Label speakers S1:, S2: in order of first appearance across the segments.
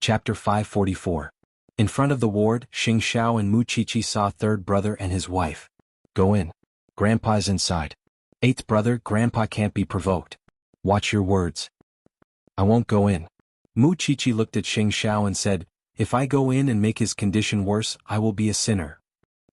S1: Chapter 544. In front of the ward, Xing Xiao and Mu Qiqi saw third brother and his wife. Go in. Grandpa's inside. Eighth brother, Grandpa can't be provoked. Watch your words. I won't go in. Mu Qiqi looked at Xing Xiao and said, if I go in and make his condition worse, I will be a sinner.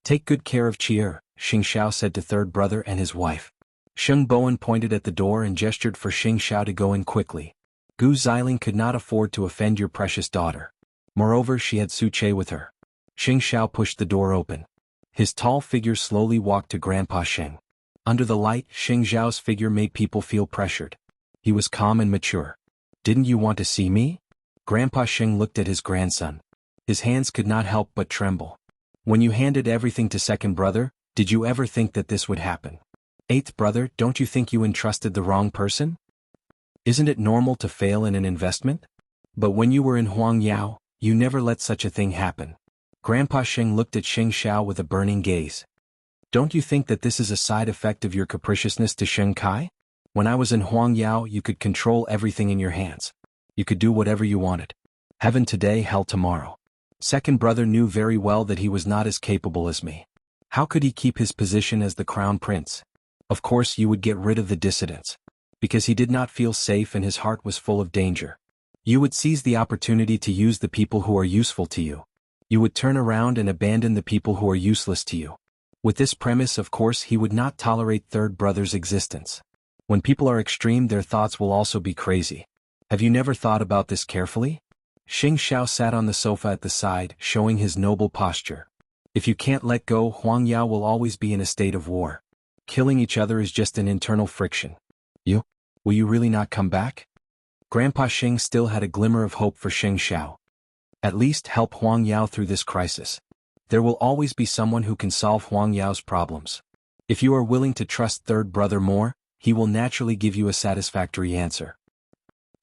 S1: Take good care of Qi'er, Xing Xiao said to third brother and his wife. Sheng Bowen pointed at the door and gestured for Xing Xiao to go in quickly. Gu Xiling could not afford to offend your precious daughter. Moreover, she had Su Che with her. Xing Xiao pushed the door open. His tall figure slowly walked to Grandpa Sheng. Under the light, Xing Xiao's figure made people feel pressured. He was calm and mature. Didn't you want to see me? Grandpa Sheng looked at his grandson. His hands could not help but tremble. When you handed everything to second brother, did you ever think that this would happen? Eighth brother, don't you think you entrusted the wrong person? Isn't it normal to fail in an investment? But when you were in Huangyao, you never let such a thing happen. Grandpa Sheng looked at Xing Xiao with a burning gaze. Don't you think that this is a side effect of your capriciousness to Sheng Kai? When I was in Huangyao, you could control everything in your hands. You could do whatever you wanted. Heaven today, hell tomorrow. Second brother knew very well that he was not as capable as me. How could he keep his position as the crown prince? Of course you would get rid of the dissidents. Because he did not feel safe and his heart was full of danger. You would seize the opportunity to use the people who are useful to you. You would turn around and abandon the people who are useless to you. With this premise, of course, he would not tolerate third brother's existence. When people are extreme, their thoughts will also be crazy. Have you never thought about this carefully? Xing Xiao sat on the sofa at the side, showing his noble posture. If you can't let go, Huangyao will always be in a state of war. Killing each other is just an internal friction. Will you really not come back? Grandpa Xing still had a glimmer of hope for Xing Xiao. At least help Huangyao through this crisis. There will always be someone who can solve Huangyao's problems. If you are willing to trust third brother more, he will naturally give you a satisfactory answer.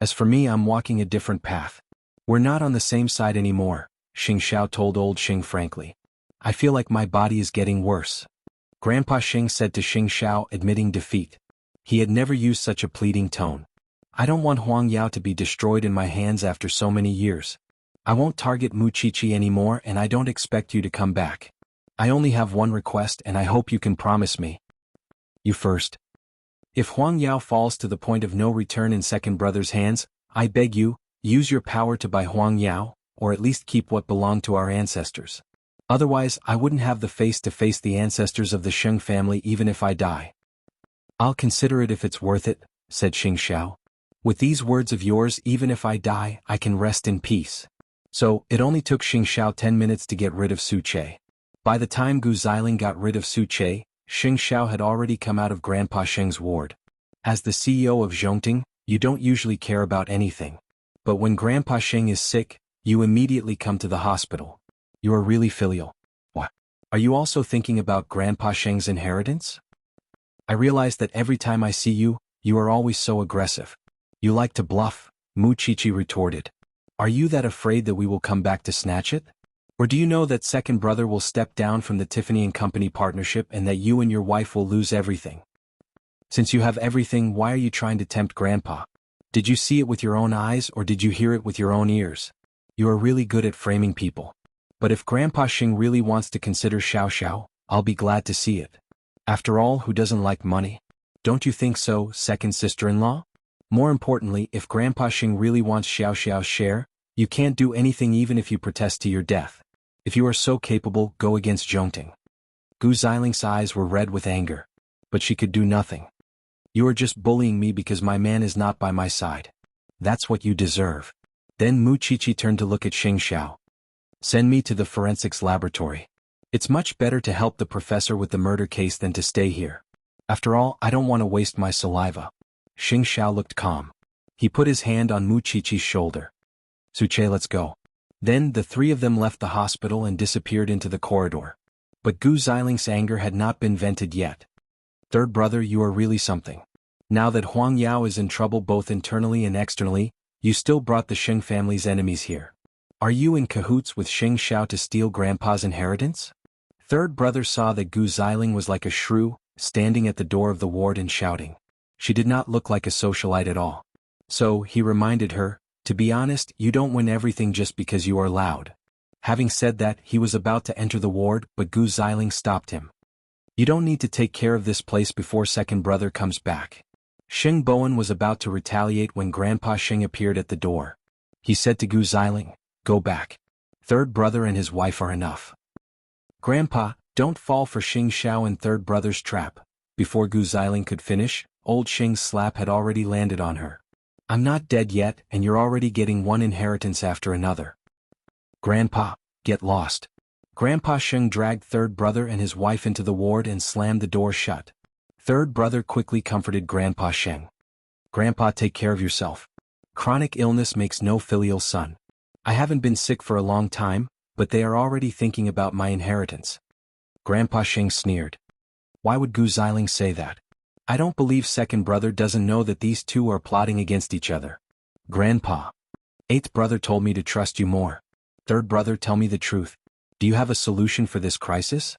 S1: As for me, I'm walking a different path. We're not on the same side anymore, Xing Xiao told old Xing frankly. I feel like my body is getting worse. Grandpa Xing said to Xing Xiao, admitting defeat. He had never used such a pleading tone. I don't want Huangyao to be destroyed in my hands after so many years. I won't target Mu Qiqi anymore and I don't expect you to come back. I only have one request and I hope you can promise me. You first. If Huangyao falls to the point of no return in second brother's hands, I beg you, use your power to buy Huangyao, or at least keep what belonged to our ancestors. Otherwise, I wouldn't have the face to face the ancestors of the Sheng family even if I die. I'll consider it if it's worth it, said Xing Xiao. With these words of yours, even if I die, I can rest in peace. So, it only took Xing Xiao 10 minutes to get rid of Su Che. By the time Gu Xiling got rid of Su Che, Xing Xiao had already come out of Grandpa Sheng's ward. As the CEO of Zhongting, you don't usually care about anything. But when Grandpa Sheng is sick, you immediately come to the hospital. You are really filial. What? Are you also thinking about Grandpa Sheng's inheritance? I realize that every time I see you, you are always so aggressive. You like to bluff, Mu Qiqi retorted. Are you that afraid that we will come back to snatch it? Or do you know that second brother will step down from the Tiffany & Company partnership and that you and your wife will lose everything? Since you have everything, why are you trying to tempt Grandpa? Did you see it with your own eyes or did you hear it with your own ears? You are really good at framing people. But if Grandpa Xing really wants to consider Xiao Xiao, I'll be glad to see it. After all, who doesn't like money? Don't you think so, second sister-in-law? More importantly, if Grandpa Xing really wants Xiao Xiao's share, you can't do anything even if you protest to your death. If you are so capable, go against Zhongting. Gu Ziling's eyes were red with anger. But she could do nothing. You are just bullying me because my man is not by my side. That's what you deserve. Then Mu Qiqi turned to look at Xing Xiao. Send me to the forensics laboratory. It's much better to help the professor with the murder case than to stay here. After all, I don't want to waste my saliva. Xing Xiao looked calm. He put his hand on Mu Qiqi's shoulder. Su Che, let's go. Then the three of them left the hospital and disappeared into the corridor. But Gu Ziling's anger had not been vented yet. Third brother, you are really something. Now that Huangyao is in trouble both internally and externally, you still brought the Sheng family's enemies here. Are you in cahoots with Xing Xiao to steal Grandpa's inheritance? Third brother saw that Gu Xiling was like a shrew, standing at the door of the ward and shouting. She did not look like a socialite at all. So, he reminded her, To be honest, you don't win everything just because you are loud. Having said that, he was about to enter the ward, but Gu Xiling stopped him. You don't need to take care of this place before second brother comes back. Sheng Bowen was about to retaliate when Grandpa Sheng appeared at the door. He said to Gu Xiling, "Go back. Third brother and his wife are enough." "Grandpa, don't fall for Xing Xiao and third brother's trap." Before Gu Xiling could finish, old Xing's slap had already landed on her. "I'm not dead yet, and you're already getting one inheritance after another." "Grandpa, get lost." Grandpa Sheng dragged third brother and his wife into the ward and slammed the door shut. Third brother quickly comforted Grandpa Sheng. "Grandpa, take care of yourself. Chronic illness makes no filial son. I haven't been sick for a long time, but they are already thinking about my inheritance." Grandpa Sheng sneered. "Why would Gu Xiling say that? I don't believe second brother doesn't know that these two are plotting against each other." "Grandpa, eighth brother told me to trust you more. Third brother, tell me the truth. Do you have a solution for this crisis?"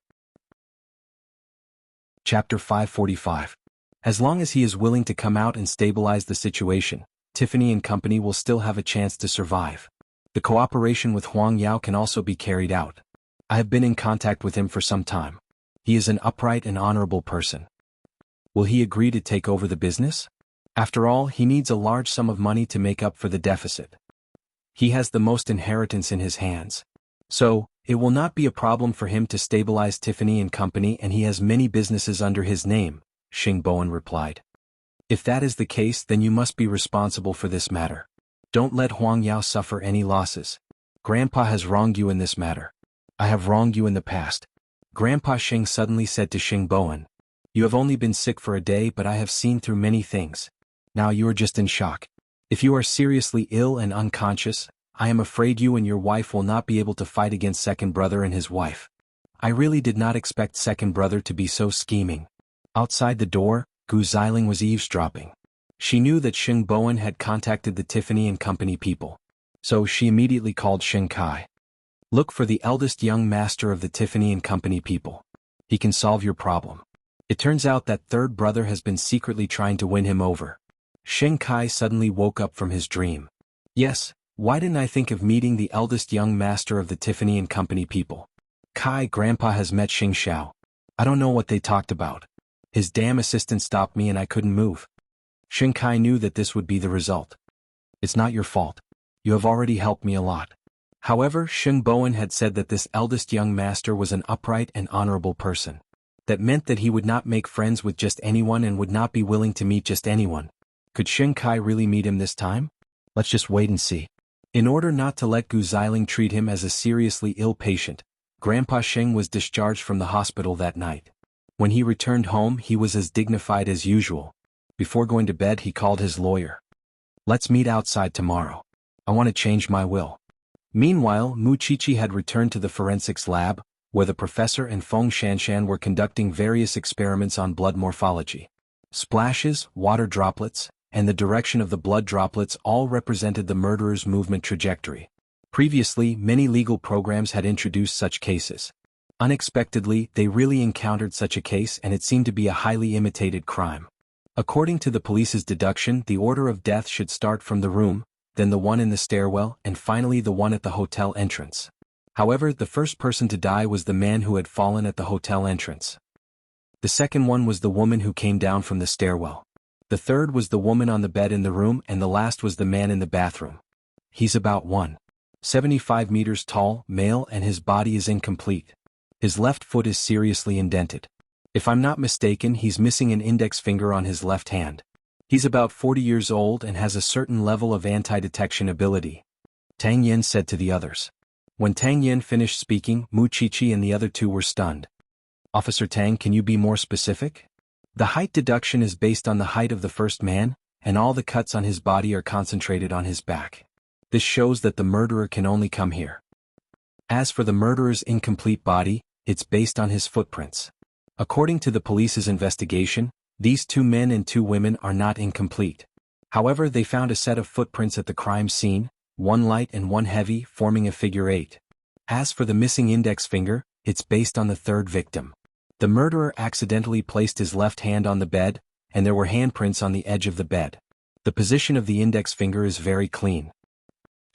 S1: Chapter 545. As long as he is willing to come out and stabilize the situation, Tiffany and company will still have a chance to survive. The cooperation with Huang Yao can also be carried out. I have been in contact with him for some time. He is an upright and honorable person. Will he agree to take over the business? After all, he needs a large sum of money to make up for the deficit. He has the most inheritance in his hands. So, it will not be a problem for him to stabilize Tiffany and company, and he has many businesses under his name, Xing Bowen replied. If that is the case, then you must be responsible for this matter. Don't let Huang Yao suffer any losses. Grandpa has wronged you in this matter. I have wronged you in the past. Grandpa Xing suddenly said to Xing Bowen. You have only been sick for a day, but I have seen through many things. Now you are just in shock. If you are seriously ill and unconscious, I am afraid you and your wife will not be able to fight against second brother and his wife. I really did not expect second brother to be so scheming. Outside the door, Gu Xiling was eavesdropping. She knew that Xing Bowen had contacted the Tiffany and company people. So she immediately called Xing Kai. Look for the eldest young master of the Tiffany and company people. He can solve your problem. It turns out that third brother has been secretly trying to win him over. Xing Kai suddenly woke up from his dream. Yes, why didn't I think of meeting the eldest young master of the Tiffany and company people? Kai, Grandpa has met Xing Xiao. I don't know what they talked about. His damn assistant stopped me and I couldn't move. Xing Kai knew that this would be the result. It's not your fault. You have already helped me a lot. However, Xing Bowen had said that this eldest young master was an upright and honorable person. That meant that he would not make friends with just anyone and would not be willing to meet just anyone. Could Xing Kai really meet him this time? Let's just wait and see. In order not to let Gu Xiling treat him as a seriously ill patient, Grandpa Sheng was discharged from the hospital that night. When he returned home, he was as dignified as usual. Before going to bed, he called his lawyer. Let's meet outside tomorrow. I want to change my will. Meanwhile, Mu Qiqi had returned to the forensics lab, where the professor and Feng Shanshan were conducting various experiments on blood morphology. Splashes, water droplets, and the direction of the blood droplets all represented the murderer's movement trajectory. Previously, many legal programs had introduced such cases. Unexpectedly, they really encountered such a case, and it seemed to be a highly imitated crime. According to the police's deduction, the order of death should start from the room, then the one in the stairwell, and finally the one at the hotel entrance. However, the first person to die was the man who had fallen at the hotel entrance. The second one was the woman who came down from the stairwell. The third was the woman on the bed in the room, and the last was the man in the bathroom. He's about 1.75 meters tall, male, and his body is incomplete. His left foot is seriously indented. If I'm not mistaken, he's missing an index finger on his left hand. He's about 40 years old and has a certain level of anti-detection ability. Tang Yen said to the others. When Tang Yen finished speaking, Mu Qiqi and the other two were stunned. Officer Tang, can you be more specific? The height deduction is based on the height of the first man, and all the cuts on his body are concentrated on his back. This shows that the murderer can only come here. As for the murderer's incomplete body, it's based on his footprints. According to the police's investigation, these two men and two women are not incomplete. However, they found a set of footprints at the crime scene, one light and one heavy, forming a figure 8. As for the missing index finger, it's based on the third victim. The murderer accidentally placed his left hand on the bed, and there were handprints on the edge of the bed. The position of the index finger is very clean.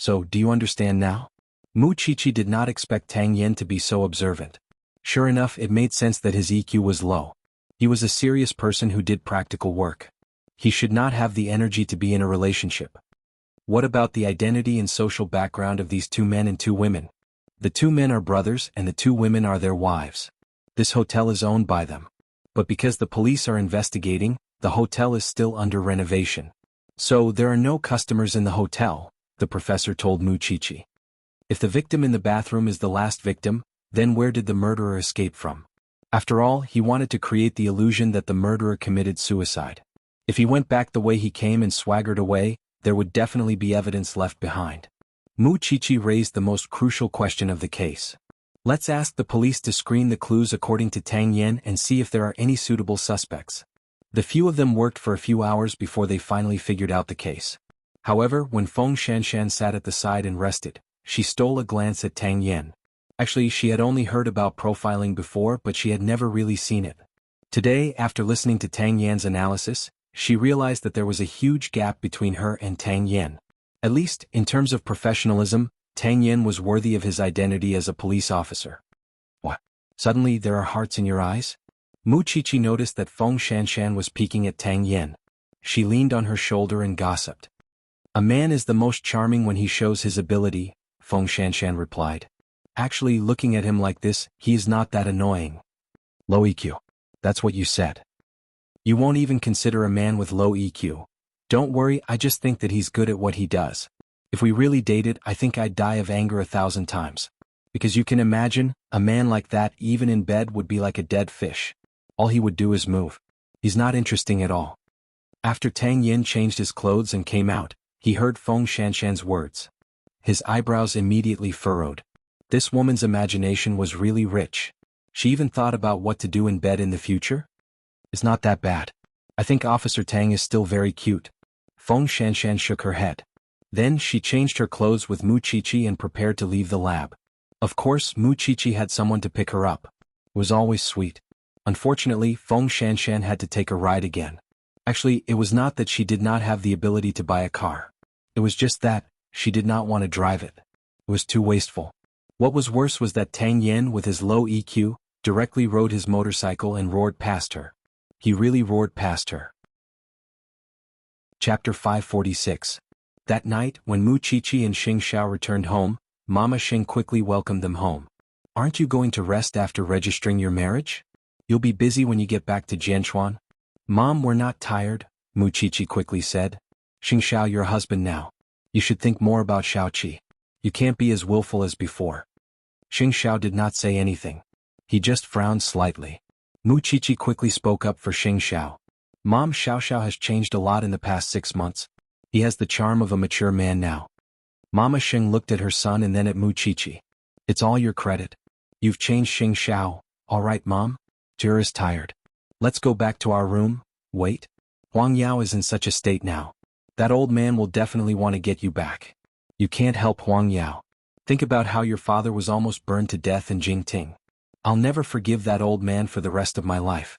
S1: So, do you understand now? Mu Chichi did not expect Tang Yen to be so observant. Sure enough, it made sense that his EQ was low. He was a serious person who did practical work. He should not have the energy to be in a relationship. What about the identity and social background of these 2 men and 2 women? The 2 men are brothers and the 2 women are their wives. This hotel is owned by them. But because the police are investigating, the hotel is still under renovation. So there are no customers in the hotel, the professor told Mu Chichi. If the victim in the bathroom is the last victim, then where did the murderer escape from? After all, he wanted to create the illusion that the murderer committed suicide. If he went back the way he came and swaggered away, there would definitely be evidence left behind. Mu Chichi raised the most crucial question of the case. Let's ask the police to screen the clues according to Tang Yen and see if there are any suitable suspects. The few of them worked for a few hours before they finally figured out the case. However, when Feng Shanshan sat at the side and rested, she stole a glance at Tang Yen. Actually, she had only heard about profiling before, but she had never really seen it. Today, after listening to Tang Yan's analysis, she realized that there was a huge gap between her and Tang Yen. At least, in terms of professionalism, Tang Yen was worthy of his identity as a police officer. What? Suddenly there are hearts in your eyes? Mu Chichi noticed that Feng Shanshan was peeking at Tang Yen. She leaned on her shoulder and gossiped. A man is the most charming when he shows his ability, Feng Shanshan replied. Actually, looking at him like this, he is not that annoying. Low EQ. That's what you said. You won't even consider a man with low EQ. Don't worry, I just think that he's good at what he does. If we really dated, I think I'd die of anger 1,000 times. Because you can imagine, a man like that even in bed would be like a dead fish. All he would do is move. He's not interesting at all. After Tang Yen changed his clothes and came out, he heard Feng Shanshan's words. His eyebrows immediately furrowed. This woman's imagination was really rich. She even thought about what to do in bed in the future? It's not that bad. I think Officer Tang is still very cute. Feng Shanshan shook her head. Then she changed her clothes with Mu Chichi and prepared to leave the lab. Of course, Mu Chichi had someone to pick her up. It was always sweet. Unfortunately, Feng Shanshan had to take a ride again. Actually, it was not that she did not have the ability to buy a car. It was just that she did not want to drive it. It was too wasteful. What was worse was that Tang Yen, with his low EQ, directly rode his motorcycle and roared past her. He really roared past her. Chapter 546. That night, when Mu Chichi and Xing Xiao returned home, Mama Xing quickly welcomed them home. Aren't you going to rest after registering your marriage? You'll be busy when you get back to Jianchuan. Mom, we're not tired, Mu Chichi quickly said. Xing Xiao, your husband now. You should think more about Xiaoqi. You can't be as willful as before. Xing Xiao did not say anything. He just frowned slightly. Mu Chichi quickly spoke up for Xing Xiao. Mom, Xiao Xiao has changed a lot in the past 6 months. He has the charm of a mature man now. Mama Xing looked at her son and then at Mu Chichi. It's all your credit. You've changed Xing Xiao. All right, Mom? Jir is tired. Let's go back to our room. Wait. Huang Yao is in such a state now. That old man will definitely want to get you back. You can't help Huang Yao. Think about how your father was almost burned to death in Jingting. I'll never forgive that old man for the rest of my life.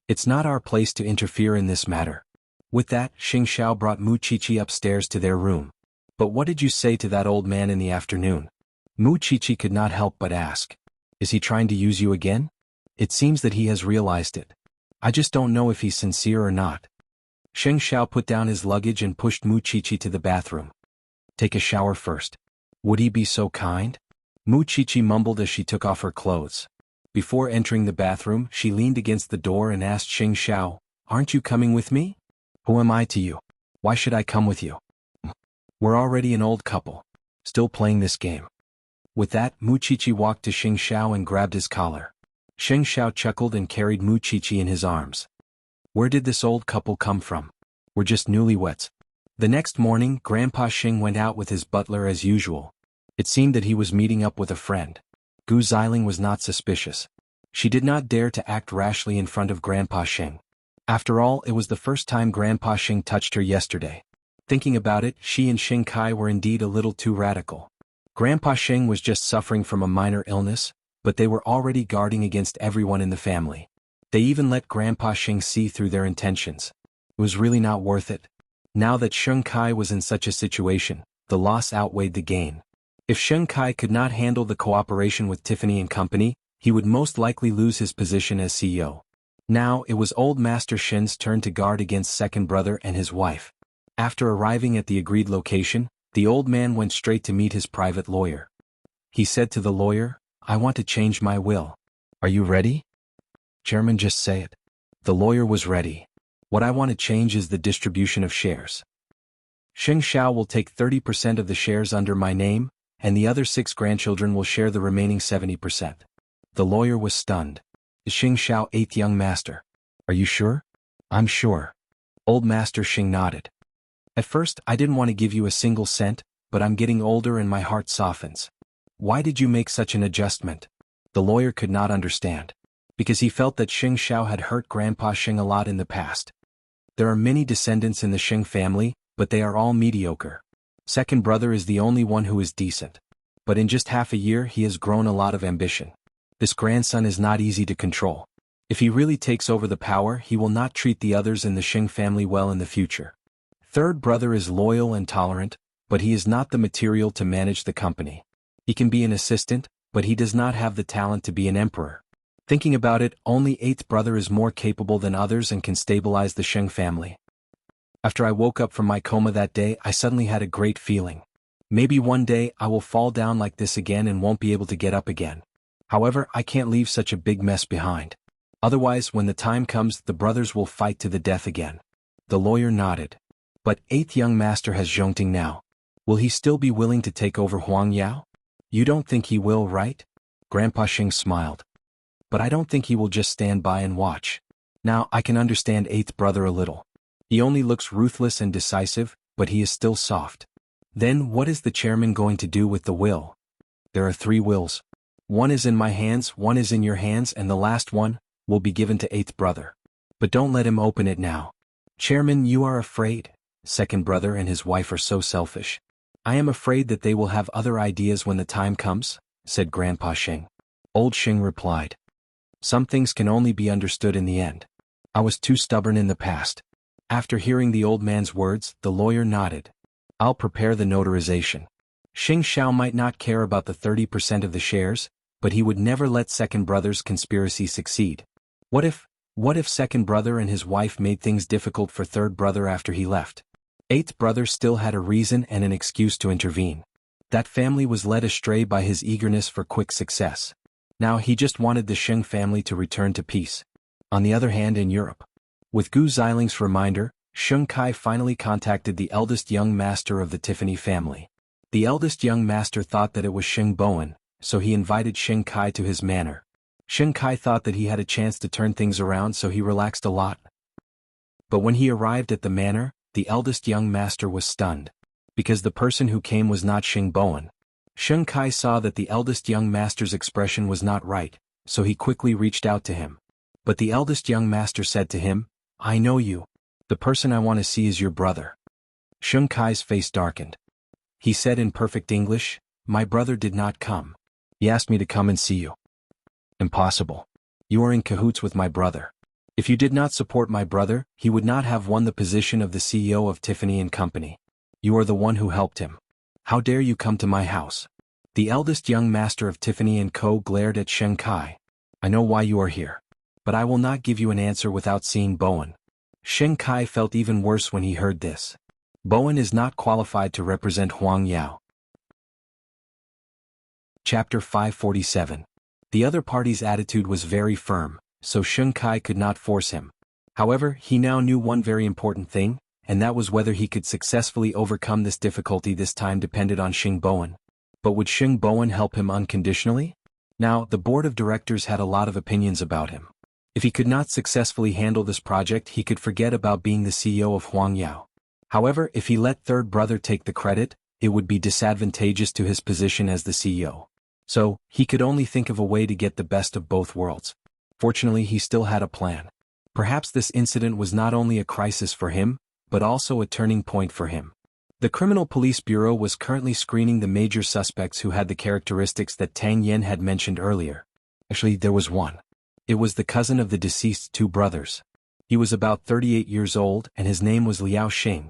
S1: It's not our place to interfere in this matter. With that, Xing Xiao brought Mu Chichi upstairs to their room. But what did you say to that old man in the afternoon? Mu Chichi could not help but ask. Is he trying to use you again? It seems that he has realized it. I just don't know if he's sincere or not. Xing Xiao put down his luggage and pushed Mu Chichi to the bathroom. Take a shower first. Would he be so kind? Mu Chichi mumbled as she took off her clothes. Before entering the bathroom, she leaned against the door and asked Xing Xiao, Aren't you coming with me? Who am I to you? Why should I come with you? We're already an old couple. Still playing this game. With that, Mu Chichi walked to Xing Xiao and grabbed his collar. Xing Xiao chuckled and carried Mu Chichi in his arms. Where did this old couple come from? We're just newlyweds. The next morning, Grandpa Xing went out with his butler as usual. It seemed that he was meeting up with a friend. Gu Xiling was not suspicious. She did not dare to act rashly in front of Grandpa Xing. After all, it was the first time Grandpa Xing touched her yesterday. Thinking about it, she and Xing Kai were indeed a little too radical. Grandpa Xing was just suffering from a minor illness, but they were already guarding against everyone in the family. They even let Grandpa Xing see through their intentions. It was really not worth it. Now that Xing Kai was in such a situation, the loss outweighed the gain. If Sheng Kai could not handle the cooperation with Tiffany and Company, he would most likely lose his position as CEO. Now it was Old Master Shin's turn to guard against second brother and his wife. After arriving at the agreed location, the old man went straight to meet his private lawyer. He said to the lawyer, "I want to change my will. Are you ready?" "Chairman, just say it." The lawyer was ready. "What I want to change is the distribution of shares. Sheng Xiao will take 30% of the shares under my name, and the other 6 grandchildren will share the remaining 70%. The lawyer was stunned. Is Sheng Xiao 8th young master? "Are you sure?" "I'm sure." Old Master Sheng nodded. "At first I didn't want to give you a single cent, but I'm getting older and my heart softens. Why did you make such an adjustment?" The lawyer could not understand. Because he felt that Sheng Xiao had hurt Grandpa Sheng a lot in the past. There are many descendants in the Sheng family, but they are all mediocre. Second brother is the only one who is decent. But in just half a year he has grown a lot of ambition. This grandson is not easy to control. If he really takes over the power, he will not treat the others in the Sheng family well in the future. Third brother is loyal and tolerant, but he is not the material to manage the company. He can be an assistant, but he does not have the talent to be an emperor. Thinking about it, only 8th brother is more capable than others and can stabilize the Sheng family. After I woke up from my coma that day, I suddenly had a great feeling. Maybe one day I will fall down like this again and won't be able to get up again. However, I can't leave such a big mess behind. Otherwise, when the time comes, the brothers will fight to the death again. The lawyer nodded. But 8th young master has Zhongting now. Will he still be willing to take over Huang Yao? You don't think he will, right? Grandpa Sheng smiled. But I don't think he will just stand by and watch. Now I can understand 8th brother a little. He only looks ruthless and decisive, but he is still soft. Then what is the chairman going to do with the will? There are 3 wills. One is in my hands, one is in your hands, and the last one will be given to 8th brother. But don't let him open it now. Chairman, you are afraid. Second brother and his wife are so selfish. I am afraid that they will have other ideas when the time comes, said Grandpa Sheng. Old Sheng replied. Some things can only be understood in the end. I was too stubborn in the past. After hearing the old man's words, the lawyer nodded. I'll prepare the notarization. Sheng Xiao might not care about the 30% of the shares, but he would never let second brother's conspiracy succeed. What if second brother and his wife made things difficult for third brother after he left? 8th brother still had a reason and an excuse to intervene. That family was led astray by his eagerness for quick success. Now he just wanted the Sheng family to return to peace. On the other hand, in Europe, with Gu Xiling's reminder, Sheng Kai finally contacted the eldest young master of the Tiffany family. The eldest young master thought that it was Sheng Bowen, so he invited Sheng Kai to his manor. Sheng Kai thought that he had a chance to turn things around, so he relaxed a lot. But when he arrived at the manor, the eldest young master was stunned. Because the person who came was not Sheng Bowen. Sheng Kai saw that the eldest young master's expression was not right, so he quickly reached out to him. But the eldest young master said to him, I know you. The person I want to see is your brother. Sheng Kai's face darkened. He said in perfect English, My brother did not come. He asked me to come and see you. Impossible. You are in cahoots with my brother. If you did not support my brother, he would not have won the position of the CEO of Tiffany and Company. You are the one who helped him. How dare you come to my house? The eldest young master of Tiffany and Co. glared at Sheng Kai. I know why you are here. But I will not give you an answer without seeing Bowen. Sheng Kai felt even worse when he heard this. Bowen is not qualified to represent Huang Yao. Chapter 547. The other party's attitude was very firm, so Sheng Kai could not force him. However, he now knew one very important thing, and that was whether he could successfully overcome this difficulty this time depended on Sheng Bowen. But would Sheng Bowen help him unconditionally? Now, the board of directors had a lot of opinions about him. If he could not successfully handle this project, he could forget about being the CEO of Huang Yao. However, if he let third brother take the credit, it would be disadvantageous to his position as the CEO. So, he could only think of a way to get the best of both worlds. Fortunately, he still had a plan. Perhaps this incident was not only a crisis for him, but also a turning point for him. The Criminal Police Bureau was currently screening the major suspects who had the characteristics that Tang Yen had mentioned earlier. Actually, there was one. It was the cousin of the deceased's 2 brothers. He was about 38 years old and his name was Liao Xing.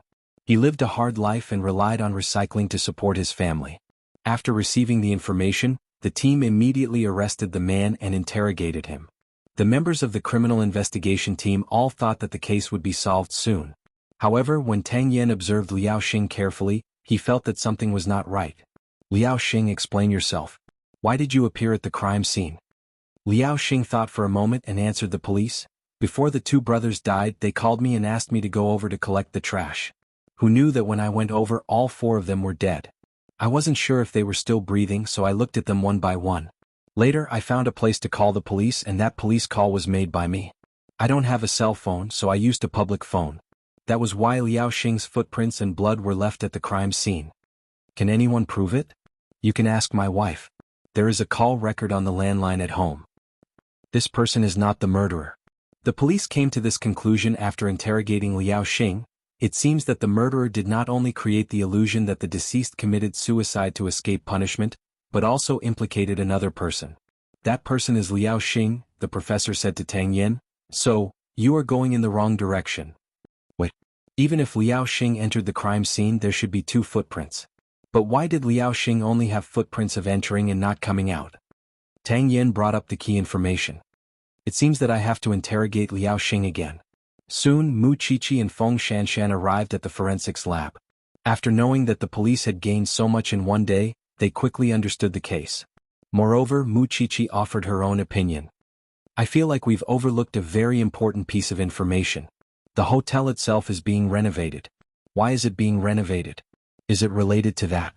S1: He lived a hard life and relied on recycling to support his family. After receiving the information, the team immediately arrested the man and interrogated him. The members of the criminal investigation team all thought that the case would be solved soon. However, when Tang Yen observed Liao Xing carefully, he felt that something was not right. Liao Xing, explain yourself. Why did you appear at the crime scene? Liao Xing thought for a moment and answered the police. Before the two brothers died, they called me and asked me to go over to collect the trash. Who knew that when I went over, all four of them were dead. I wasn't sure if they were still breathing, so I looked at them one by one. Later, I found a place to call the police, and that police call was made by me. I don't have a cell phone, so I used a public phone. That was why Liao Xing's footprints and blood were left at the crime scene. Can anyone prove it? You can ask my wife. There is a call record on the landline at home. This person is not the murderer. The police came to this conclusion after interrogating Liao Xing. It seems that the murderer did not only create the illusion that the deceased committed suicide to escape punishment, but also implicated another person. That person is Liao Xing, the professor said to Tang Yen. So, you are going in the wrong direction. Wait. Even if Liao Xing entered the crime scene, there should be two footprints. But why did Liao Xing only have footprints of entering and not coming out? Tang Yen brought up the key information. It seems that I have to interrogate Liao Xing again. Soon, Mu Qiqi and Feng Shanshan arrived at the forensics lab. After knowing that the police had gained so much in one day, they quickly understood the case. Moreover, Mu Qiqi offered her own opinion. I feel like we've overlooked a very important piece of information. The hotel itself is being renovated. Why is it being renovated? Is it related to that?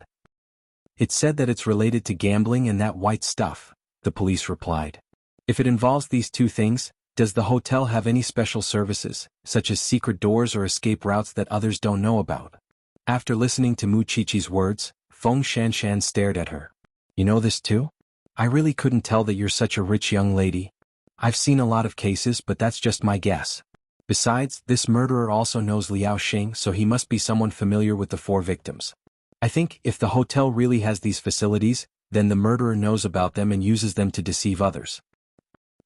S1: It's said that it's related to gambling and that white stuff, the police replied. If it involves these two things, does the hotel have any special services, such as secret doors or escape routes that others don't know about? After listening to Mu Qiqi's words, Feng Shanshan stared at her. You know this too? I really couldn't tell that you're such a rich young lady. I've seen a lot of cases, but that's just my guess. Besides, this murderer also knows Liao Xing, so he must be someone familiar with the four victims. I think if the hotel really has these facilities, then the murderer knows about them and uses them to deceive others.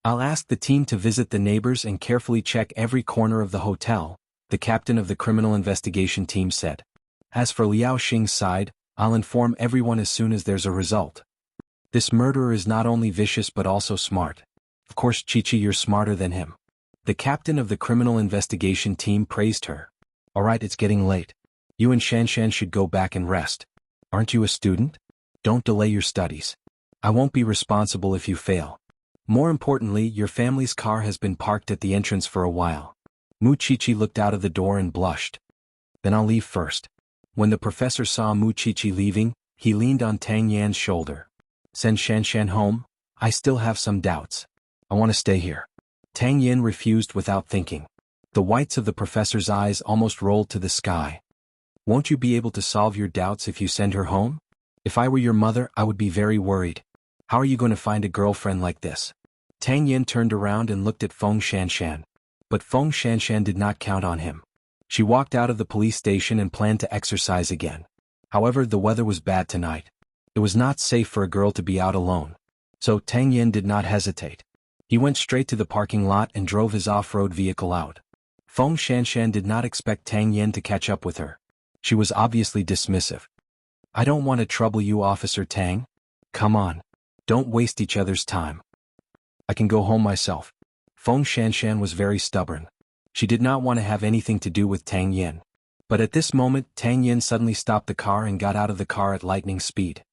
S1: I'll ask the team to visit the neighbors and carefully check every corner of the hotel, the captain of the criminal investigation team said. As for Liao Xing's side, I'll inform everyone as soon as there's a result. This murderer is not only vicious but also smart. Of course, Qiqi, you're smarter than him. The captain of the criminal investigation team praised her. Alright, it's getting late. You and Shanshan should go back and rest. Aren't you a student? Don't delay your studies. I won't be responsible if you fail. More importantly, your family's car has been parked at the entrance for a while. Mu Qiqi looked out of the door and blushed. Then I'll leave first. When the professor saw Mu Qiqi leaving, he leaned on Tang Yan's shoulder. Send Shanshan home? I still have some doubts. I want to stay here. Tang Yan refused without thinking. The whites of the professor's eyes almost rolled to the sky. Won't you be able to solve your doubts if you send her home? If I were your mother, I would be very worried. How are you going to find a girlfriend like this? Tang Yan turned around and looked at Feng Shanshan. But Feng Shanshan did not count on him. She walked out of the police station and planned to exercise again. However, the weather was bad tonight. It was not safe for a girl to be out alone. So Tang Yan did not hesitate. He went straight to the parking lot and drove his off-road vehicle out. Feng Shanshan did not expect Tang Yan to catch up with her. She was obviously dismissive. I don't want to trouble you, Officer Tang. Come on. Don't waste each other's time. I can go home myself. Feng Shanshan was very stubborn. She did not want to have anything to do with Tang Yan. But at this moment, Tang Yan suddenly stopped the car and got out of the car at lightning speed.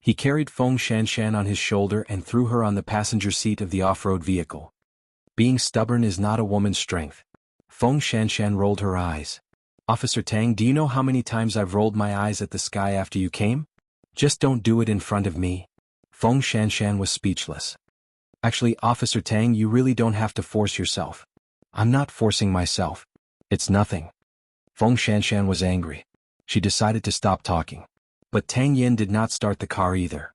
S1: He carried Feng Shanshan on his shoulder and threw her on the passenger seat of the off-road vehicle. Being stubborn is not a woman's strength. Feng Shanshan rolled her eyes. Officer Tang, do you know how many times I've rolled my eyes at the sky after you came? Just don't do it in front of me. Feng Shanshan was speechless. Actually, Officer Tang, you really don't have to force yourself. I'm not forcing myself. It's nothing. Feng Shanshan was angry. She decided to stop talking. But Tang Yan did not start the car either.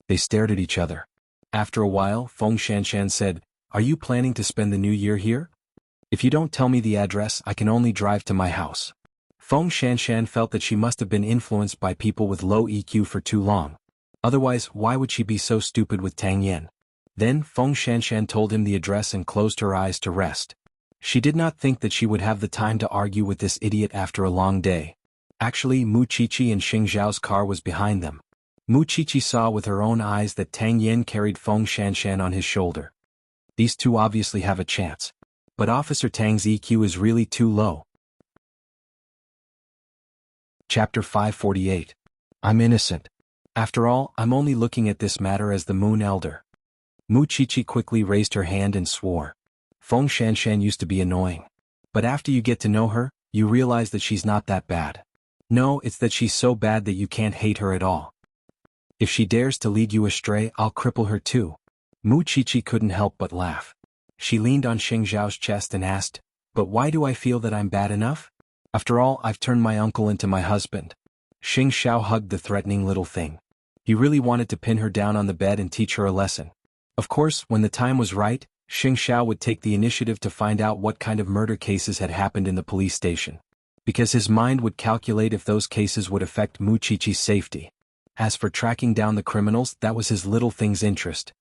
S1: They stared at each other. After a while, Feng Shanshan said, Are you planning to spend the new year here? If you don't tell me the address, I can only drive to my house. Feng Shanshan felt that she must have been influenced by people with low EQ for too long. Otherwise, why would she be so stupid with Tang Yan? Then Feng Shanshan told him the address and closed her eyes to rest. She did not think that she would have the time to argue with this idiot after a long day. Actually, Mu Qiqi and Xing Zhao's car was behind them. Mu Qiqi saw with her own eyes that Tang Yin carried Feng Shanshan on his shoulder. These two obviously have a chance. But Officer Tang's EQ is really too low. Chapter 548. I'm innocent. After all, I'm only looking at this matter as the Moon Elder. Mu Qiqi quickly raised her hand and swore. Feng Shanshan used to be annoying. But after you get to know her, you realize that she's not that bad. No, it's that she's so bad that you can't hate her at all. If she dares to lead you astray, I'll cripple her too. Mu Qiqi couldn't help but laugh. She leaned on Xing Zhao's chest and asked, but why do I feel that I'm bad enough? After all, I've turned my uncle into my husband. Xing Zhao hugged the threatening little thing. He really wanted to pin her down on the bed and teach her a lesson. Of course, when the time was right, Xing Zhao would take the initiative to find out what kind of murder cases had happened in the police station. Because his mind would calculate if those cases would affect Mu Qiqi's safety. As for tracking down the criminals, that was his little thing's interest.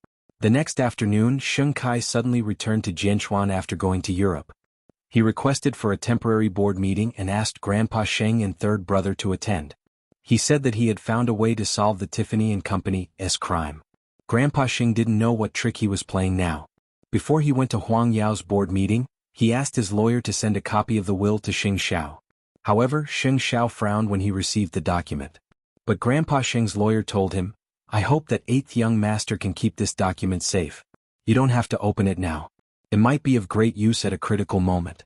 S1: The next afternoon, Sheng Kai suddenly returned to Jianchuan after going to Europe. He requested for a temporary board meeting and asked Grandpa Sheng and third brother to attend. He said that he had found a way to solve the Tiffany and Company's crime. Grandpa Sheng didn't know what trick he was playing now. Before he went to Huang Yao's board meeting, he asked his lawyer to send a copy of the will to Xing Xiao. However, Xing Xiao frowned when he received the document. But Grandpa Sheng's lawyer told him, I hope that 8th young master can keep this document safe. You don't have to open it now. It might be of great use at a critical moment.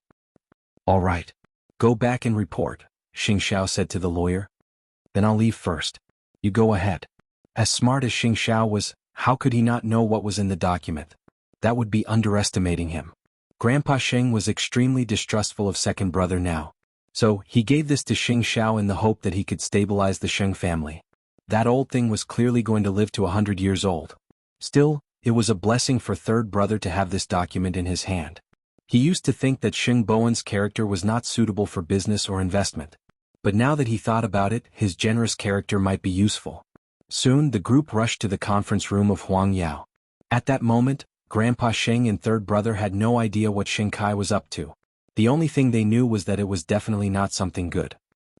S1: All right. Go back and report, Xing Xiao said to the lawyer. Then I'll leave first. You go ahead. As smart as Xing Xiao was, how could he not know what was in the document? That would be underestimating him. Grandpa Sheng was extremely distrustful of second brother now. So, he gave this to Xing Xiao in the hope that he could stabilize the Sheng family. That old thing was clearly going to live to 100 years old. Still, it was a blessing for third brother to have this document in his hand. He used to think that Xing Bowen's character was not suitable for business or investment. But now that he thought about it, his generous character might be useful. Soon, the group rushed to the conference room of Huang Yao. At that moment, Grandpa Sheng and third brother had no idea what Xing Kai was up to. The only thing they knew was that it was definitely not something good.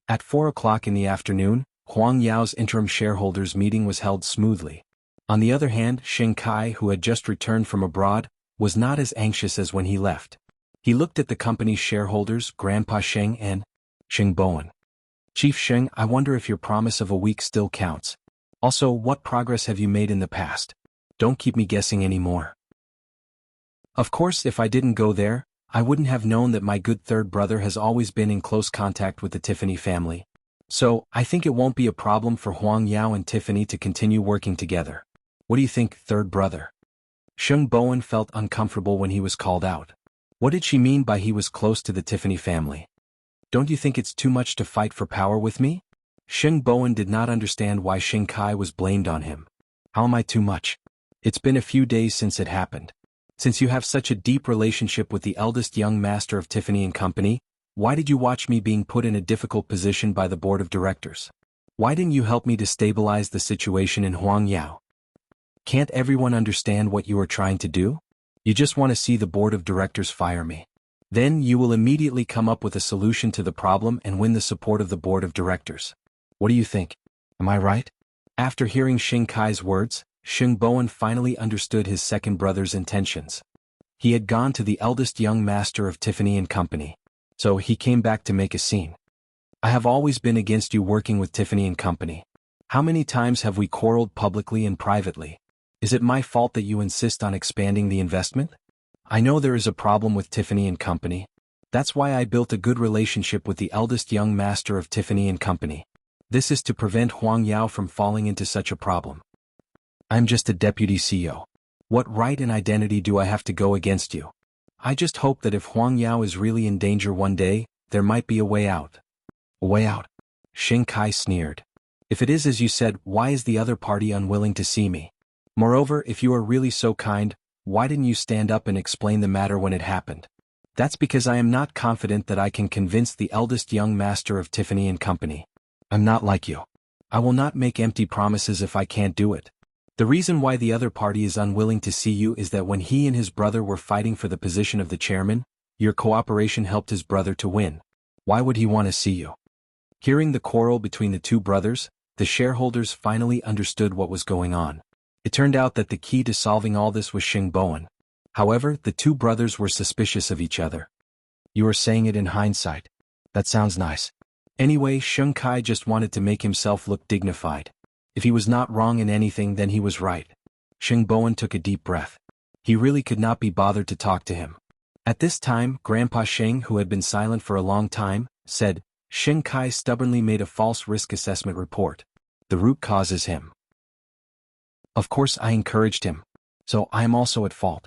S1: At 4 o'clock in the afternoon, Huang Yao's interim shareholders meeting was held smoothly. On the other hand, Xing Kai, who had just returned from abroad, was not as anxious as when he left. He looked at the company's shareholders, Grandpa Sheng and Xing Bowen. Chief Sheng, I wonder if your promise of a week still counts. Also, what progress have you made in the past? Don't keep me guessing anymore. Of course, if I didn't go there, I wouldn't have known that my good third brother has always been in close contact with the Tiffany family. So, I think it won't be a problem for Huang Yao and Tiffany to continue working together. What do you think, third brother? Xing Bowen felt uncomfortable when he was called out. What did she mean by he was close to the Tiffany family? Don't you think it's too much to fight for power with me? Xing Bowen did not understand why Xing Kai was blamed on him. How am I too much? It's been a few days since it happened. Since you have such a deep relationship with the eldest young master of Tiffany and Company, why did you watch me being put in a difficult position by the board of directors? Why didn't you help me to stabilize the situation in Huang Yao? Can't everyone understand what you are trying to do? You just want to see the board of directors fire me. Then you will immediately come up with a solution to the problem and win the support of the board of directors. What do you think? Am I right? After hearing Xing Kai's words, Xing Bowen finally understood his second brother's intentions. He had gone to the eldest young master of Tiffany and Company. So he came back to make a scene. I have always been against you working with Tiffany and Company. How many times have we quarreled publicly and privately? Is it my fault that you insist on expanding the investment? I know there is a problem with Tiffany and Company. That's why I built a good relationship with the eldest young master of Tiffany and Company. This is to prevent Huang Yao from falling into such a problem. I'm just a deputy CEO. What right and identity do I have to go against you? I just hope that if Huang Yao is really in danger one day, there might be a way out. A way out? Xing Kai sneered. If it is as you said, why is the other party unwilling to see me? Moreover, if you are really so kind, why didn't you stand up and explain the matter when it happened? That's because I am not confident that I can convince the eldest young master of Tiffany and Company. I'm not like you. I will not make empty promises if I can't do it. The reason why the other party is unwilling to see you is that when he and his brother were fighting for the position of the chairman, Your cooperation helped his brother to win. Why would he want to see you? Hearing the quarrel between the two brothers, the shareholders finally understood what was going on. It turned out that the key to solving all this was Xing Bowen. However, the two brothers were suspicious of each other. You are saying it in hindsight. That sounds nice. Anyway, Sheng Kai just wanted to make himself look dignified. If he was not wrong in anything, then he was right. Xing Bowen took a deep breath. He really could not be bothered to talk to him. At this time, Grandpa Sheng, who had been silent for a long time, said, Sheng Kai stubbornly made a false risk assessment report. The root cause is him. Of course I encouraged him. So I am also at fault.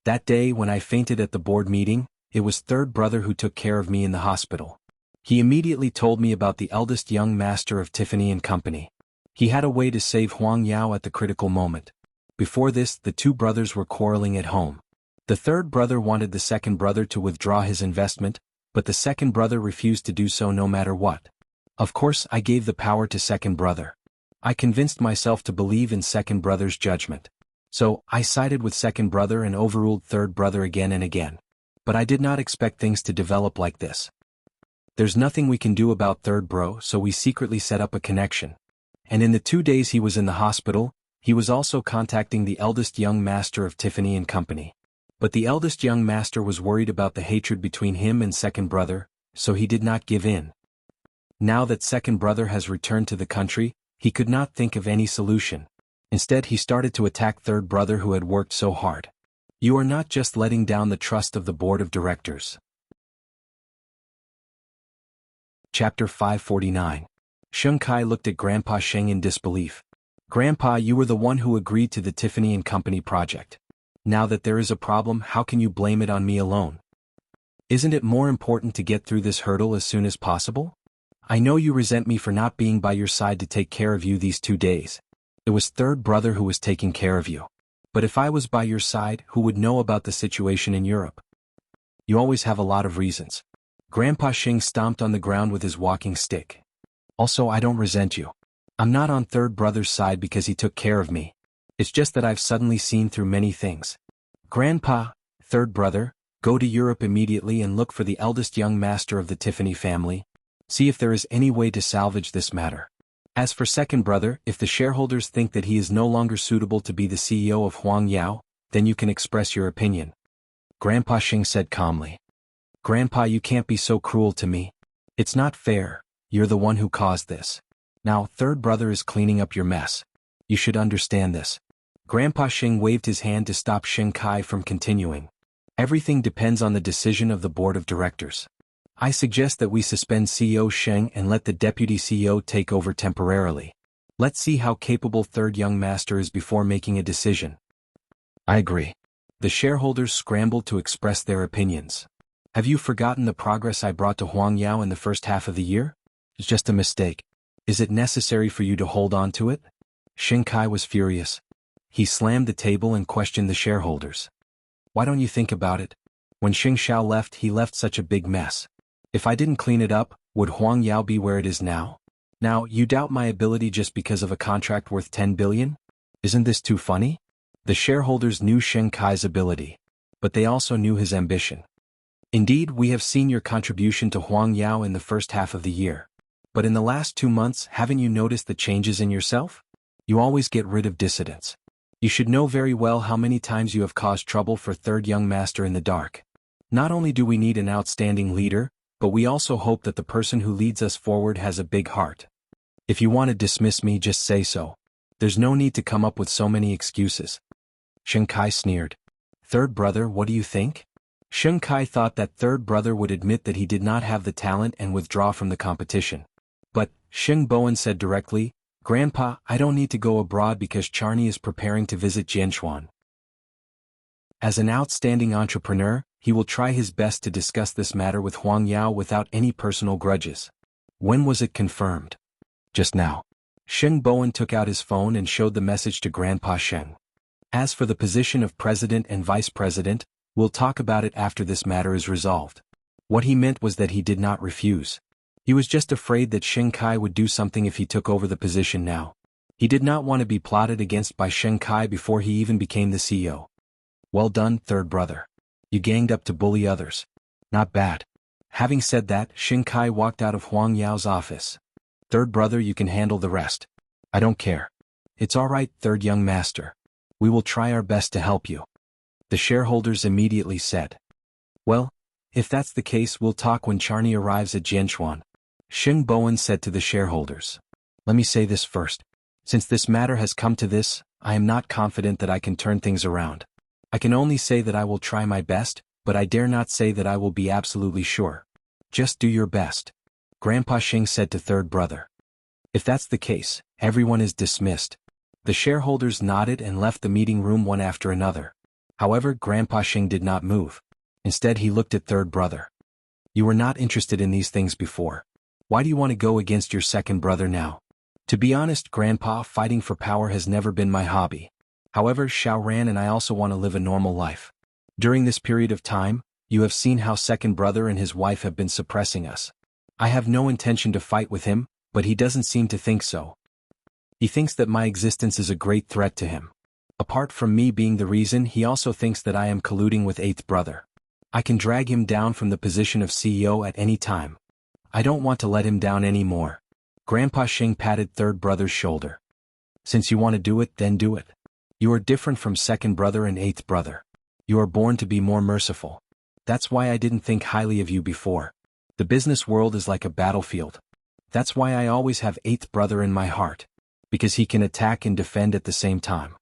S1: That day when I fainted at the board meeting, it was third brother who took care of me in the hospital. He immediately told me about the eldest young master of Tiffany and Company. He had a way to save Huang Yao at the critical moment. Before this, the two brothers were quarreling at home. The third brother wanted the second brother to withdraw his investment, but the second brother refused to do so no matter what. Of course, I gave the power to second brother. I convinced myself to believe in second brother's judgment. So, I sided with second brother and overruled third brother again and again. But I did not expect things to develop like this. There's nothing we can do about third bro, so we secretly set up a connection. And in the 2 days he was in the hospital, he was also contacting the eldest young master of Tiffany and Company. But the eldest young master was worried about the hatred between him and second brother, so he did not give in. Now that second brother has returned to the country, he could not think of any solution. Instead, he started to attack third brother who had worked so hard. You are not just letting down the trust of the board of directors. Chapter 549. Sheng Kai looked at Grandpa Sheng in disbelief. Grandpa, you were the one who agreed to the Tiffany and Company project. Now that there is a problem, how can you blame it on me alone? Isn't it more important to get through this hurdle as soon as possible? I know you resent me for not being by your side to take care of you these 2 days. It was third brother who was taking care of you. But if I was by your side, who would know about the situation in Europe? You always have a lot of reasons. Grandpa Sheng stomped on the ground with his walking stick. Also, I don't resent you. I'm not on third brother's side because he took care of me. It's just that I've suddenly seen through many things. Grandpa, third brother, go to Europe immediately and look for the eldest young master of the Tiffany family. See if there is any way to salvage this matter. As for second brother, if the shareholders think that he is no longer suitable to be the CEO of Huang Yao, then you can express your opinion. Grandpa Sheng said calmly. Grandpa, you can't be so cruel to me. It's not fair. You're the one who caused this. Now, third brother is cleaning up your mess. You should understand this. Grandpa Sheng waved his hand to stop Sheng Kai from continuing. Everything depends on the decision of the board of directors. I suggest that we suspend CEO Sheng and let the deputy CEO take over temporarily. Let's see how capable third young master is before making a decision. I agree. The shareholders scrambled to express their opinions. Have you forgotten the progress I brought to Huang Yao in the first half of the year? It's just a mistake. Is it necessary for you to hold on to it? Sheng Kai was furious. He slammed the table and questioned the shareholders. Why don't you think about it? When Xing Xiao left, he left such a big mess. If I didn't clean it up, would Huang Yao be where it is now? Now, you doubt my ability just because of a contract worth 10 billion? Isn't this too funny? The shareholders knew Sheng Kai's ability, but they also knew his ambition. Indeed, we have seen your contribution to Huang Yao in the first half of the year. But in the last 2 months, haven't you noticed the changes in yourself? You always get rid of dissidents. You should know very well how many times you have caused trouble for third young master in the dark. Not only do we need an outstanding leader, but we also hope that the person who leads us forward has a big heart. If you want to dismiss me, just say so. There's no need to come up with so many excuses. Sheng Kai sneered. Third brother, what do you think? Sheng Kai thought that third brother would admit that he did not have the talent and withdraw from the competition. But, Sheng Bowen said directly, Grandpa, I don't need to go abroad because Charney is preparing to visit Jianshuan. As an outstanding entrepreneur, he will try his best to discuss this matter with Huang Yao without any personal grudges. When was it confirmed? Just now. Sheng Bowen took out his phone and showed the message to Grandpa Sheng. As for the position of president and vice president, we'll talk about it after this matter is resolved. What he meant was that he did not refuse. He was just afraid that Sheng Kai would do something if he took over the position now. He did not want to be plotted against by Sheng Kai before he even became the CEO. Well done, third brother. You ganged up to bully others. Not bad. Having said that, Xing Kai walked out of Huang Yao's office. Third brother, you can handle the rest. I don't care. It's all right, third young master. We will try our best to help you. The shareholders immediately said. Well, if that's the case, we'll talk when Charney arrives at Jianchuan. Xing Bowen said to the shareholders. Let me say this first. Since this matter has come to this, I am not confident that I can turn things around. I can only say that I will try my best, but I dare not say that I will be absolutely sure. Just do your best. Grandpa Xing said to third brother. If that's the case, everyone is dismissed. The shareholders nodded and left the meeting room one after another. However, Grandpa Xing did not move. Instead, he looked at third brother. You were not interested in these things before. Why do you want to go against your second brother now? To be honest, Grandpa, fighting for power has never been my hobby. However, Xiaoran and I also want to live a normal life. During this period of time, you have seen how second brother and his wife have been suppressing us. I have no intention to fight with him, but he doesn't seem to think so. He thinks that my existence is a great threat to him. Apart from me being the reason, he also thinks that I am colluding with eighth brother. I can drag him down from the position of CEO at any time. I don't want to let him down anymore. Grandpa Xing patted third brother's shoulder. Since you want to do it, then do it. You are different from second brother and eighth brother. You are born to be more merciful. That's why I didn't think highly of you before. The business world is like a battlefield. That's why I always have eighth brother in my heart. Because he can attack and defend at the same time.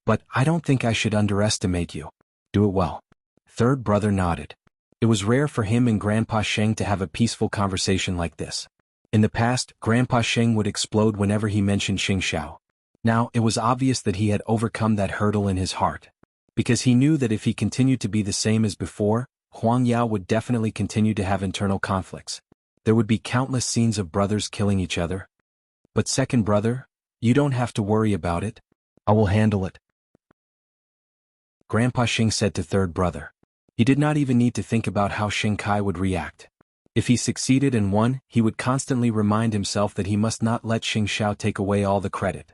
S1: But I don't think I should underestimate you. Do it well. Third brother nodded. It was rare for him and Grandpa Sheng to have a peaceful conversation like this. In the past, Grandpa Sheng would explode whenever he mentioned Xing Xiao. Now, it was obvious that he had overcome that hurdle in his heart. Because he knew that if he continued to be the same as before, Huang Yao would definitely continue to have internal conflicts. There would be countless scenes of brothers killing each other. But second brother, you don't have to worry about it. I will handle it. Grandpa Xing said to third brother. He did not even need to think about how Xing Kai would react. If he succeeded and won, he would constantly remind himself that he must not let Xing Xiao take away all the credit.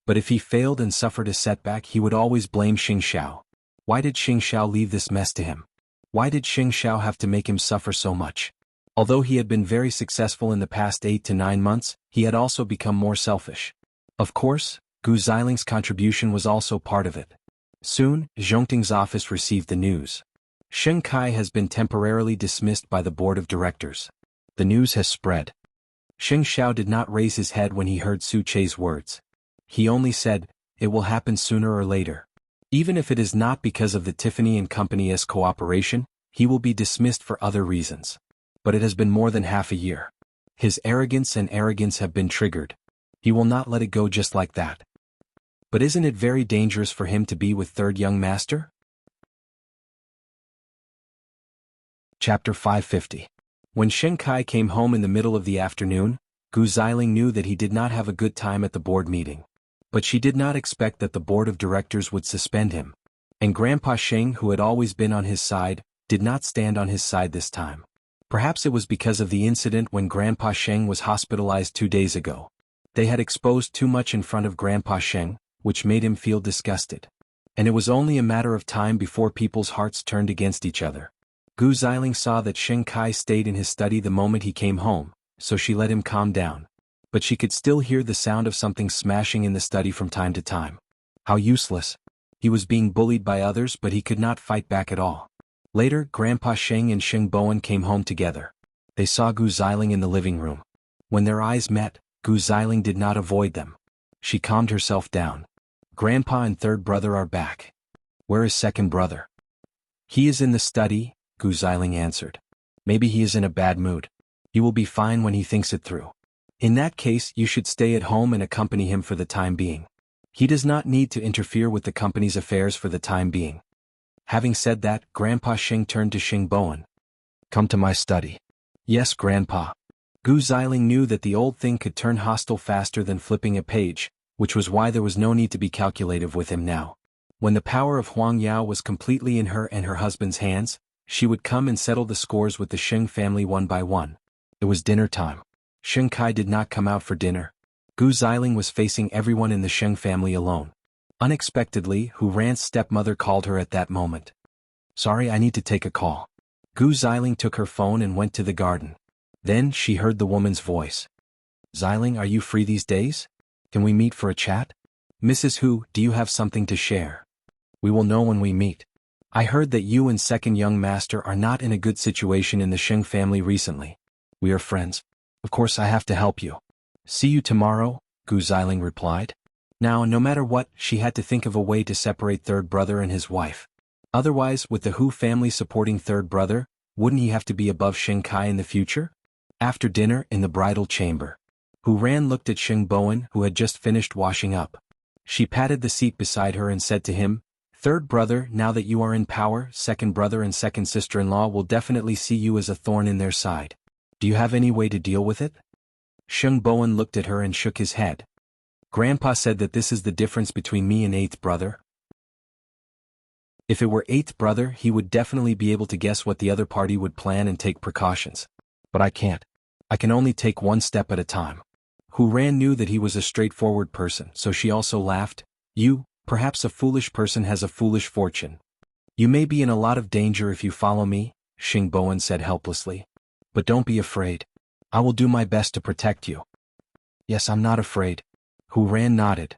S1: But if he failed and suffered a setback, he would always blame Xing Xiao. Why did Xing Xiao leave this mess to him? Why did Xing Xiao have to make him suffer so much? Although he had been very successful in the past 8 to 9 months, he had also become more selfish. Of course, Gu Ziling's contribution was also part of it. Soon, Zhongting's office received the news. Xing Kai has been temporarily dismissed by the board of directors. The news has spread. Xing Xiao did not raise his head when he heard Su Chei's words. He only said, it will happen sooner or later. Even if it is not because of the Tiffany and Company's cooperation, he will be dismissed for other reasons. But it has been more than half a year. His arrogance have been triggered. He will not let it go just like that. But isn't it very dangerous for him to be with third young master? Chapter 550. When Xing Kai came home in the middle of the afternoon, Gu Ziling knew that he did not have a good time at the board meeting. But she did not expect that the board of directors would suspend him. And Grandpa Xing, who had always been on his side, did not stand on his side this time. Perhaps it was because of the incident when Grandpa Sheng was hospitalized 2 days ago. They had exposed too much in front of Grandpa Sheng, which made him feel disgusted. And it was only a matter of time before people's hearts turned against each other. Gu Ziling saw that Xing Kai stayed in his study the moment he came home, so she let him calm down. But she could still hear the sound of something smashing in the study from time to time. How useless. He was being bullied by others, but he could not fight back at all. Later, Grandpa Sheng and Xing Bowen came home together. They saw Gu Ziling in the living room. When their eyes met, Gu Ziling did not avoid them. She calmed herself down. Grandpa and third brother are back. Where is second brother? He is in the study, Gu Ziling answered. Maybe he is in a bad mood. He will be fine when he thinks it through. In that case, you should stay at home and accompany him for the time being. He does not need to interfere with the company's affairs for the time being. Having said that, Grandpa Xing turned to Xing Bowen. Come to my study. Yes, Grandpa. Gu Ziling knew that the old thing could turn hostile faster than flipping a page, which was why there was no need to be calculative with him now. When the power of Huang Yao was completely in her and her husband's hands, she would come and settle the scores with the Sheng family one by one. It was dinner time. Xing Kai did not come out for dinner. Gu Ziling was facing everyone in the Sheng family alone. Unexpectedly, Hu Ran's stepmother called her at that moment. Sorry, I need to take a call. Gu Xiling took her phone and went to the garden. Then she heard the woman's voice. Xiling, are you free these days? Can we meet for a chat? Mrs. Hu, do you have something to share? We will know when we meet. I heard that you and second young master are not in a good situation in the Sheng family recently. We are friends. Of course I have to help you. See you tomorrow, Gu Xiling replied. Now, no matter what, she had to think of a way to separate third brother and his wife. Otherwise, with the Hu family supporting third brother, wouldn't he have to be above Sheng Kai in the future? After dinner, in the bridal chamber, Hu Ran looked at Sheng Bowen, who had just finished washing up. She patted the seat beside her and said to him, Third brother, now that you are in power, second brother and second sister-in-law will definitely see you as a thorn in their side. Do you have any way to deal with it? Sheng Bowen looked at her and shook his head. Grandpa said that this is the difference between me and eighth brother. If it were eighth brother, he would definitely be able to guess what the other party would plan and take precautions. But I can't. I can only take one step at a time. Hu Ran knew that he was a straightforward person, so she also laughed. You, perhaps a foolish person has a foolish fortune. You may be in a lot of danger if you follow me, Sheng Bowen said helplessly. But don't be afraid. I will do my best to protect you. Yes, I'm not afraid. Hu Ran nodded.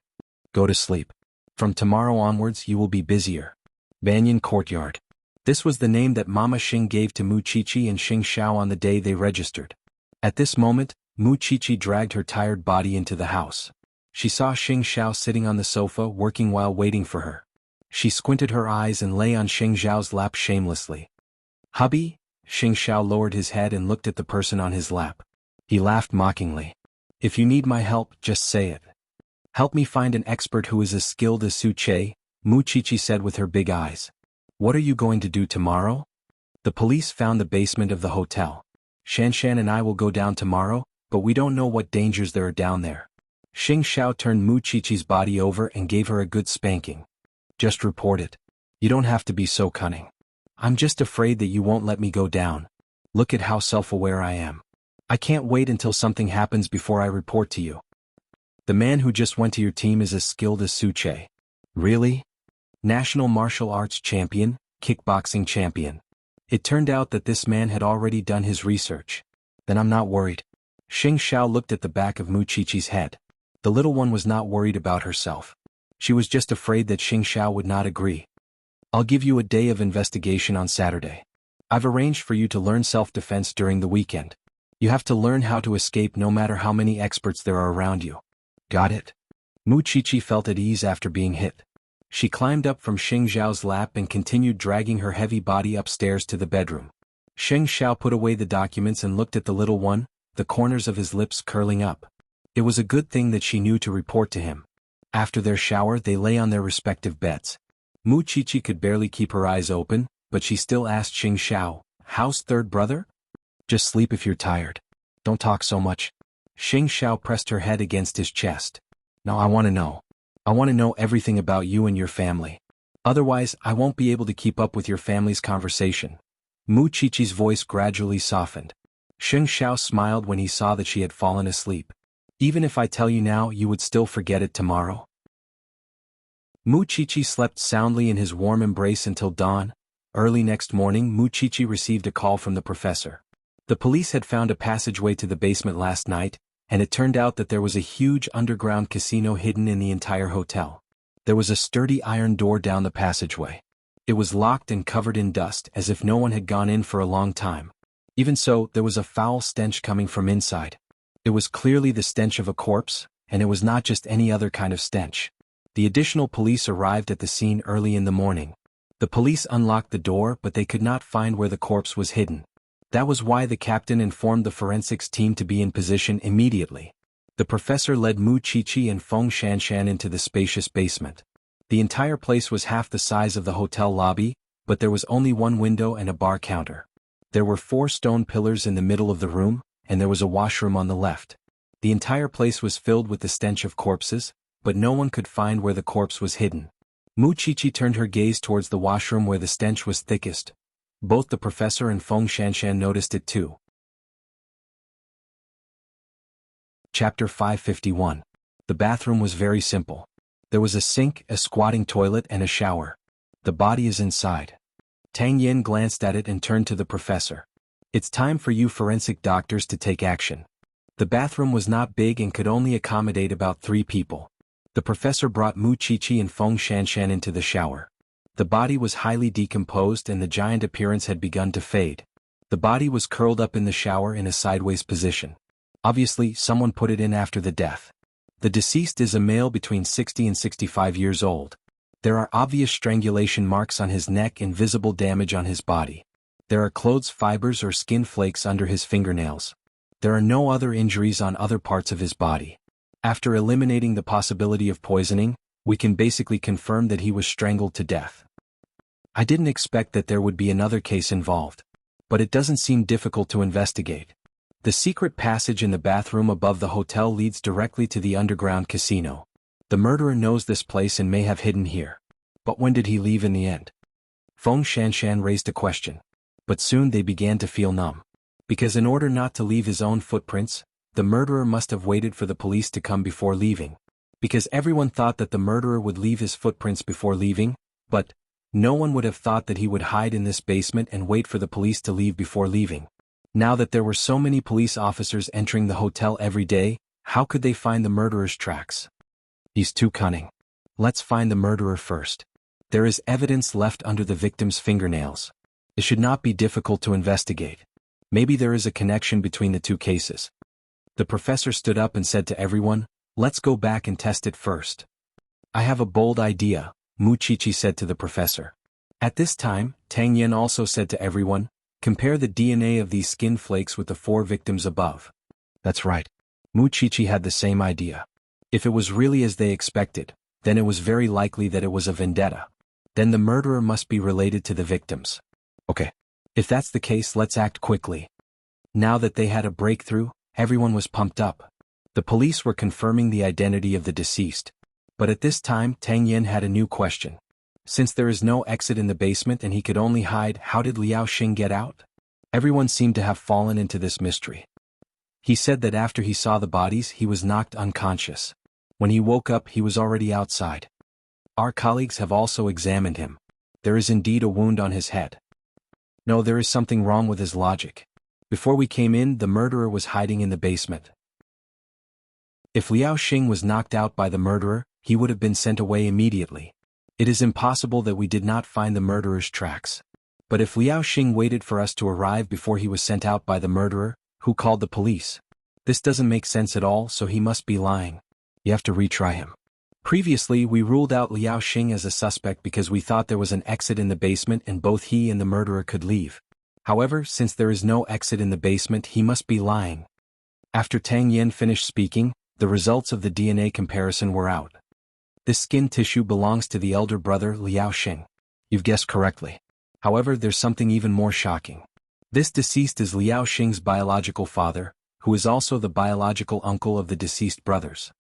S1: Go to sleep. From tomorrow onwards you will be busier. Banyan Courtyard. This was the name that Mama Xing gave to Mu Qiqi and Xing Xiao on the day they registered. At this moment, Mu Qiqi dragged her tired body into the house. She saw Xing Xiao sitting on the sofa working while waiting for her. She squinted her eyes and lay on Xing Xiao's lap shamelessly. Hubby? Xing Xiao lowered his head and looked at the person on his lap. He laughed mockingly. If you need my help, just say it. Help me find an expert who is as skilled as Su Che, Mu Qiqi said with her big eyes. What are you going to do tomorrow? The police found the basement of the hotel. Shanshan and I will go down tomorrow, but we don't know what dangers there are down there. Xing Xiao turned Mu Qiqi's body over and gave her a good spanking. Just report it. You don't have to be so cunning. I'm just afraid that you won't let me go down. Look at how self-aware I am. I can't wait until something happens before I report to you. The man who just went to your team is as skilled as Su Che. Really? National martial arts champion, kickboxing champion. It turned out that this man had already done his research. Then I'm not worried. Xing Xiao looked at the back of Mu Qiqi's head. The little one was not worried about herself. She was just afraid that Xing Xiao would not agree. I'll give you a day of investigation on Saturday. I've arranged for you to learn self-defense during the weekend. You have to learn how to escape no matter how many experts there are around you. Got it? Mu Qiqi felt at ease after being hit. She climbed up from Xing Xiao's lap and continued dragging her heavy body upstairs to the bedroom. Xing Xiao put away the documents and looked at the little one, the corners of his lips curling up. It was a good thing that she knew to report to him. After their shower, they lay on their respective beds. Mu Qiqi could barely keep her eyes open, but she still asked Xing Xiao, "How's third brother?" "Just sleep if you're tired. Don't talk so much." Xing Xiao pressed her head against his chest. "Now I want to know. I want to know everything about you and your family. Otherwise, I won't be able to keep up with your family's conversation." Mu Qiqi's voice gradually softened. Xing Xiao smiled when he saw that she had fallen asleep. "Even if I tell you now, you would still forget it tomorrow?" Mu Qiqi slept soundly in his warm embrace until dawn. Early next morning, Mu Qiqi received a call from the professor. The police had found a passageway to the basement last night, and it turned out that there was a huge underground casino hidden in the entire hotel. There was a sturdy iron door down the passageway. It was locked and covered in dust as if no one had gone in for a long time. Even so, there was a foul stench coming from inside. It was clearly the stench of a corpse, and it was not just any other kind of stench. The additional police arrived at the scene early in the morning. The police unlocked the door, but they could not find where the corpse was hidden. That was why the captain informed the forensics team to be in position immediately. The professor led Mu Qiqi and Feng Shanshan into the spacious basement. The entire place was half the size of the hotel lobby, but there was only one window and a bar counter. There were 4 stone pillars in the middle of the room, and there was a washroom on the left. The entire place was filled with the stench of corpses, but no one could find where the corpse was hidden. Mu Qiqi turned her gaze towards the washroom where the stench was thickest. Both the professor and Feng Shanshan noticed it too. Chapter 551. The bathroom was very simple. There was a sink, a squatting toilet and a shower. The body is inside. Tang Yin glanced at it and turned to the professor. It's time for you forensic doctors to take action. The bathroom was not big and could only accommodate about 3 people. The professor brought Mu Qiqi and Feng Shanshan into the shower. The body was highly decomposed and the giant appearance had begun to fade. The body was curled up in the shower in a sideways position. Obviously, someone put it in after the death. The deceased is a male between 60 and 65 years old. There are obvious strangulation marks on his neck and visible damage on his body. There are clothes fibers or skin flakes under his fingernails. There are no other injuries on other parts of his body. After eliminating the possibility of poisoning, we can basically confirm that he was strangled to death. I didn't expect that there would be another case involved. But it doesn't seem difficult to investigate. The secret passage in the bathroom above the hotel leads directly to the underground casino. The murderer knows this place and may have hidden here. But when did he leave in the end? Feng Shanshan raised a question. But soon they began to feel numb. Because in order not to leave his own footprints, the murderer must have waited for the police to come before leaving. Because everyone thought that the murderer would leave his footprints before leaving, but no one would have thought that he would hide in this basement and wait for the police to leave before leaving. Now that there were so many police officers entering the hotel every day, how could they find the murderer's tracks? He's too cunning. Let's find the murderer first. There is evidence left under the victim's fingernails. It should not be difficult to investigate. Maybe there is a connection between the 2 cases. The professor stood up and said to everyone, let's go back and test it first. I have a bold idea, Mu Qiqi said to the professor. At this time, Tang Yin also said to everyone, compare the DNA of these skin flakes with the 4 victims above. That's right. Mu Qiqi had the same idea. If it was really as they expected, then it was very likely that it was a vendetta. Then the murderer must be related to the victims. Okay. If that's the case, let's act quickly. Now that they had a breakthrough, everyone was pumped up. The police were confirming the identity of the deceased. But at this time, Tang Yin had a new question. Since there is no exit in the basement and he could only hide, how did Liao Xing get out? Everyone seemed to have fallen into this mystery. He said that after he saw the bodies, he was knocked unconscious. When he woke up, he was already outside. Our colleagues have also examined him. There is indeed a wound on his head. No, there is something wrong with his logic. Before we came in, the murderer was hiding in the basement. If Liao Xing was knocked out by the murderer, he would have been sent away immediately. It is impossible that we did not find the murderer's tracks. But if Liao Xing waited for us to arrive before he was sent out by the murderer, who called the police? This doesn't make sense at all, so he must be lying. You have to retry him. Previously, we ruled out Liao Xing as a suspect because we thought there was an exit in the basement and both he and the murderer could leave. However, since there is no exit in the basement, he must be lying. After Tang Yin finished speaking, the results of the DNA comparison were out. This skin tissue belongs to the elder brother Liao Xing. You've guessed correctly. However, there's something even more shocking. This deceased is Liao Xing's biological father, who is also the biological uncle of the deceased brothers.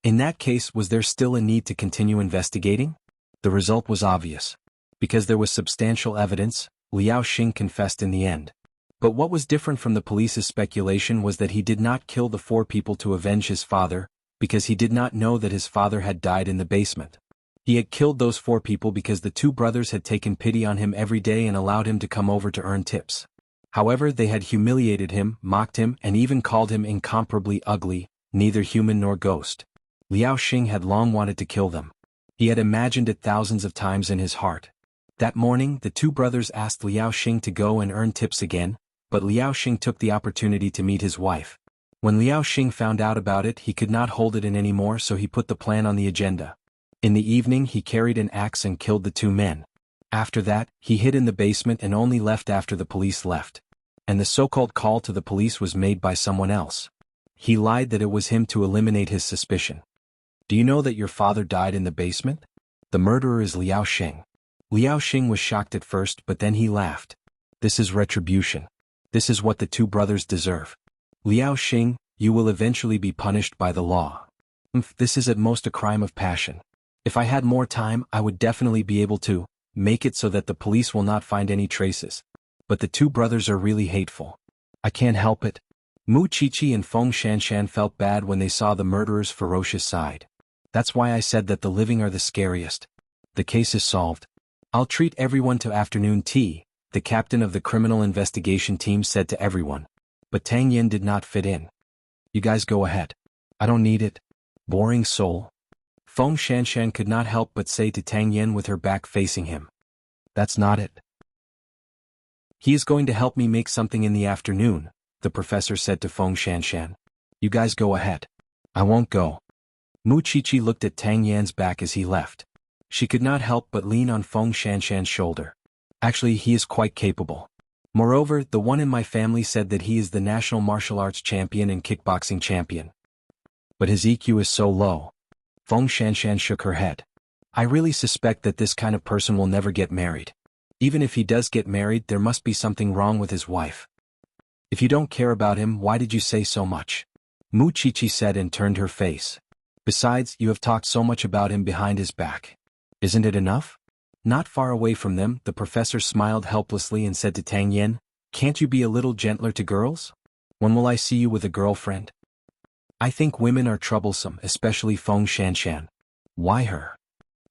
S1: In that case, was there still a need to continue investigating? The result was obvious. Because there was substantial evidence, Liao Xing confessed in the end. But what was different from the police's speculation was that he did not kill the 4 people to avenge his father, because he did not know that his father had died in the basement. He had killed those 4 people because the 2 brothers had taken pity on him every day and allowed him to come over to earn tips. However, they had humiliated him, mocked him, and even called him incomparably ugly, neither human nor ghost. Liao Xing had long wanted to kill them. He had imagined it thousands of times in his heart. That morning, the 2 brothers asked Liao Xing to go and earn tips again, but Liao Xing took the opportunity to meet his wife. When Liao Xing found out about it, he could not hold it in anymore, so he put the plan on the agenda. In the evening, he carried an axe and killed the 2 men. After that, he hid in the basement and only left after the police left. And the so-called call to the police was made by someone else. He lied that it was him to eliminate his suspicion. Do you know that your father died in the basement? The murderer is Liao Xing. Liao Xing was shocked at first, but then he laughed. This is retribution. This is what the 2 brothers deserve. Liao Xing, you will eventually be punished by the law. This is at most a crime of passion. If I had more time, I would definitely be able to make it so that the police will not find any traces. But the 2 brothers are really hateful. I can't help it. Mu Qiqi and Feng Shanshan felt bad when they saw the murderer's ferocious side. That's why I said that the living are the scariest. The case is solved. I'll treat everyone to afternoon tea, the captain of the criminal investigation team said to everyone. But Tang Yen did not fit in. You guys go ahead. I don't need it. Boring soul. Feng Shanshan could not help but say to Tang Yen with her back facing him. That's not it. He is going to help me make something in the afternoon, the professor said to Feng Shanshan. You guys go ahead. I won't go. Mu Qiqi looked at Tang Yan's back as he left. She could not help but lean on Feng Shanshan's shoulder. Actually, he is quite capable. Moreover, the one in my family said that he is the national martial arts champion and kickboxing champion. But his EQ is so low. Feng Shanshan shook her head. I really suspect that this kind of person will never get married. Even if he does get married, there must be something wrong with his wife. If you don't care about him, why did you say so much? Mu Qiqi said and turned her face. Besides, you have talked so much about him behind his back. Isn't it enough? Not far away from them, the professor smiled helplessly and said to Tang Yen, can't you be a little gentler to girls? When will I see you with a girlfriend? I think women are troublesome, especially Feng Shanshan. Why her?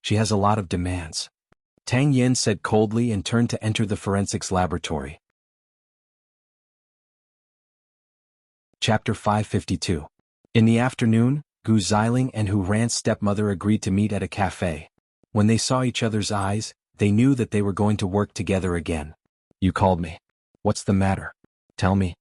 S1: She has a lot of demands. Tang Yen said coldly and turned to enter the forensics laboratory. Chapter 552. In the afternoon, Gu Xiling and Hu Ran's stepmother agreed to meet at a cafe. When they saw each other's eyes, they knew that they were going to work together again. You called me. What's the matter? Tell me.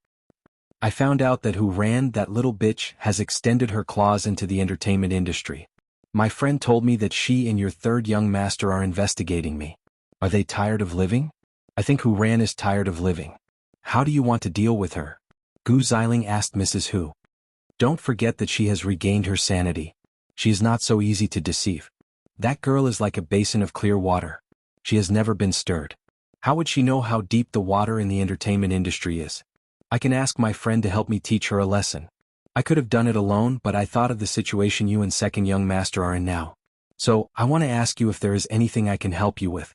S1: I found out that Hu Ran, that little bitch, has extended her claws into the entertainment industry. My friend told me that she and your third young master are investigating me. Are they tired of living? I think Hu Ran is tired of living. How do you want to deal with her? Gu Xiling asked Mrs. Hu. Don't forget that she has regained her sanity. She is not so easy to deceive. That girl is like a basin of clear water. She has never been stirred. How would she know how deep the water in the entertainment industry is? I can ask my friend to help me teach her a lesson. I could have done it alone, but I thought of the situation you and second young master are in now. So, I want to ask you if there is anything I can help you with.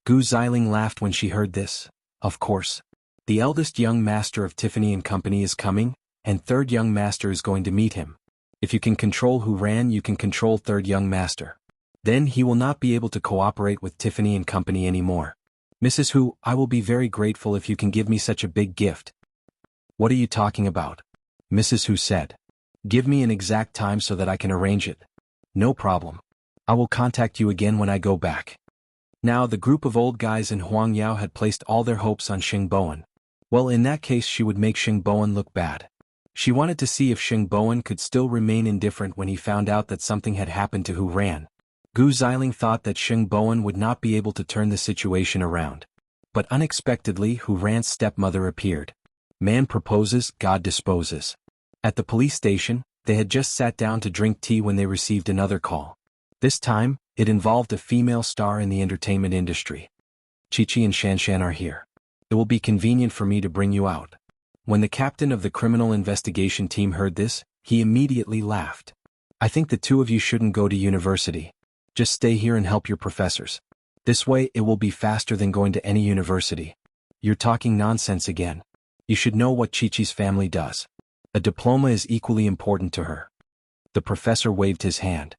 S1: Gu Xiling laughed when she heard this. Of course. The eldest young master of Tiffany & Company is coming, and third young master is going to meet him. If you can control Hu Ran, you can control third young master. Then he will not be able to cooperate with Tiffany & Company anymore. Mrs. Hu, I will be very grateful if you can give me such a big gift. What are you talking about? Mrs. Hu said. Give me an exact time so that I can arrange it. No problem. I will contact you again when I go back. Now the group of old guys in Huangyao had placed all their hopes on Xing Bowen. Well, in that case she would make Xing Bowen look bad. She wanted to see if Xing Bowen could still remain indifferent when he found out that something had happened to Hu Ran. Gu Xiling thought that Xing Bowen would not be able to turn the situation around. But unexpectedly Hu Ran's stepmother appeared. Man proposes, God disposes. At the police station, they had just sat down to drink tea when they received another call. This time, it involved a female star in the entertainment industry. Qiqi and Shanshan are here. It will be convenient for me to bring you out. When the captain of the criminal investigation team heard this, he immediately laughed. I think the two of you shouldn't go to university. Just stay here and help your professors. This way it will be faster than going to any university. You're talking nonsense again. You should know what Qiqi's family does. A diploma is equally important to her. The professor waved his hand.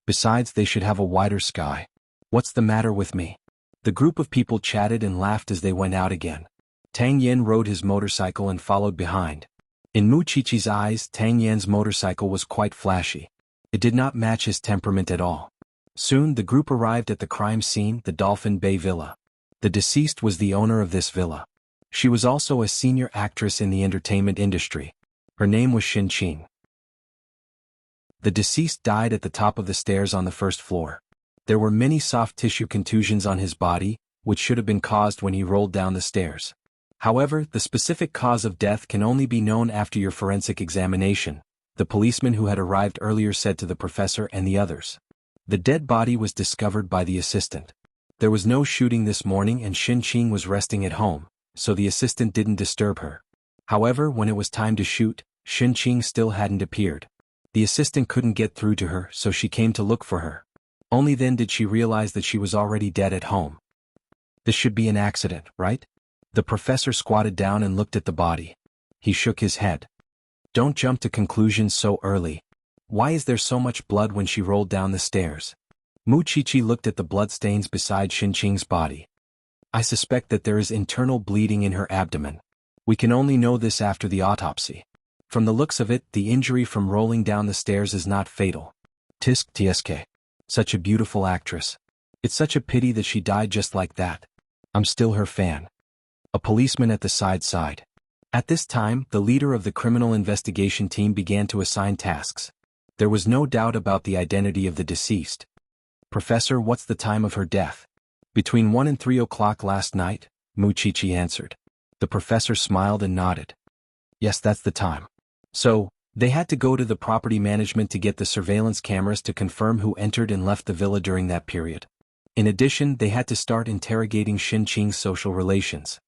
S1: Besides, they should have a wider sky. What's the matter with me? The group of people chatted and laughed as they went out again. Tang Yen rode his motorcycle and followed behind. In Mu Qiqi's eyes, Tang Yen's motorcycle was quite flashy. It did not match his temperament at all. Soon the group arrived at the crime scene, the Dolphin Bay Villa. The deceased was the owner of this villa. She was also a senior actress in the entertainment industry. Her name was Xin Qing. The deceased died at the top of the stairs on the first floor. There were many soft tissue contusions on his body, which should have been caused when he rolled down the stairs. However, the specific cause of death can only be known after your forensic examination, the policeman who had arrived earlier said to the professor and the others. The dead body was discovered by the assistant. There was no shooting this morning and Xin Qing was resting at home, so the assistant didn't disturb her. However, when it was time to shoot, Xin Qing still hadn't appeared. The assistant couldn't get through to her, so she came to look for her. Only then did she realize that she was already dead at home. This should be an accident, right? The professor squatted down and looked at the body. He shook his head. Don't jump to conclusions so early. Why is there so much blood when she rolled down the stairs? Mu Qiqi looked at the bloodstains beside Xin Qing's body. I suspect that there is internal bleeding in her abdomen. We can only know this after the autopsy. From the looks of it, the injury from rolling down the stairs is not fatal. Tisk tsk. Such a beautiful actress. It's such a pity that she died just like that. I'm still her fan. A policeman at the side. At this time, the leader of the criminal investigation team began to assign tasks. There was no doubt about the identity of the deceased. Professor, what's the time of her death? Between 1 and 3 o'clock last night, Wuxia answered. The professor smiled and nodded. Yes, that's the time. So, they had to go to the property management to get the surveillance cameras to confirm who entered and left the villa during that period. In addition, they had to start interrogating Xinqing's social relations.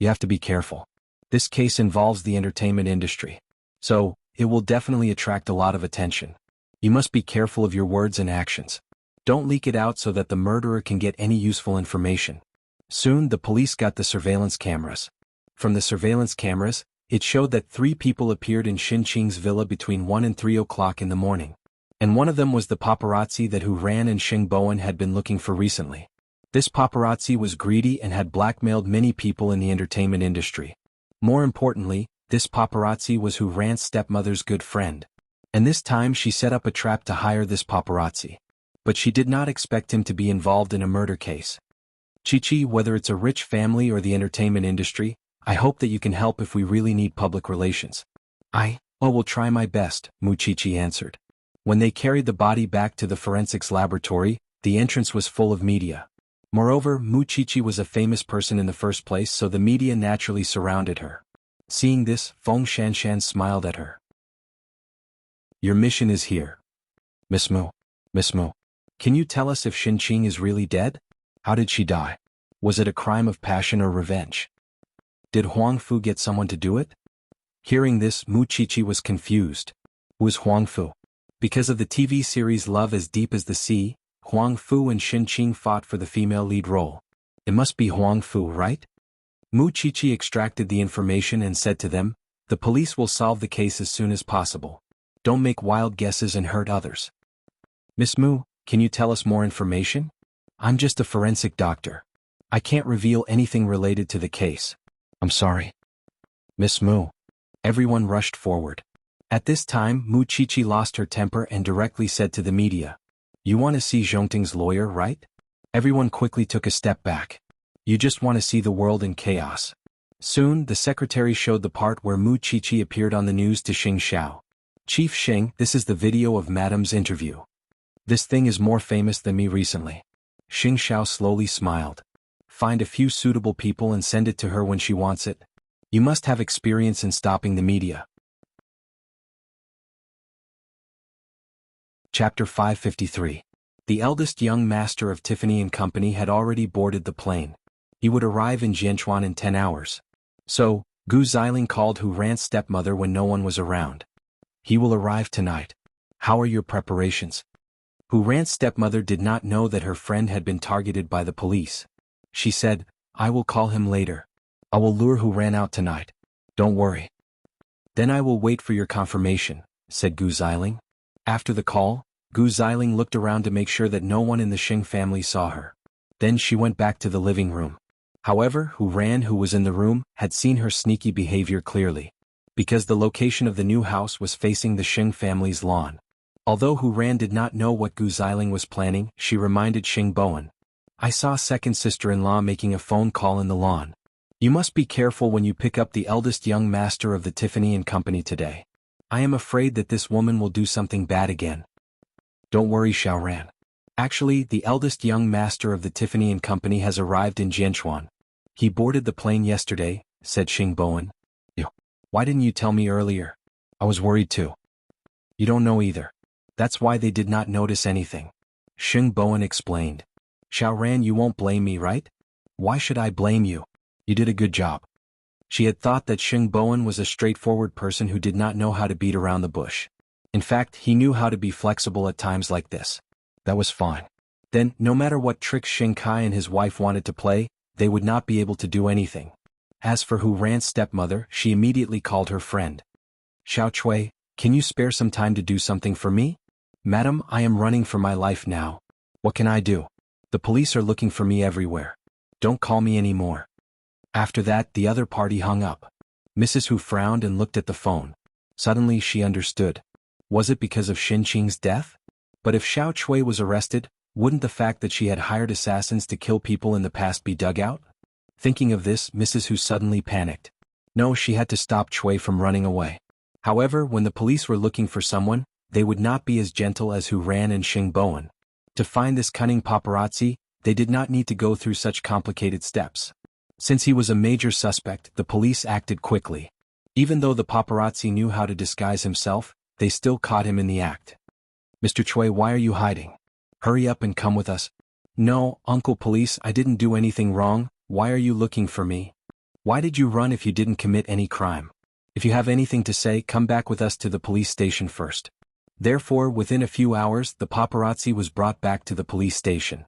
S1: You have to be careful. This case involves the entertainment industry. So, it will definitely attract a lot of attention. You must be careful of your words and actions. Don't leak it out so that the murderer can get any useful information. Soon, the police got the surveillance cameras. From the surveillance cameras, it showed that 3 people appeared in Xinqing's villa between 1 and 3 o'clock in the morning. And one of them was the paparazzi that Hu Ran and Xing Bowen had been looking for recently. This paparazzi was greedy and had blackmailed many people in the entertainment industry. More importantly, this paparazzi was Hu Ran's stepmother's good friend. And this time she set up a trap to hire this paparazzi. But she did not expect him to be involved in a murder case. Chichi, whether it's a rich family or the entertainment industry, I hope that you can help if we really need public relations. I will try my best, Wuxia answered. When they carried the body back to the forensics laboratory, the entrance was full of media. Moreover, Wuxia was a famous person in the first place, so the media naturally surrounded her. Seeing this, Feng Shanshan smiled at her. Your mission is here. Miss Mu, can you tell us if Xinqing is really dead? How did she die? Was it a crime of passion or revenge? Did Huang Fu get someone to do it? Hearing this, Wuxia was confused. Who is Huang Fu? Because of the TV series Love as Deep as the Sea, Huang Fu and Xinqing fought for the female lead role. It must be Huang Fu, right? Wuxia extracted the information and said to them, the police will solve the case as soon as possible. Don't make wild guesses and hurt others. Miss Mu, can you tell us more information? I'm just a forensic doctor. I can't reveal anything related to the case. I'm sorry. Miss Mu. Everyone rushed forward. At this time, Wuxia lost her temper and directly said to the media, you want to see Zhongting's lawyer, right? Everyone quickly took a step back. You just want to see the world in chaos. Soon, the secretary showed the part where Wuxia appeared on the news to Xing Xiao. Chief Xing, this is the video of Madam's interview. This thing is more famous than me recently. Xing Xiao slowly smiled. Find a few suitable people and send it to her when she wants it. You must have experience in stopping the media. Chapter 553. The eldest young master of Tiffany & Company had already boarded the plane. He would arrive in Jianchuan in 10 hours. So, Gu Xiling called Hu Ran's stepmother when no one was around. He will arrive tonight. How are your preparations? Hu Ran's stepmother did not know that her friend had been targeted by the police. She said, I will call him later. I will lure Hu Ran out tonight. Don't worry. Then I will wait for your confirmation, said Gu Xiling. After the call, Gu Xiling looked around to make sure that no one in the Xing family saw her. Then she went back to the living room. However, Hu Ran, who was in the room, had seen her sneaky behavior clearly. Because the location of the new house was facing the Xing family's lawn. Although Hu Ran did not know what Gu Xiling was planning, she reminded Xing Bowen. I saw second sister-in-law making a phone call in the lawn. You must be careful when you pick up the eldest young master of the Tiffany & Company today. I am afraid that this woman will do something bad again. Don't worry, Xiaoran. Actually, the eldest young master of the Tiffany & Company has arrived in Jianchuan. He boarded the plane yesterday, said Xing Bowen. Why didn't you tell me earlier? I was worried too. You don't know either. That's why they did not notice anything. Xing Bowen explained. Xiaoran, you won't blame me, right? Why should I blame you? You did a good job. She had thought that Xing Bowen was a straightforward person who did not know how to beat around the bush. In fact, he knew how to be flexible at times like this. That was fine. Then, no matter what tricks Xing Kai and his wife wanted to play, they would not be able to do anything. As for Hu Ran's stepmother, she immediately called her friend. Xiao Chui, can you spare some time to do something for me? Madam, I am running for my life now. What can I do? The police are looking for me everywhere. Don't call me anymore. After that, the other party hung up. Mrs. Hu frowned and looked at the phone. Suddenly she understood. Was it because of Xin Qing's death? But if Xiao Chui was arrested, wouldn't the fact that she had hired assassins to kill people in the past be dug out? Thinking of this, Mrs. Hu suddenly panicked. No, she had to stop Chui from running away. However, when the police were looking for someone, they would not be as gentle as Hu Ran and Xing Bowen. To find this cunning paparazzi, they did not need to go through such complicated steps. Since he was a major suspect, the police acted quickly. Even though the paparazzi knew how to disguise himself, they still caught him in the act. Mr. Chui, why are you hiding? Hurry up and come with us. No, Uncle Police, I didn't do anything wrong. Why are you looking for me? Why did you run if you didn't commit any crime? If you have anything to say, come back with us to the police station first. Therefore, within a few hours, the paparazzi was brought back to the police station.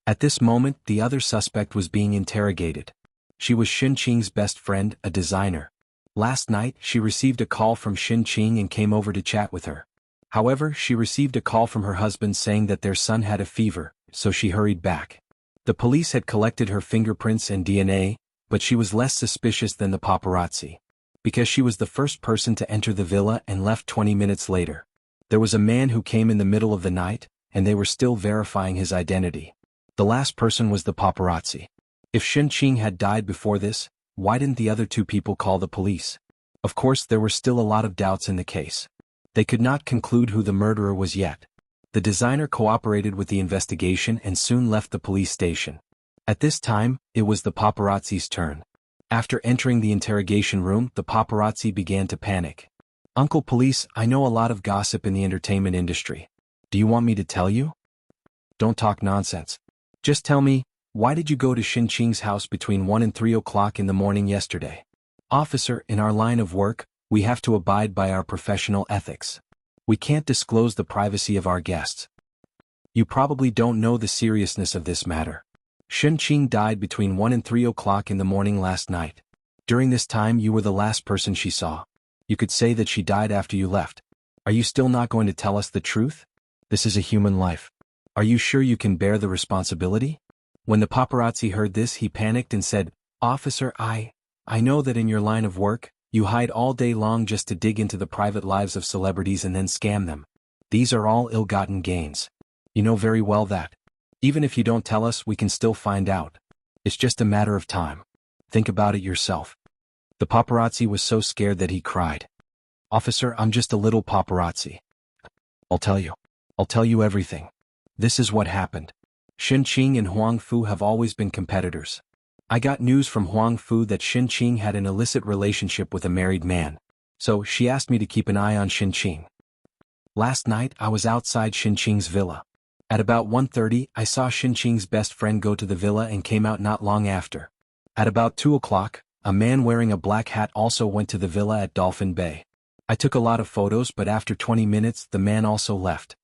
S1: At this moment, the other suspect was being interrogated. She was Xin Qing's best friend, a designer. Last night, she received a call from Xin Qing and came over to chat with her. However, she received a call from her husband saying that their son had a fever, so she hurried back. The police had collected her fingerprints and DNA, but she was less suspicious than the paparazzi. Because she was the first person to enter the villa and left 20 minutes later. There was a man who came in the middle of the night, and they were still verifying his identity. The last person was the paparazzi. If Xin Qing had died before this, why didn't the other two people call the police? Of course, there were still a lot of doubts in the case. They could not conclude who the murderer was yet. The designer cooperated with the investigation and soon left the police station. At this time, it was the paparazzi's turn. After entering the interrogation room, the paparazzi began to panic. Uncle Police, I know a lot of gossip in the entertainment industry. Do you want me to tell you? Don't talk nonsense. Just tell me, why did you go to Xin Qing's house between 1 and 3 o'clock in the morning yesterday? Officer, in our line of work, we have to abide by our professional ethics. We can't disclose the privacy of our guests. You probably don't know the seriousness of this matter. Xin Qing died between 1 and 3 o'clock in the morning last night. During this time you were the last person she saw. You could say that she died after you left. Are you still not going to tell us the truth? This is a human life. Are you sure you can bear the responsibility? When the paparazzi heard this, he panicked and said, Officer, I know that in your line of work, you hide all day long just to dig into the private lives of celebrities and then scam them. These are all ill-gotten gains. You know very well that. Even if you don't tell us, we can still find out. It's just a matter of time. Think about it yourself. The paparazzi was so scared that he cried. Officer, I'm just a little paparazzi. I'll tell you everything. This is what happened. Xin Qing and Huang Fu have always been competitors. I got news from Huang Fu that Xin Qing had an illicit relationship with a married man. So she asked me to keep an eye on Xin Qing. Last night I was outside Xin Qing's villa. At about 1:30 I saw Xin Qing's best friend go to the villa and came out not long after. At about 2 o'clock, a man wearing a black hat also went to the villa at Dolphin Bay. I took a lot of photos, but after 20 minutes the man also left.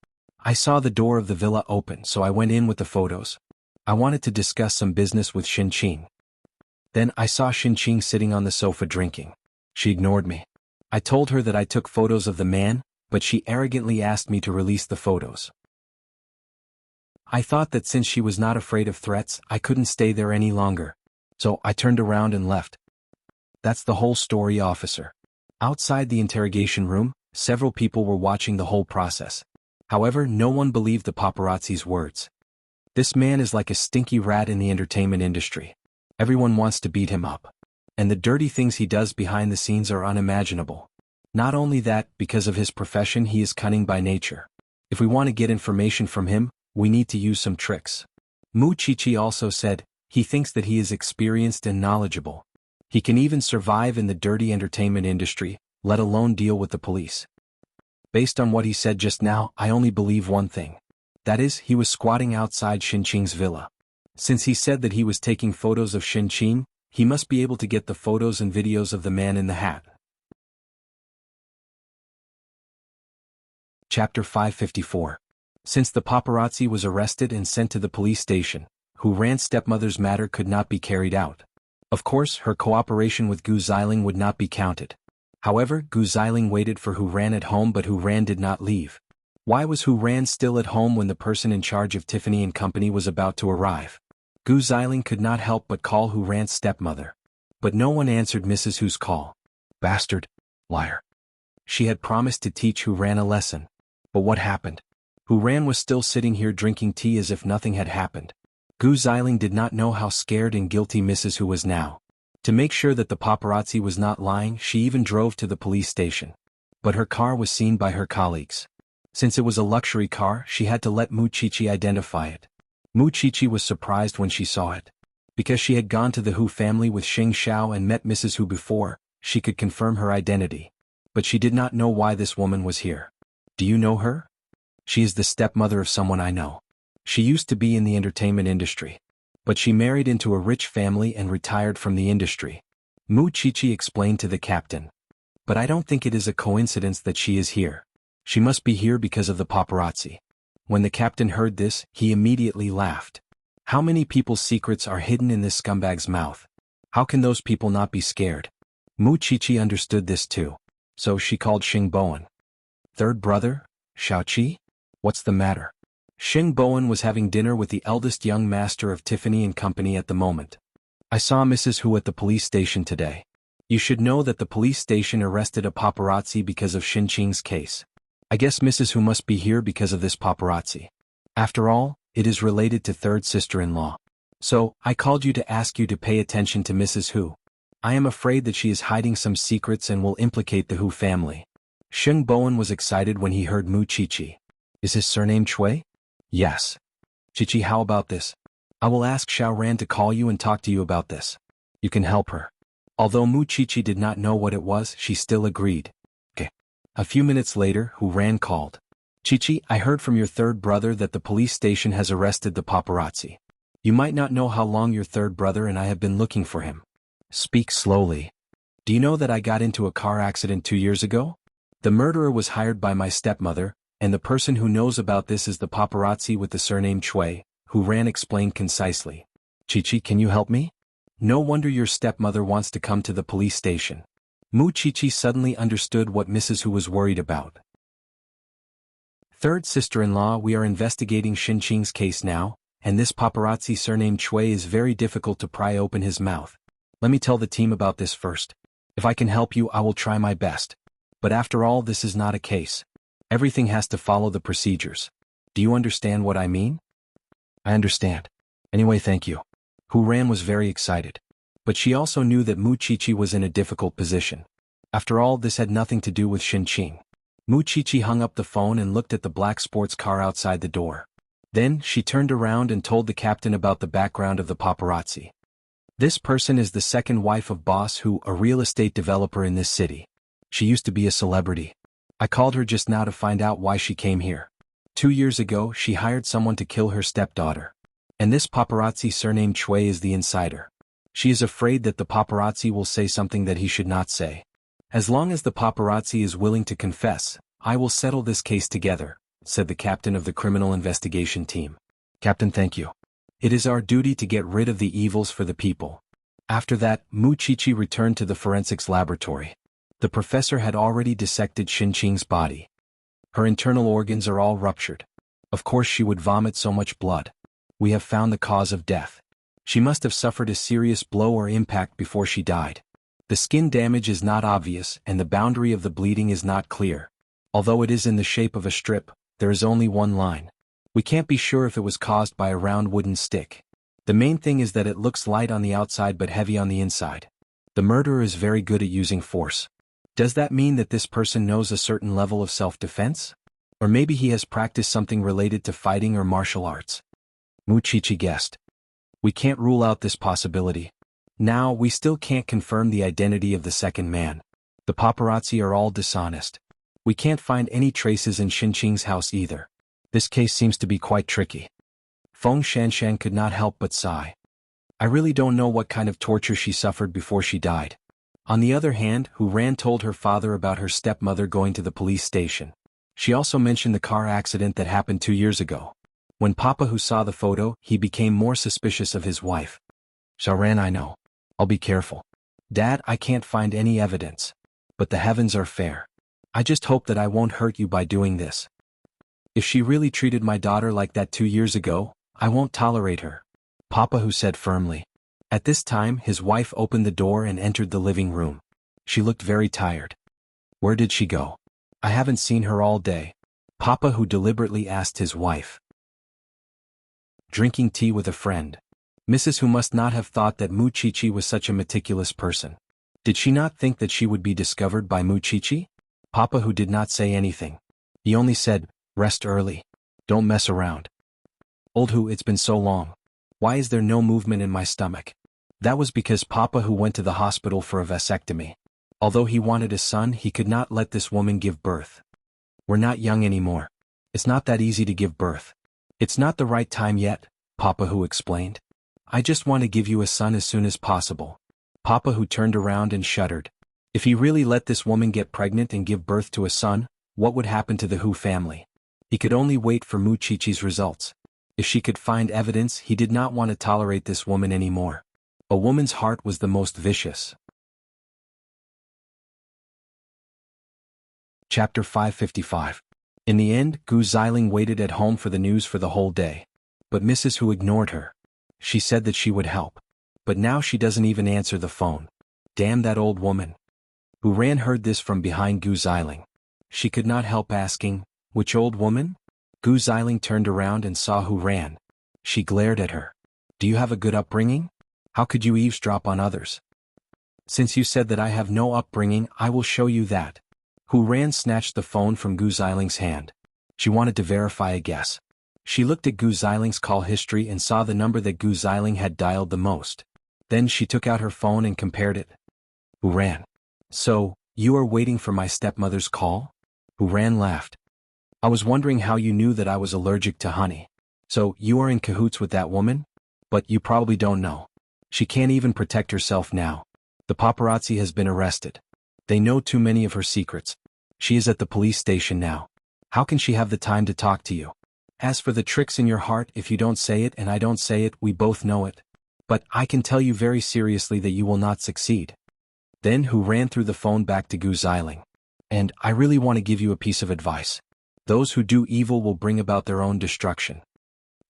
S1: I saw the door of the villa open, so I went in with the photos. I wanted to discuss some business with Xin Qing. Then I saw Xin Qing sitting on the sofa drinking. She ignored me. I told her that I took photos of the man, but she arrogantly asked me to release the photos. I thought that since she was not afraid of threats, I couldn't stay there any longer. So I turned around and left. That's the whole story, officer. Outside the interrogation room, several people were watching the whole process. However, no one believed the paparazzi's words. This man is like a stinky rat in the entertainment industry. Everyone wants to beat him up. And the dirty things he does behind the scenes are unimaginable. Not only that, because of his profession he is cunning by nature. If we want to get information from him, we need to use some tricks. Mu Chichi also said, he thinks that he is experienced and knowledgeable. He can even survive in the dirty entertainment industry, let alone deal with the police. Based on what he said just now, I only believe one thing. That is, he was squatting outside Xin Qing's villa. Since he said that he was taking photos of Xin Qing, he must be able to get the photos and videos of the man in the hat. Chapter 554. Since the paparazzi was arrested and sent to the police station, Hu Ran's stepmother's matter could not be carried out. Of course, her cooperation with Gu Xiling would not be counted. However, Gu Xiling waited for Hu Ran at home, but Hu Ran did not leave. Why was Hu Ran still at home when the person in charge of Tiffany & Company was about to arrive? Gu Xiling could not help but call Hu Ran's stepmother. But no one answered Mrs. Hu's call. Bastard. Liar. She had promised to teach Hu Ran a lesson. But what happened? Hu Ran was still sitting here drinking tea as if nothing had happened. Gu Xiling did not know how scared and guilty Mrs. Hu was now. To make sure that the paparazzi was not lying, she even drove to the police station. But her car was seen by her colleagues. Since it was a luxury car, she had to let Mu Chichi identify it. Mu Chichi was surprised when she saw it. Because she had gone to the Hu family with Xing Xiao and met Mrs. Hu before, she could confirm her identity. But she did not know why this woman was here. Do you know her? She is the stepmother of someone I know. She used to be in the entertainment industry. But she married into a rich family and retired from the industry. Mu Chichi explained to the captain. But I don't think it is a coincidence that she is here. She must be here because of the paparazzi. When the captain heard this, he immediately laughed. How many people's secrets are hidden in this scumbag's mouth? How can those people not be scared? Mu Chichi understood this too. So she called Xing Bowen. Third brother, Xiaoqi? What's the matter? Xing Bowen was having dinner with the eldest young master of Tiffany & Company at the moment. I saw Mrs. Hu at the police station today. You should know that the police station arrested a paparazzi because of Xinqing's case. I guess Mrs. Hu must be here because of this paparazzi. After all, it is related to third sister-in-law. So, I called you to ask you to pay attention to Mrs. Hu. I am afraid that she is hiding some secrets and will implicate the Hu family. Xing Bowen was excited when he heard Mu Chichi. Is his surname Chui? Yes. Chichi, how about this? I will ask Xiao Ran to call you and talk to you about this. You can help her. Although Mu Chichi did not know what it was, she still agreed. Okay. A few minutes later, Hu Ran called. Chichi, I heard from your third brother that the police station has arrested the paparazzi. You might not know how long your third brother and I have been looking for him. Speak slowly. Do you know that I got into a car accident 2 years ago? The murderer was hired by my stepmother, and the person who knows about this is the paparazzi with the surname Chui, Hu Ran explained concisely. Chichi, can you help me? No wonder your stepmother wants to come to the police station. Mu Chichi suddenly understood what Mrs. Hu was worried about. Third sister-in-law, we are investigating Xinqing's case now, and this paparazzi surnamed Chui is very difficult to pry open his mouth. Let me tell the team about this first. If I can help you, I will try my best. But after all, this is not a case. Everything has to follow the procedures. Do you understand what I mean? I understand. Anyway, thank you. Hu Ran was very excited. But she also knew that Mu Chichi was in a difficult position. After all, this had nothing to do with Xinqing. Mu Chichi hung up the phone and looked at the black sports car outside the door. Then, she turned around and told the captain about the background of the paparazzi. This person is the second wife of Boss Hu, a real estate developer in this city. She used to be a celebrity. I called her just now to find out why she came here. 2 years ago, she hired someone to kill her stepdaughter. And this paparazzi surnamed Chui is the insider. She is afraid that the paparazzi will say something that he should not say. As long as the paparazzi is willing to confess, I will settle this case together, said the captain of the criminal investigation team. Captain, thank you. It is our duty to get rid of the evils for the people. After that, Mu Chichi returned to the forensics laboratory. The professor had already dissected Xinqing's body. Her internal organs are all ruptured. Of course she would vomit so much blood. We have found the cause of death. She must have suffered a serious blow or impact before she died. The skin damage is not obvious and the boundary of the bleeding is not clear. Although it is in the shape of a strip, there is only one line. We can't be sure if it was caused by a round wooden stick. The main thing is that it looks light on the outside but heavy on the inside. The murderer is very good at using force. Does that mean that this person knows a certain level of self-defense? Or maybe he has practiced something related to fighting or martial arts? Mu Chichi guessed. We can't rule out this possibility. Now, we still can't confirm the identity of the second man. The paparazzi are all dishonest. We can't find any traces in Xinqing's house either. This case seems to be quite tricky. Feng Shanshan could not help but sigh. I really don't know what kind of torture she suffered before she died. On the other hand, Hu Ran told her father about her stepmother going to the police station. She also mentioned the car accident that happened 2 years ago. When Papa Hu saw the photo, he became more suspicious of his wife. Xiao Ran, I know. I'll be careful. Dad, I can't find any evidence. But the heavens are fair. I just hope that I won't hurt you by doing this. If she really treated my daughter like that 2 years ago, I won't tolerate her. Papa Hu said firmly. At this time his wife opened the door and entered the living room. She looked very tired. Where did she go? I haven't seen her all day. Papa Hu deliberately asked his wife. Drinking tea with a friend. Mrs. Hu must not have thought that Muchichi was such a meticulous person. Did she not think that she would be discovered by Muchichi? Papa Hu did not say anything. He only said, rest early. Don't mess around. Old Hu, it's been so long. Why is there no movement in my stomach? That was because Papa Hu went to the hospital for a vasectomy. Although he wanted a son, he could not let this woman give birth. We're not young anymore. It's not that easy to give birth. It's not the right time yet, Papa Hu explained. I just want to give you a son as soon as possible. Papa Hu turned around and shuddered. If he really let this woman get pregnant and give birth to a son, what would happen to the Hu family? He could only wait for Muchichi's results. If she could find evidence, he did not want to tolerate this woman anymore. A woman's heart was the most vicious. Chapter 555. In the end, Gu Xiling waited at home for the news for the whole day. But Mrs. Hu ignored her. She said that she would help. But now she doesn't even answer the phone. Damn that old woman. Hu Ran heard this from behind Gu Xiling. She could not help asking, which old woman? Gu Xiling turned around and saw Hu Ran. She glared at her. Do you have a good upbringing? How could you eavesdrop on others? Since you said that I have no upbringing, I will show you that. Hu Ran snatched the phone from Gu Xiling's hand. She wanted to verify a guess. She looked at Gu Xiling's call history and saw the number that Gu Xiling had dialed the most. Then she took out her phone and compared it. Hu Ran. So, you are waiting for my stepmother's call? Hu Ran laughed. I was wondering how you knew that I was allergic to honey. So, you are in cahoots with that woman? But you probably don't know. She can't even protect herself now. The paparazzi has been arrested. They know too many of her secrets. She is at the police station now. How can she have the time to talk to you? As for the tricks in your heart, if you don't say it and I don't say it, we both know it. But I can tell you very seriously that you will not succeed. Then Hu ran through the phone back to Gu Xiling. And I really want to give you a piece of advice. Those who do evil will bring about their own destruction.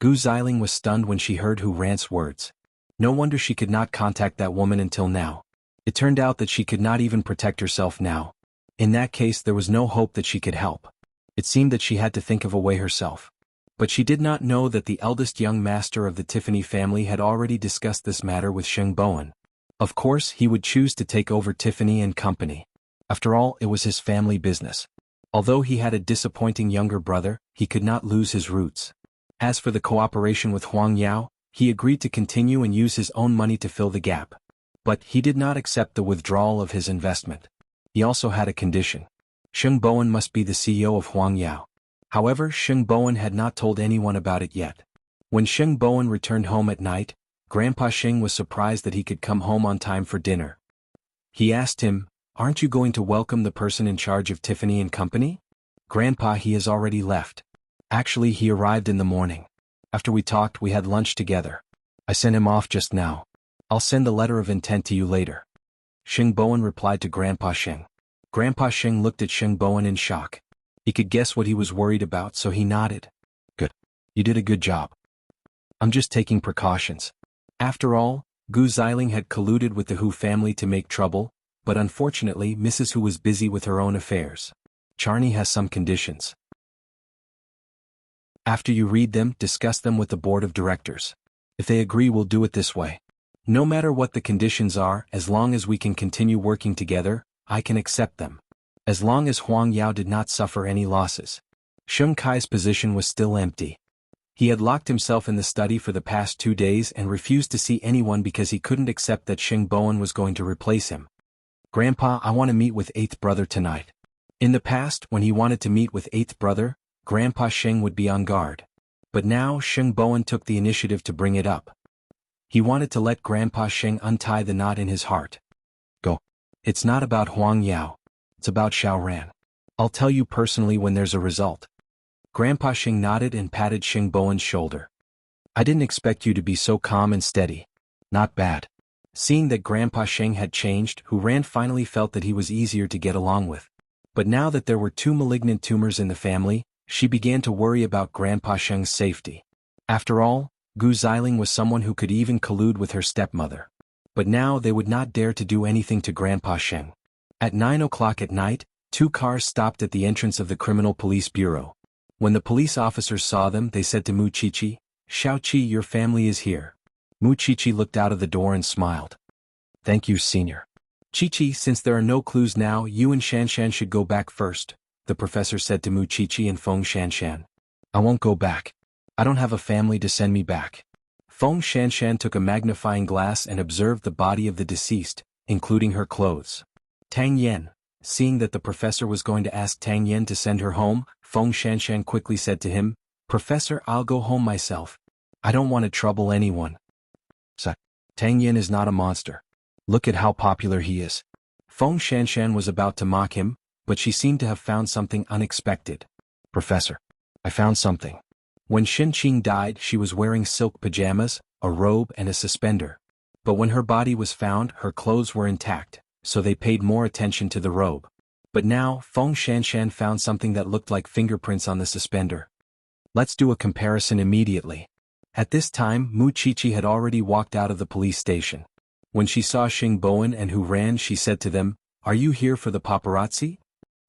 S1: Gu Xiling was stunned when she heard Hu Ran's words. No wonder she could not contact that woman until now. It turned out that she could not even protect herself now. In that case, there was no hope that she could help. It seemed that she had to think of a way herself. But she did not know that the eldest young master of the Tiffany family had already discussed this matter with Sheng Bowen. Of course, he would choose to take over Tiffany and Company. After all, it was his family business. Although he had a disappointing younger brother, he could not lose his roots. As for the cooperation with Huang Yao, he agreed to continue and use his own money to fill the gap. But he did not accept the withdrawal of his investment. He also had a condition. Sheng Bowen must be the CEO of Huang Yao. However, Sheng Bowen had not told anyone about it yet. When Sheng Bowen returned home at night, Grandpa Sheng was surprised that he could come home on time for dinner. He asked him, "Aren't you going to welcome the person in charge of Tiffany and Company?" "Grandpa, he has already left. Actually, he arrived in the morning. After we talked, we had lunch together. I sent him off just now. I'll send a letter of intent to you later." Sheng Bowen replied to Grandpa Sheng. Grandpa Sheng looked at Sheng Bowen in shock. He could guess what he was worried about, so he nodded. "Good. You did a good job. I'm just taking precautions." After all, Gu Xiling had colluded with the Hu family to make trouble, but unfortunately Mrs. Hu was busy with her own affairs. Charney has some conditions. After you read them, discuss them with the board of directors. If they agree, we'll do it this way. No matter what the conditions are, as long as we can continue working together, I can accept them. As long as Huang Yao did not suffer any losses. Sheng Kai's position was still empty. He had locked himself in the study for the past 2 days and refused to see anyone because he couldn't accept that Sheng Bowen was going to replace him. "Grandpa, I want to meet with 8th brother tonight." In the past, when he wanted to meet with 8th brother, Grandpa Sheng would be on guard. But now Sheng Bowen took the initiative to bring it up. He wanted to let Grandpa Sheng untie the knot in his heart. "Go. It's not about Huang Yao. It's about Xiao Ran. I'll tell you personally when there's a result." Grandpa Sheng nodded and patted Sheng Bowen's shoulder. "I didn't expect you to be so calm and steady. Not bad." Seeing that Grandpa Sheng had changed, Hu Ran finally felt that he was easier to get along with. But now that there were 2 malignant tumors in the family, she began to worry about Grandpa Sheng's safety. After all, Gu Xiling was someone who could even collude with her stepmother. But now they would not dare to do anything to Grandpa Sheng. At 9 o'clock at night, 2 cars stopped at the entrance of the Criminal Police Bureau. When the police officers saw them, they said to Mu Chichi, "Xiao Qi, your family is here." Mu Chichi looked out of the door and smiled. "Thank you, Senior." "Chichi, since there are no clues now, you and Shanshan should go back first," the professor said to Mu Chichi and Feng Shanshan. "I won't go back. I don't have a family to send me back." Feng Shanshan took a magnifying glass and observed the body of the deceased, including her clothes. Tang Yen, seeing that the professor was going to ask Tang Yen to send her home, Feng Shanshan quickly said to him, "Professor, I'll go home myself. I don't want to trouble anyone." Tang Yen is not a monster. Look at how popular he is. Feng Shanshan was about to mock him, but she seemed to have found something unexpected. "Professor, I found something." When Xin Qing died, she was wearing silk pajamas, a robe and a suspender. But when her body was found, her clothes were intact, so they paid more attention to the robe. But now, Feng Shanshan found something that looked like fingerprints on the suspender. Let's do a comparison immediately. At this time, Mu Chichi had already walked out of the police station. When she saw Xing Bowen and Hu Ran, she said to them, "Are you here for the paparazzi?"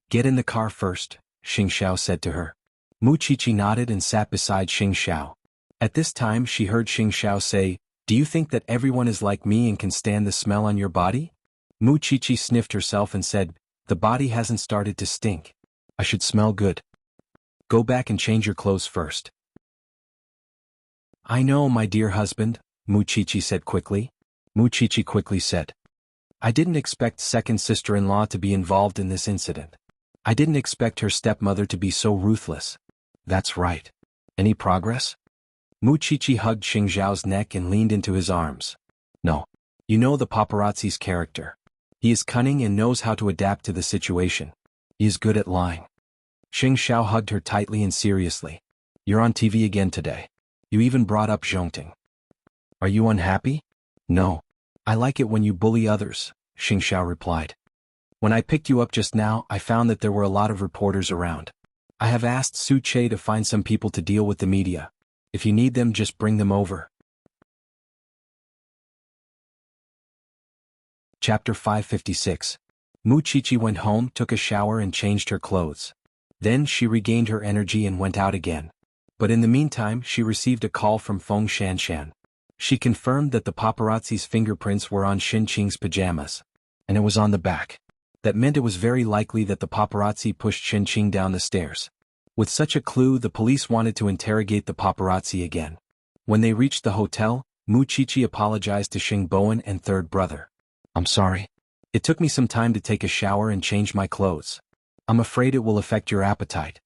S1: "Get in the car first," Xing Xiao said to her. Mu Chichi nodded and sat beside Xing Xiao. At this time she heard Xing Xiao say, "Do you think that everyone is like me and can stand the smell on your body?" Mu Chichi sniffed herself and said, "The body hasn't started to stink. I should smell good. Go back and change your clothes first." "I know, my dear husband," Mu Chichi said quickly. Mu Chichi quickly said, "I didn't expect second sister-in-law to be involved in this incident. I didn't expect her stepmother to be so ruthless." "That's right. Any progress?" Mu Chichi hugged Xing Zhao's neck and leaned into his arms. "No. You know the paparazzi's character. He is cunning and knows how to adapt to the situation. He is good at lying." Xing Xiao hugged her tightly and seriously. "You're on TV again today. You even brought up Zhongting. Are you unhappy?" "No. I like it when you bully others," Xing Xiao replied. "When I picked you up just now, I found that there were a lot of reporters around. I have asked Su Che to find some people to deal with the media. If you need them, just bring them over." Chapter 556. Mu Chichi went home, took a shower and changed her clothes. Then she regained her energy and went out again. But in the meantime she received a call from Feng Shanshan. She confirmed that the paparazzi's fingerprints were on Xin Qing's pajamas. And it was on the back. That meant it was very likely that the paparazzi pushed Xin Qing down the stairs. With such a clue, the police wanted to interrogate the paparazzi again. When they reached the hotel, Mu Chichi apologized to Xing Bowen and third brother. "I'm sorry. It took me some time to take a shower and change my clothes. I'm afraid it will affect your appetite."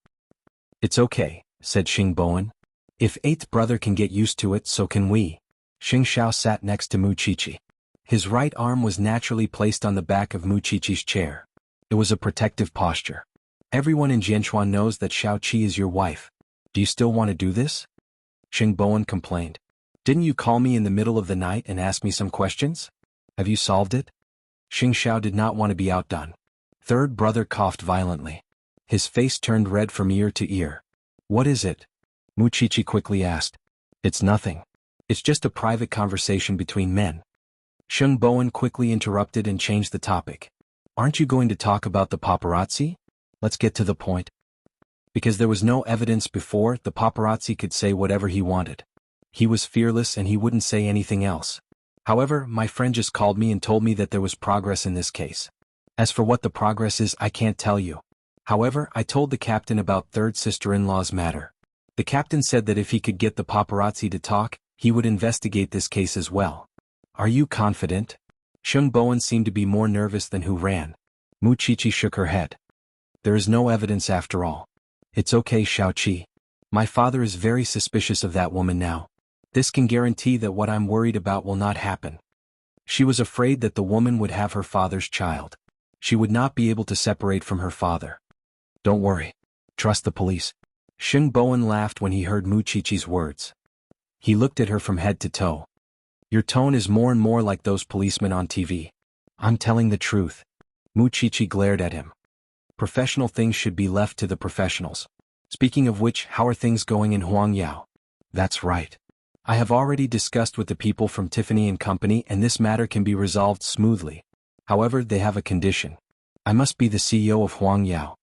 S1: "It's okay," said Xing Bowen. "If eighth brother can get used to it, so can we." Xing Xiao sat next to Mu Chichi. His right arm was naturally placed on the back of Mu Chichi's chair. It was a protective posture. "Everyone in Jianchuan knows that Xiao Qi is your wife. Do you still want to do this?" Xing Bowen complained. "Didn't you call me in the middle of the night and ask me some questions? Have you solved it?" Xing Xiao did not want to be outdone. Third brother coughed violently. His face turned red from ear to ear. "What is it?" Mu Chichi quickly asked. "It's nothing. It's just a private conversation between men." Xing Bowen quickly interrupted and changed the topic. "Aren't you going to talk about the paparazzi? Let's get to the point." Because there was no evidence before, the paparazzi could say whatever he wanted. He was fearless and he wouldn't say anything else. "However, my friend just called me and told me that there was progress in this case. As for what the progress is, I can't tell you. However, I told the captain about third sister-in-law's matter. The captain said that if he could get the paparazzi to talk, he would investigate this case as well." "Are you confident?" Xing Bowen seemed to be more nervous than Hu Ran. Mu Chichi shook her head. "There is no evidence after all. It's okay, Xiao Qi. My father is very suspicious of that woman now. This can guarantee that what I'm worried about will not happen." She was afraid that the woman would have her father's child. She would not be able to separate from her father. "Don't worry. Trust the police." Xing Bowen laughed when he heard Mu Chichi's words. He looked at her from head to toe. "Your tone is more and more like those policemen on TV. I'm telling the truth." Mu Chichi glared at him. "Professional things should be left to the professionals. Speaking of which, how are things going in Huangyao?" "That's right. I have already discussed with the people from Tiffany and Company and this matter can be resolved smoothly. However, they have a condition. I must be the CEO of Huang Yao.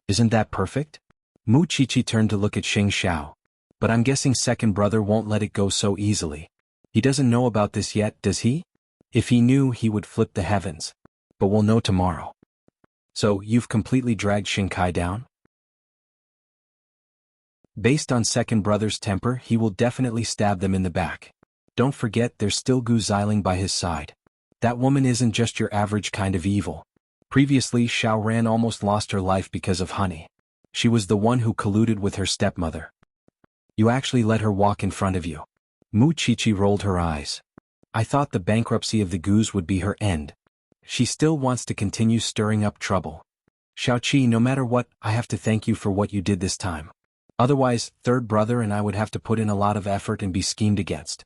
S1: Isn't that perfect? Mu Qiqi turned to look at Xing Xiao. But I'm guessing second brother won't let it go so easily. He doesn't know about this yet, does he? If he knew, he would flip the heavens. But we'll know tomorrow. So, you've completely dragged Xing Kai down? Based on second brother's temper, he will definitely stab them in the back. Don't forget, there's still Gu Xiling by his side. That woman isn't just your average kind of evil. Previously, Xiao Ran almost lost her life because of honey. She was the one who colluded with her stepmother. You actually let her walk in front of you. Mu Qiqi rolled her eyes. I thought the bankruptcy of the Gus would be her end. She still wants to continue stirring up trouble. Xiaoqi, no matter what, I have to thank you for what you did this time. Otherwise, third brother and I would have to put in a lot of effort and be schemed against.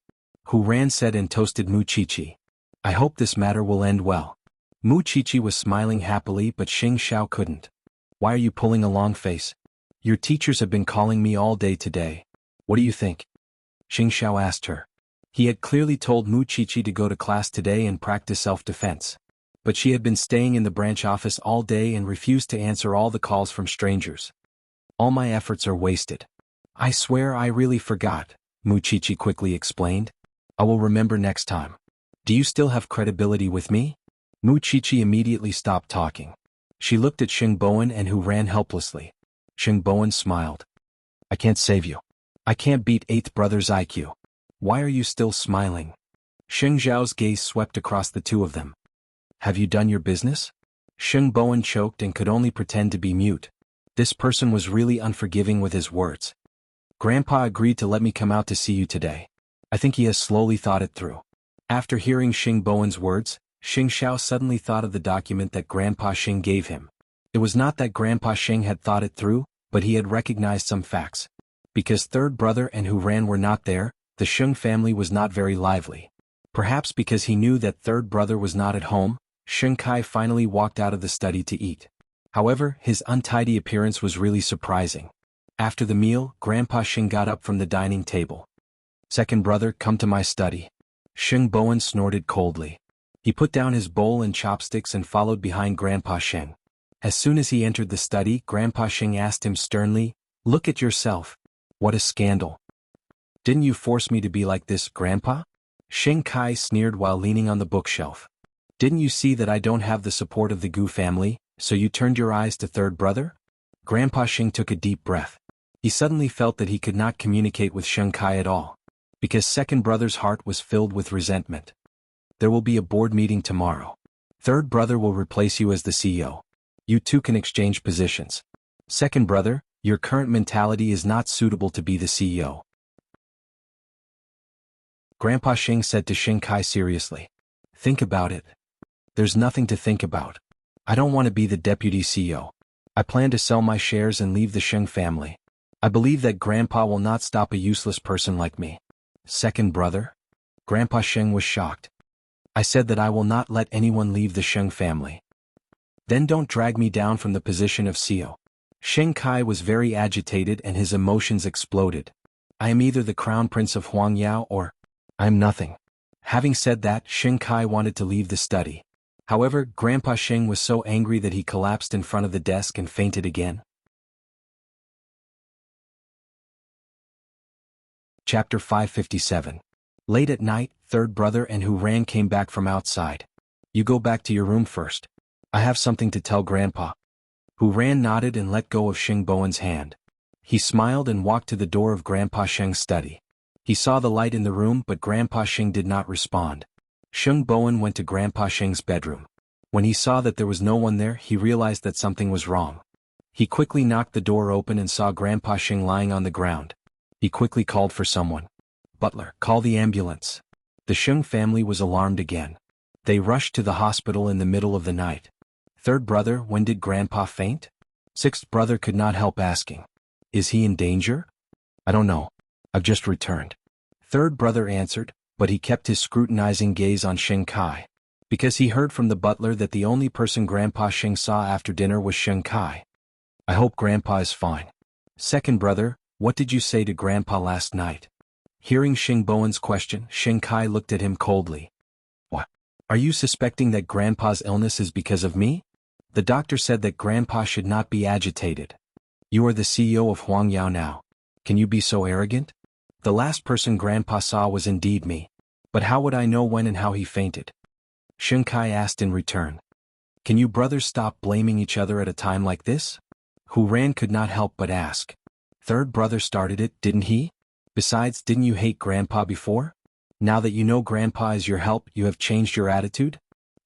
S1: Hu Ran said and toasted Mu Qiqi. I hope this matter will end well. Mu Qiqi was smiling happily, but Xing Xiao couldn't. Why are you pulling a long face? Your teachers have been calling me all day today. What do you think? Xing Xiao asked her. He had clearly told Mu Qiqi to go to class today and practice self-defense. But she had been staying in the branch office all day and refused to answer all the calls from strangers. All my efforts are wasted. I swear I really forgot, Mu Qiqi quickly explained. I will remember next time. Do you still have credibility with me? Mu Qiqi immediately stopped talking. She looked at Xing Bowen and Hu Ran helplessly. Xing Bowen smiled. I can't save you. I can't beat eighth brother's IQ. Why are you still smiling? Xing Zhao's gaze swept across the two of them. Have you done your business? Xing Bowen choked and could only pretend to be mute. This person was really unforgiving with his words. Grandpa agreed to let me come out to see you today. I think he has slowly thought it through. After hearing Xing Bowen's words, Xing Xiao suddenly thought of the document that Grandpa Xing gave him. It was not that Grandpa Xing had thought it through, but he had recognized some facts. Because third brother and Hu Ran were not there, the Xing family was not very lively. Perhaps because he knew that third brother was not at home, Xing Kai finally walked out of the study to eat. However, his untidy appearance was really surprising. After the meal, Grandpa Xing got up from the dining table. Second brother, come to my study. Xing Bowen snorted coldly. He put down his bowl and chopsticks and followed behind Grandpa Xing. As soon as he entered the study, Grandpa Xing asked him sternly, Look at yourself. What a scandal. Didn't you force me to be like this, Grandpa? Xing Kai sneered while leaning on the bookshelf. Didn't you see that I don't have the support of the Gu family, so you turned your eyes to third brother? Grandpa Xing took a deep breath. He suddenly felt that he could not communicate with Xing Kai at all, because second brother's heart was filled with resentment. There will be a board meeting tomorrow. Third brother will replace you as the CEO. You two can exchange positions. Second brother, your current mentality is not suitable to be the CEO. Grandpa Xing said to Xing Kai seriously. Think about it. There's nothing to think about. I don't want to be the deputy CEO. I plan to sell my shares and leave the Xing family. I believe that Grandpa will not stop a useless person like me. Second brother? Grandpa Xing was shocked. I said that I will not let anyone leave the Xing family. Then don't drag me down from the position of CEO. Xing Kai was very agitated and his emotions exploded. I am either the crown prince of Huang Yao or I am nothing. Having said that, Xing Kai wanted to leave the study. However, Grandpa Xing was so angry that he collapsed in front of the desk and fainted again. Chapter 557. Late at night, third brother and Hu Ran came back from outside. You go back to your room first. I have something to tell Grandpa. Hu Ran nodded and let go of Xing Bowen's hand. He smiled and walked to the door of Grandpa Xing's study. He saw the light in the room, but Grandpa Xing did not respond. Xing Bowen went to Grandpa Xing's bedroom. When he saw that there was no one there, he realized that something was wrong. He quickly knocked the door open and saw Grandpa Xing lying on the ground. He quickly called for someone. Butler, call the ambulance. The Xing family was alarmed again. They rushed to the hospital in the middle of the night. Third brother, when did Grandpa faint? Sixth brother could not help asking. Is he in danger? I don't know. I've just returned. Third brother answered, but he kept his scrutinizing gaze on Xing Kai. Because he heard from the butler that the only person Grandpa Xing saw after dinner was Xing Kai. I hope Grandpa is fine. Second brother, what did you say to Grandpa last night? Hearing Xing Bowen's question, Xing Kai looked at him coldly. What? Are you suspecting that Grandpa's illness is because of me? The doctor said that Grandpa should not be agitated. You are the CEO of Huangyao now. Can you be so arrogant? The last person Grandpa saw was indeed me. But how would I know when and how he fainted? Xing Kai asked in return. Can you brothers stop blaming each other at a time like this? Hu Ran could not help but ask. Third brother started it, didn't he? Besides, didn't you hate Grandpa before? Now that you know Grandpa is your help, you have changed your attitude?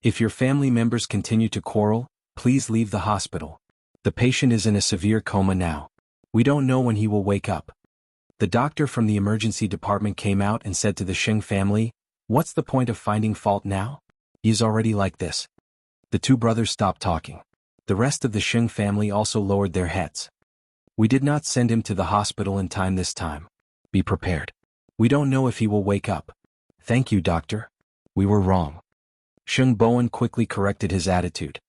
S1: If your family members continue to quarrel, please leave the hospital. The patient is in a severe coma now. We don't know when he will wake up. The doctor from the emergency department came out and said to the Xing family, what's the point of finding fault now? He's already like this. The two brothers stopped talking. The rest of the Xing family also lowered their heads. We did not send him to the hospital in time this time. Be prepared. We don't know if he will wake up. Thank you, doctor. We were wrong. Xing Bowen quickly corrected his attitude.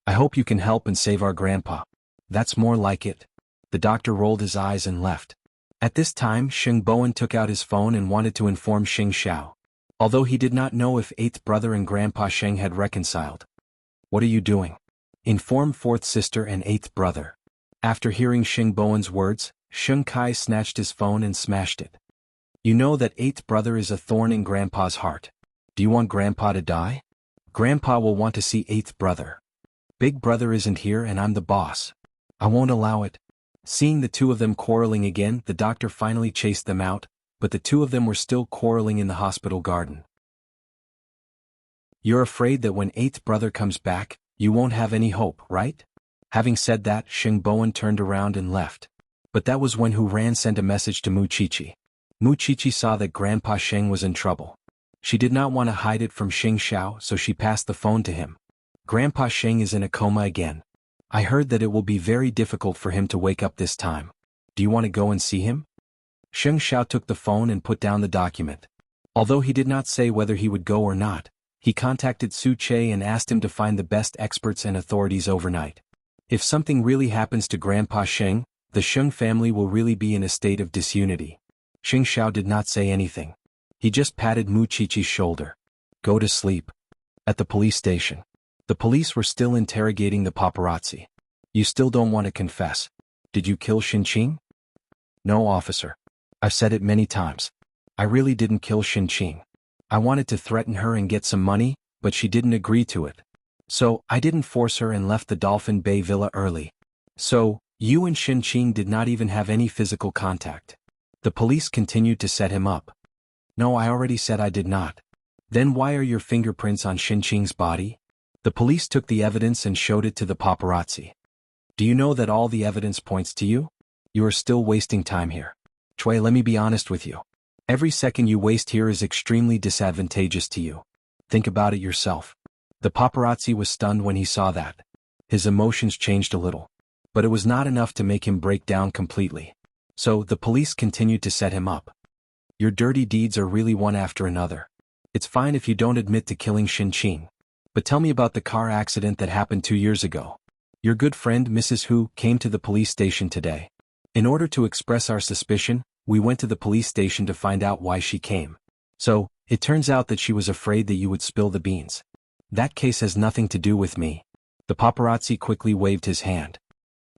S1: I hope you can help and save our grandpa. That's more like it. The doctor rolled his eyes and left. At this time, Xing Bowen took out his phone and wanted to inform Xing Xiao. Although he did not know if eighth brother and Grandpa Sheng had reconciled. What are you doing? Inform fourth sister and eighth brother. After hearing Xing Bowen's words, Xing Kai snatched his phone and smashed it. You know that eighth brother is a thorn in Grandpa's heart. Do you want Grandpa to die? Grandpa will want to see eighth brother. Big brother isn't here and I'm the boss. I won't allow it. Seeing the two of them quarreling again, the doctor finally chased them out, but the two of them were still quarreling in the hospital garden. You're afraid that when eighth brother comes back, you won't have any hope, right? Having said that, Xing Bowen turned around and left. But that was when Hu Ran sent a message to Mu Chichi. Mu Chichi saw that Grandpa Sheng was in trouble. She did not want to hide it from Xing Xiao, so she passed the phone to him. Grandpa Sheng is in a coma again. I heard that it will be very difficult for him to wake up this time. Do you want to go and see him? Xing Xiao took the phone and put down the document. Although he did not say whether he would go or not, he contacted Su Che and asked him to find the best experts and authorities overnight. If something really happens to Grandpa Sheng, the Sheng family will really be in a state of disunity. Xing Xiao did not say anything. He just patted Mu Chichi's shoulder. Go to sleep. At the police station. The police were still interrogating the paparazzi. You still don't want to confess. Did you kill Xinqing? No, officer. I've said it many times. I really didn't kill Xinqing. I wanted to threaten her and get some money, but she didn't agree to it. So, I didn't force her and left the Dolphin Bay Villa early. So, you and Xinqing did not even have any physical contact. The police continued to set him up. No, I already said I did not. Then why are your fingerprints on Xinqing's body? The police took the evidence and showed it to the paparazzi. Do you know that all the evidence points to you? You are still wasting time here. Chui, let me be honest with you. Every second you waste here is extremely disadvantageous to you. Think about it yourself. The paparazzi was stunned when he saw that. His emotions changed a little. But it was not enough to make him break down completely. So, the police continued to set him up. Your dirty deeds are really one after another. It's fine if you don't admit to killing Xinqing. But tell me about the car accident that happened 2 years ago. Your good friend Mrs. Hu came to the police station today. In order to express our suspicion, we went to the police station to find out why she came. So, it turns out that she was afraid that you would spill the beans. That case has nothing to do with me. The paparazzi quickly waved his hand.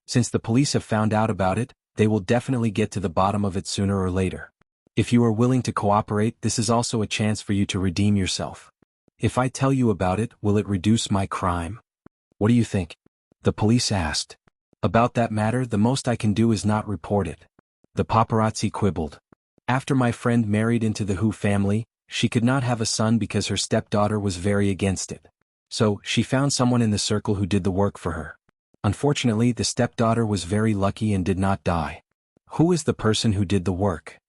S1: Since the police have found out about it, they will definitely get to the bottom of it sooner or later. If you are willing to cooperate, this is also a chance for you to redeem yourself. If I tell you about it, will it reduce my crime? What do you think? The police asked. About that matter, the most I can do is not report it. The paparazzi quibbled. After my friend married into the Hu family, she could not have a son because her stepdaughter was very against it. So, she found someone in the circle who did the work for her. Unfortunately, the stepdaughter was very lucky and did not die. Who is the person who did the work?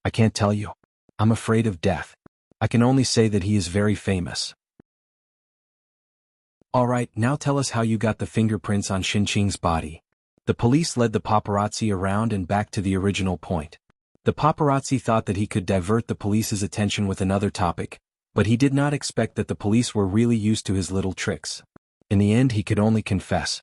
S1: I can't tell you. I'm afraid of death. I can only say that he is very famous. Alright, now tell us how you got the fingerprints on Xinqing's body. The police led the paparazzi around and back to the original point. The paparazzi thought that he could divert the police's attention with another topic, but he did not expect that the police were really used to his little tricks. In the end, he could only confess.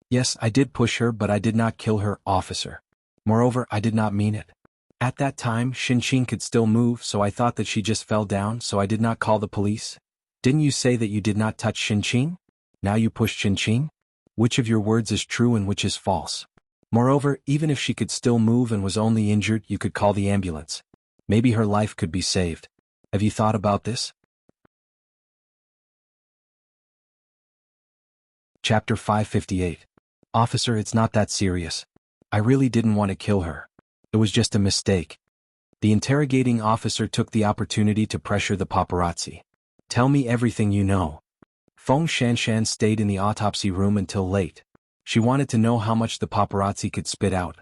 S1: Yes, I did push her, but I did not kill her, officer. Moreover, I did not mean it. At that time, Xinqing could still move, so I thought that she just fell down, so I did not call the police. Didn't you say that you did not touch Xinqing? Now you pushed Xinqing? Which of your words is true and which is false? Moreover, even if she could still move and was only injured, you could call the ambulance. Maybe her life could be saved. Have you thought about this? Chapter 558. Officer, it's not that serious. I really didn't want to kill her. It was just a mistake. The interrogating officer took the opportunity to pressure the paparazzi. Tell me everything you know. Feng Shanshan stayed in the autopsy room until late. She wanted to know how much the paparazzi could spit out.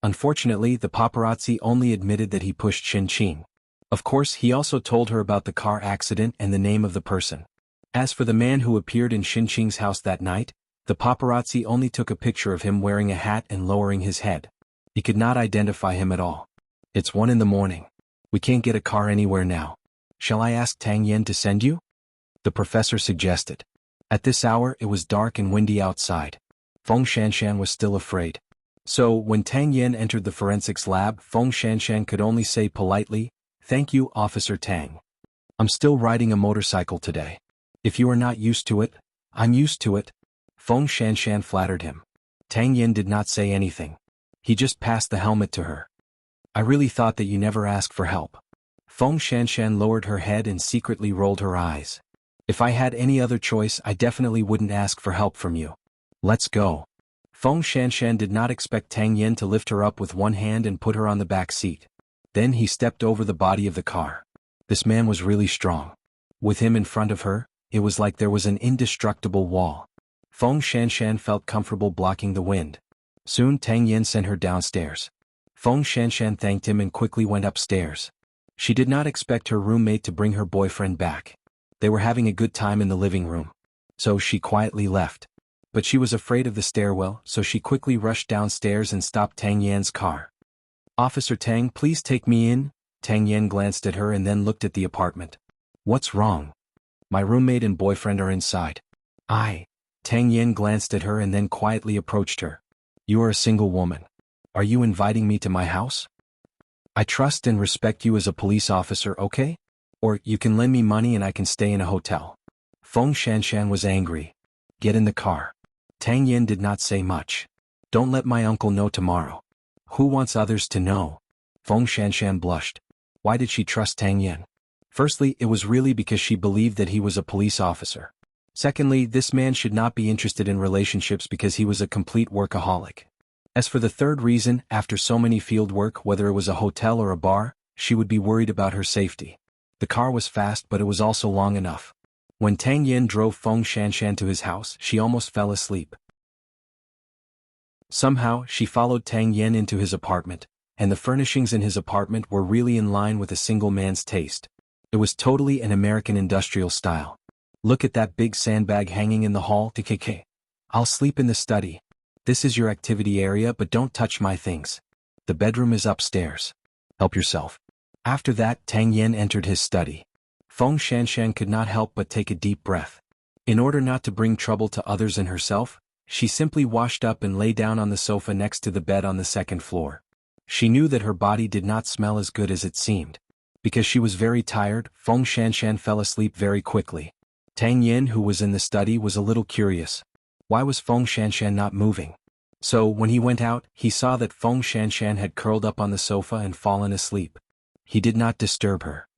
S1: Unfortunately, the paparazzi only admitted that he pushed Xinqing. Of course, he also told her about the car accident and the name of the person. As for the man who appeared in Xinqing's house that night, the paparazzi only took a picture of him wearing a hat and lowering his head. He could not identify him at all. It's 1 a.m. We can't get a car anywhere now. Shall I ask Tang Yen to send you? The professor suggested. At this hour it was dark and windy outside. Feng Shanshan was still afraid. So, when Tang Yen entered the forensics lab, Feng Shanshan could only say politely, "Thank you, Officer Tang. I'm still riding a motorcycle today. If you are not used to it, I'm used to it." Feng Shanshan flattered him. Tang Yen did not say anything. He just passed the helmet to her. I really thought that you never asked for help. Feng Shanshan lowered her head and secretly rolled her eyes. If I had any other choice, I definitely wouldn't ask for help from you. Let's go. Feng Shanshan did not expect Tang Yen to lift her up with one hand and put her on the back seat. Then he stepped over the body of the car. This man was really strong. With him in front of her, it was like there was an indestructible wall. Feng Shanshan felt comfortable blocking the wind. Soon Tang Yen sent her downstairs. Feng Shanshan thanked him and quickly went upstairs. She did not expect her roommate to bring her boyfriend back. They were having a good time in the living room. So she quietly left. But she was afraid of the stairwell, so she quickly rushed downstairs and stopped Tang Yan's car. "Officer Tang, please take me in." Tang Yan glanced at her and then looked at the apartment. "What's wrong?" "My roommate and boyfriend are inside." Tang Yan glanced at her and then quietly approached her. "You are a single woman. Are you inviting me to my house? I trust and respect you as a police officer, okay? Or you can lend me money and I can stay in a hotel." Feng Shanshan was angry. "Get in the car." Tang Yen did not say much. "Don't let my uncle know tomorrow." "Who wants others to know?" Feng Shanshan blushed. Why did she trust Tang Yen? Firstly, it was really because she believed that he was a police officer. Secondly, this man should not be interested in relationships because he was a complete workaholic. As for the third reason, after so many field work, whether it was a hotel or a bar, she would be worried about her safety. The car was fast, but it was also long enough. When Tang Yen drove Feng Shanshan to his house, she almost fell asleep. Somehow, she followed Tang Yen into his apartment, and the furnishings in his apartment were really in line with a single man's taste. It was totally an American industrial style. "Look at that big sandbag hanging in the hall, TKK. I'll sleep in the study. This is your activity area, but don't touch my things. The bedroom is upstairs. Help yourself." After that, Tang Yen entered his study. Feng Shanshan could not help but take a deep breath. In order not to bring trouble to others and herself, she simply washed up and lay down on the sofa next to the bed on the second floor. She knew that her body did not smell as good as it seemed. Because she was very tired, Feng Shanshan fell asleep very quickly. Tang Yen, who was in the study, was a little curious. Why was Feng Shanshan not moving? So, when he went out, he saw that Feng Shanshan had curled up on the sofa and fallen asleep. He did not disturb her.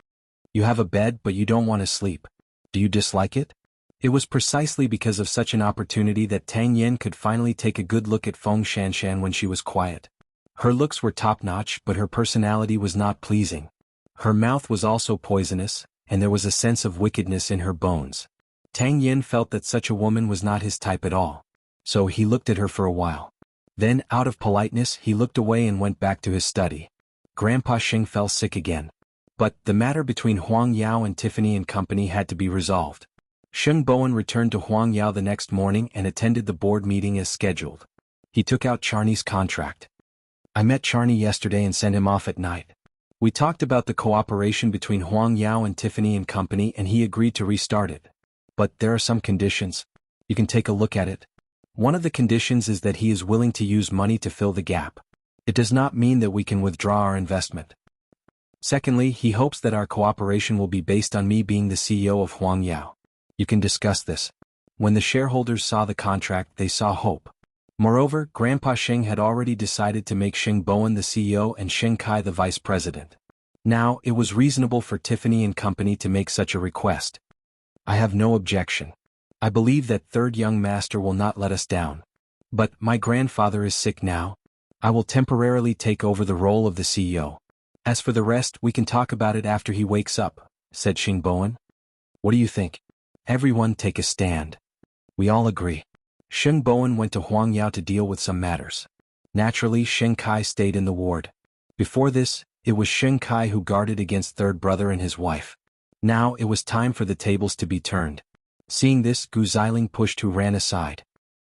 S1: "You have a bed, but you don't want to sleep. Do you dislike it?" It was precisely because of such an opportunity that Tang Yen could finally take a good look at Feng Shanshan when she was quiet. Her looks were top-notch, but her personality was not pleasing. Her mouth was also poisonous, and there was a sense of wickedness in her bones. Tang Yen felt that such a woman was not his type at all. So he looked at her for a while. Then, out of politeness, he looked away and went back to his study. Grandpa Xing fell sick again. But the matter between Huang Yao and Tiffany and Company had to be resolved. Sheng Bowen returned to Huang Yao the next morning and attended the board meeting as scheduled. He took out Charney's contract. "I met Charney yesterday and sent him off at night. We talked about the cooperation between Huang Yao and Tiffany and Company and he agreed to restart it. But there are some conditions. You can take a look at it. One of the conditions is that he is willing to use money to fill the gap. It does not mean that we can withdraw our investment. Secondly, he hopes that our cooperation will be based on me being the CEO of Huangyao. You can discuss this. When the shareholders saw the contract, they saw hope. Moreover, Grandpa Sheng had already decided to make Sheng Bowen the CEO and Sheng Kai the vice president. Now, it was reasonable for Tiffany and Company to make such a request. I have no objection. I believe that third young master will not let us down. But my grandfather is sick now. I will temporarily take over the role of the CEO. As for the rest, we can talk about it after he wakes up, said Sheng Bowen. What do you think? Everyone take a stand. We all agree. Sheng Bowen went to Huangyao to deal with some matters. Naturally, Sheng Kai stayed in the ward. Before this, it was Sheng Kai who guarded against third brother and his wife. Now it was time for the tables to be turned. Seeing this, Gu Xiling pushed Hu Ran aside.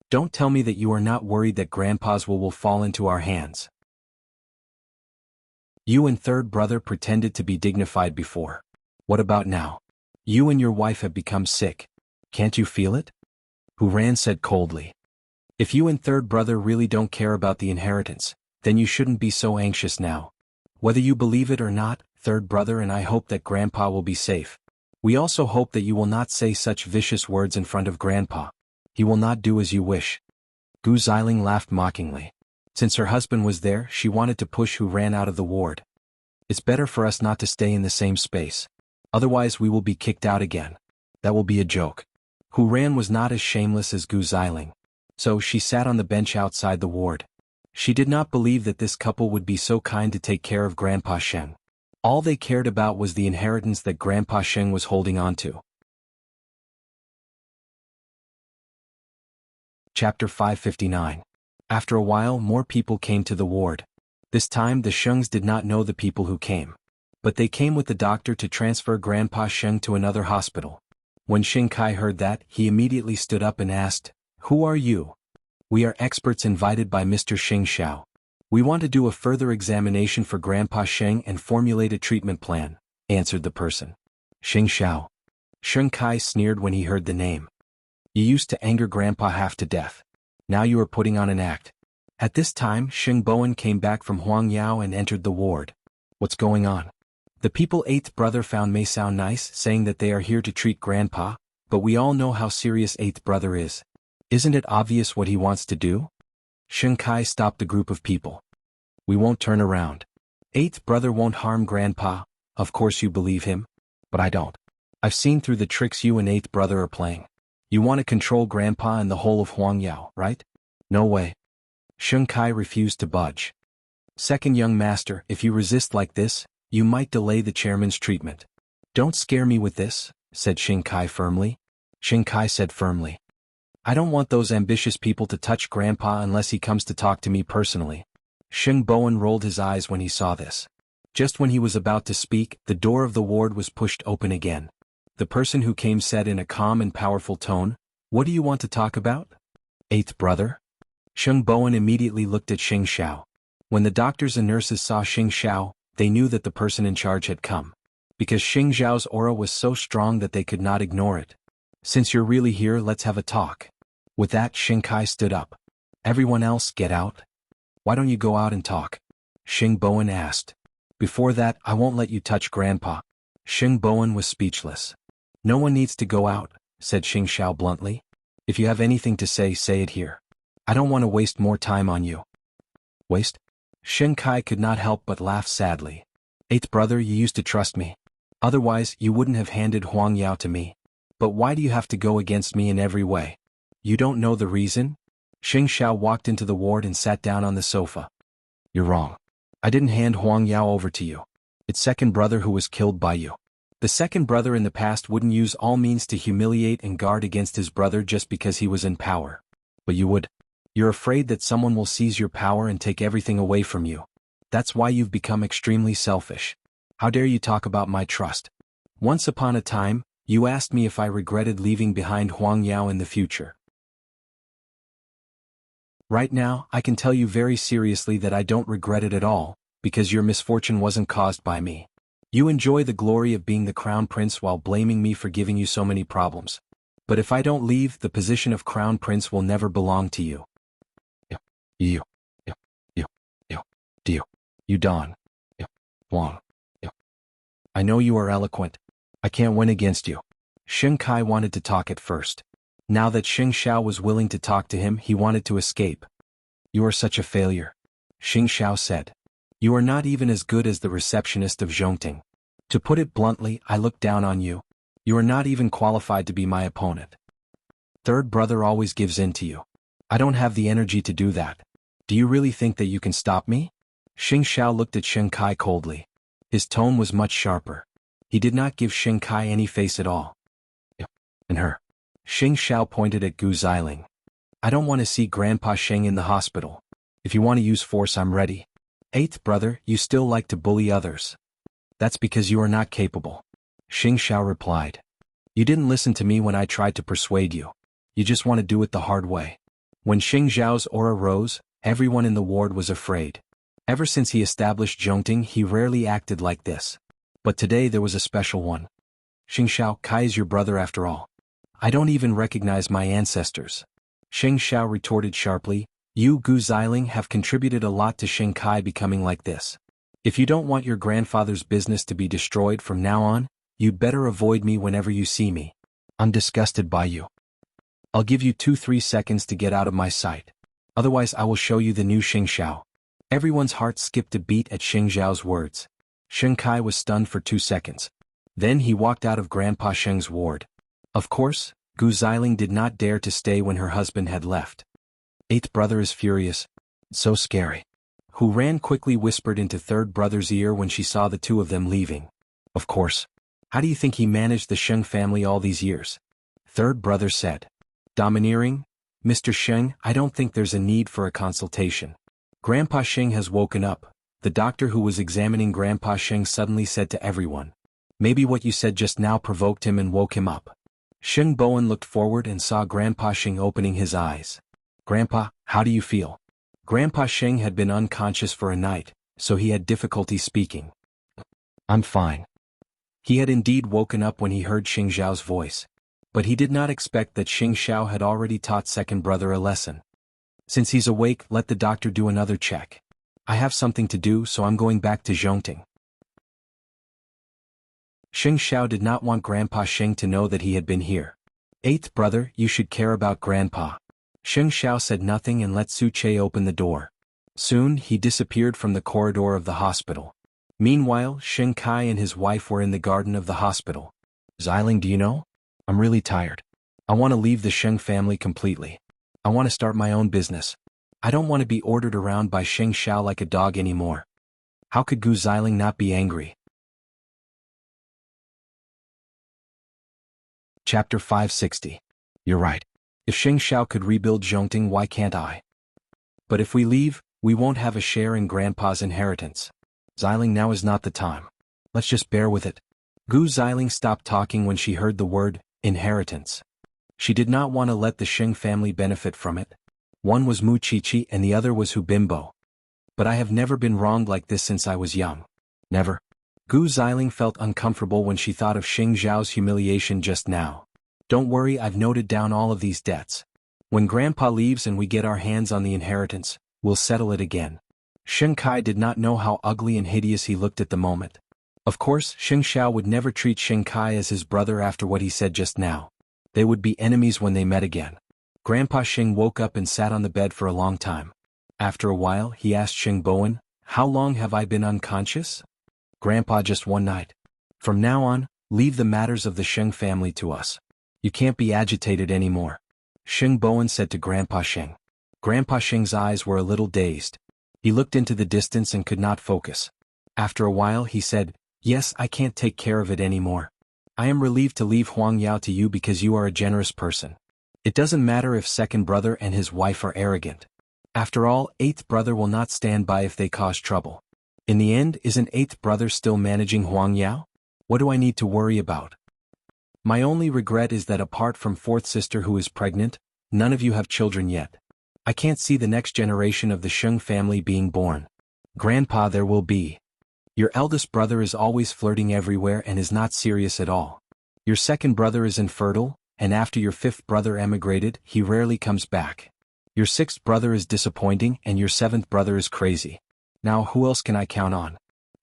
S1: Don't tell me that you are not worried that Grandpa's will fall into our hands. You and third brother pretended to be dignified before. What about now? You and your wife have become sick. Can't you feel it? Hu Ran said coldly. If you and third brother really don't care about the inheritance, then you shouldn't be so anxious now. Whether you believe it or not, third brother and I hope that Grandpa will be safe. We also hope that you will not say such vicious words in front of Grandpa. He will not do as you wish. Gu Xiling laughed mockingly. Since her husband was there, she wanted to push Hu Ran out of the ward. It's better for us not to stay in the same space. Otherwise we will be kicked out again. That will be a joke. Hu Ran was not as shameless as Gu Xiling. So she sat on the bench outside the ward. She did not believe that this couple would be so kind to take care of Grandpa Sheng. All they cared about was the inheritance that Grandpa Sheng was holding on to. Chapter 559. After a while, more people came to the ward. This time the Shengs did not know the people who came. But they came with the doctor to transfer Grandpa Sheng to another hospital. When Sheng Kai heard that, he immediately stood up and asked, "Who are you?" "We are experts invited by Mr. Sheng Xiao. We want to do a further examination for Grandpa Sheng and formulate a treatment plan," answered the person. Sheng Xiao. Sheng Kai sneered when he heard the name. You used to anger Grandpa half to death. Now you are putting on an act. At this time, Sheng Bowen came back from Huangyao and entered the ward. What's going on? The people eighth brother found may sound nice, saying that they are here to treat Grandpa, but we all know how serious eighth brother is. Isn't it obvious what he wants to do? Sheng Kai stopped the group of people. We won't turn around. Eighth brother won't harm Grandpa. Of course you believe him. But I don't. I've seen through the tricks you and eighth brother are playing. You want to control Grandpa and the whole of Huangyao, right? No way. Sheng Kai refused to budge. Second young master, if you resist like this, you might delay the chairman's treatment. Don't scare me with this, said Sheng Kai firmly. Sheng Kai said firmly. I don't want those ambitious people to touch Grandpa unless he comes to talk to me personally. Sheng Bowen rolled his eyes when he saw this. Just when he was about to speak, the door of the ward was pushed open again. The person who came said in a calm and powerful tone, "What do you want to talk about?" "Eighth brother?" Sheng Bowen immediately looked at Sheng Xiao. When the doctors and nurses saw Sheng Xiao, they knew that the person in charge had come. Because Sheng Xiao's aura was so strong that they could not ignore it. "Since you're really here, let's have a talk." With that, Sheng Kai stood up. "Everyone else, get out." "Why don't you go out and talk?" Sheng Bowen asked. "Before that, I won't let you touch Grandpa." Sheng Bowen was speechless. "No one needs to go out," said Sheng Xiao bluntly. "If you have anything to say, say it here. I don't want to waste more time on you." Waste? Sheng Kai could not help but laugh sadly. "Eighth brother, you used to trust me. Otherwise, you wouldn't have handed Huangyao to me. But why do you have to go against me in every way? You don't know the reason?" Sheng Xiao walked into the ward and sat down on the sofa. "You're wrong. I didn't hand Huangyao over to you. It's second brother who was killed by you. The second brother in the past wouldn't use all means to humiliate and guard against his brother just because he was in power. But you would. You're afraid that someone will seize your power and take everything away from you. That's why you've become extremely selfish. How dare you talk about my trust? Once upon a time, you asked me if I regretted leaving behind Huangyao in the future. Right now, I can tell you very seriously that I don't regret it at all, because your misfortune wasn't caused by me. You enjoy the glory of being the crown prince while blaming me for giving you so many problems. But if I don't leave, the position of crown prince will never belong to you." You Don. Wang. I know you are eloquent. I can't win against you. Xing Kai wanted to talk at first. Now that Xing Xiao was willing to talk to him, he wanted to escape. You are such a failure. Xing Xiao said. You are not even as good as the receptionist of Zhongting. To put it bluntly, I look down on you. You are not even qualified to be my opponent. Third brother always gives in to you. I don't have the energy to do that. Do you really think that you can stop me? Xing Xiao looked at Xing Kai coldly. His tone was much sharper. He did not give Xing Kai any face at all. And her. Xing Xiao pointed at Gu Xiling. I don't want to see Grandpa Xing in the hospital. If you want to use force, I'm ready. Eighth brother, you still like to bully others. That's because you are not capable. Xing Xiao replied. You didn't listen to me when I tried to persuade you. You just want to do it the hard way. When Xing Xiao's aura rose, everyone in the ward was afraid. Ever since he established Zhongting, he rarely acted like this. But today there was a special one. Xing Xiao, Kai is your brother after all. I don't even recognize my ancestors. Xing Xiao retorted sharply. You, Gu Xiling, have contributed a lot to Xing Kai becoming like this. If you don't want your grandfather's business to be destroyed from now on, you'd better avoid me whenever you see me. I'm disgusted by you. I'll give you 2-3 seconds to get out of my sight. Otherwise I will show you the new Xing Xiao. Everyone's heart skipped a beat at Xing Xiao's words. Xing Kai was stunned for 2 seconds. Then he walked out of Grandpa Sheng's ward. Of course, Gu Xiling did not dare to stay when her husband had left. Eighth brother is furious. It's so scary. Hu Ran quickly whispered into third brother's ear when she saw the two of them leaving. Of course. How do you think he managed the Sheng family all these years? Third brother said. Domineering? Mr. Sheng, I don't think there's a need for a consultation. Grandpa Sheng has woken up. The doctor who was examining Grandpa Sheng suddenly said to everyone. Maybe what you said just now provoked him and woke him up. Sheng Bowen looked forward and saw Grandpa Sheng opening his eyes. Grandpa, how do you feel? Grandpa Sheng had been unconscious for a night, so he had difficulty speaking. I'm fine. He had indeed woken up when he heard Xing Xiao's voice. But he did not expect that Xing Xiao had already taught second brother a lesson. Since he's awake, let the doctor do another check. I have something to do, so I'm going back to Zhongting. Xing Xiao did not want Grandpa Sheng to know that he had been here. Eighth brother, you should care about Grandpa. Xing Xiao said nothing and let Su Che open the door. Soon, he disappeared from the corridor of the hospital. Meanwhile, Xing Kai and his wife were in the garden of the hospital. Xiling, do you know? I'm really tired. I want to leave the Sheng family completely. I want to start my own business. I don't want to be ordered around by Xing Xiao like a dog anymore. How could Gu Xiling not be angry? Chapter 560. You're right. If Xing Xiao could rebuild Zhongting, why can't I? But if we leave, we won't have a share in Grandpa's inheritance. Xiling, now is not the time. Let's just bear with it. Gu Xiling stopped talking when she heard the word, inheritance. She did not want to let the Xing family benefit from it. One was Mu Chichi and the other was Hu Bimbo. But I have never been wronged like this since I was young. Never. Gu Xiling felt uncomfortable when she thought of Xing Zhao's humiliation just now. Don't worry, I've noted down all of these debts. When Grandpa leaves and we get our hands on the inheritance, we'll settle it again. Xing Kai did not know how ugly and hideous he looked at the moment. Of course, Xing Xiao would never treat Xing Kai as his brother after what he said just now. They would be enemies when they met again. Grandpa Xing woke up and sat on the bed for a long time. After a while, he asked Xing Bowen, how long have I been unconscious? Grandpa, just one night. From now on, leave the matters of the Xing family to us. You can't be agitated anymore. Xing Bowen said to Grandpa Xing. Grandpa Xing's eyes were a little dazed. He looked into the distance and could not focus. After a while he said, yes, I can't take care of it anymore. I am relieved to leave Huang Yao to you because you are a generous person. It doesn't matter if second brother and his wife are arrogant. After all, eighth brother will not stand by if they cause trouble. In the end, isn't eighth brother still managing Huang Yao? What do I need to worry about? My only regret is that apart from fourth sister who is pregnant, none of you have children yet. I can't see the next generation of the Sheng family being born. Grandpa, there will be. Your eldest brother is always flirting everywhere and is not serious at all. Your second brother is infertile, and after your fifth brother emigrated, he rarely comes back. Your sixth brother is disappointing and your seventh brother is crazy. Now who else can I count on?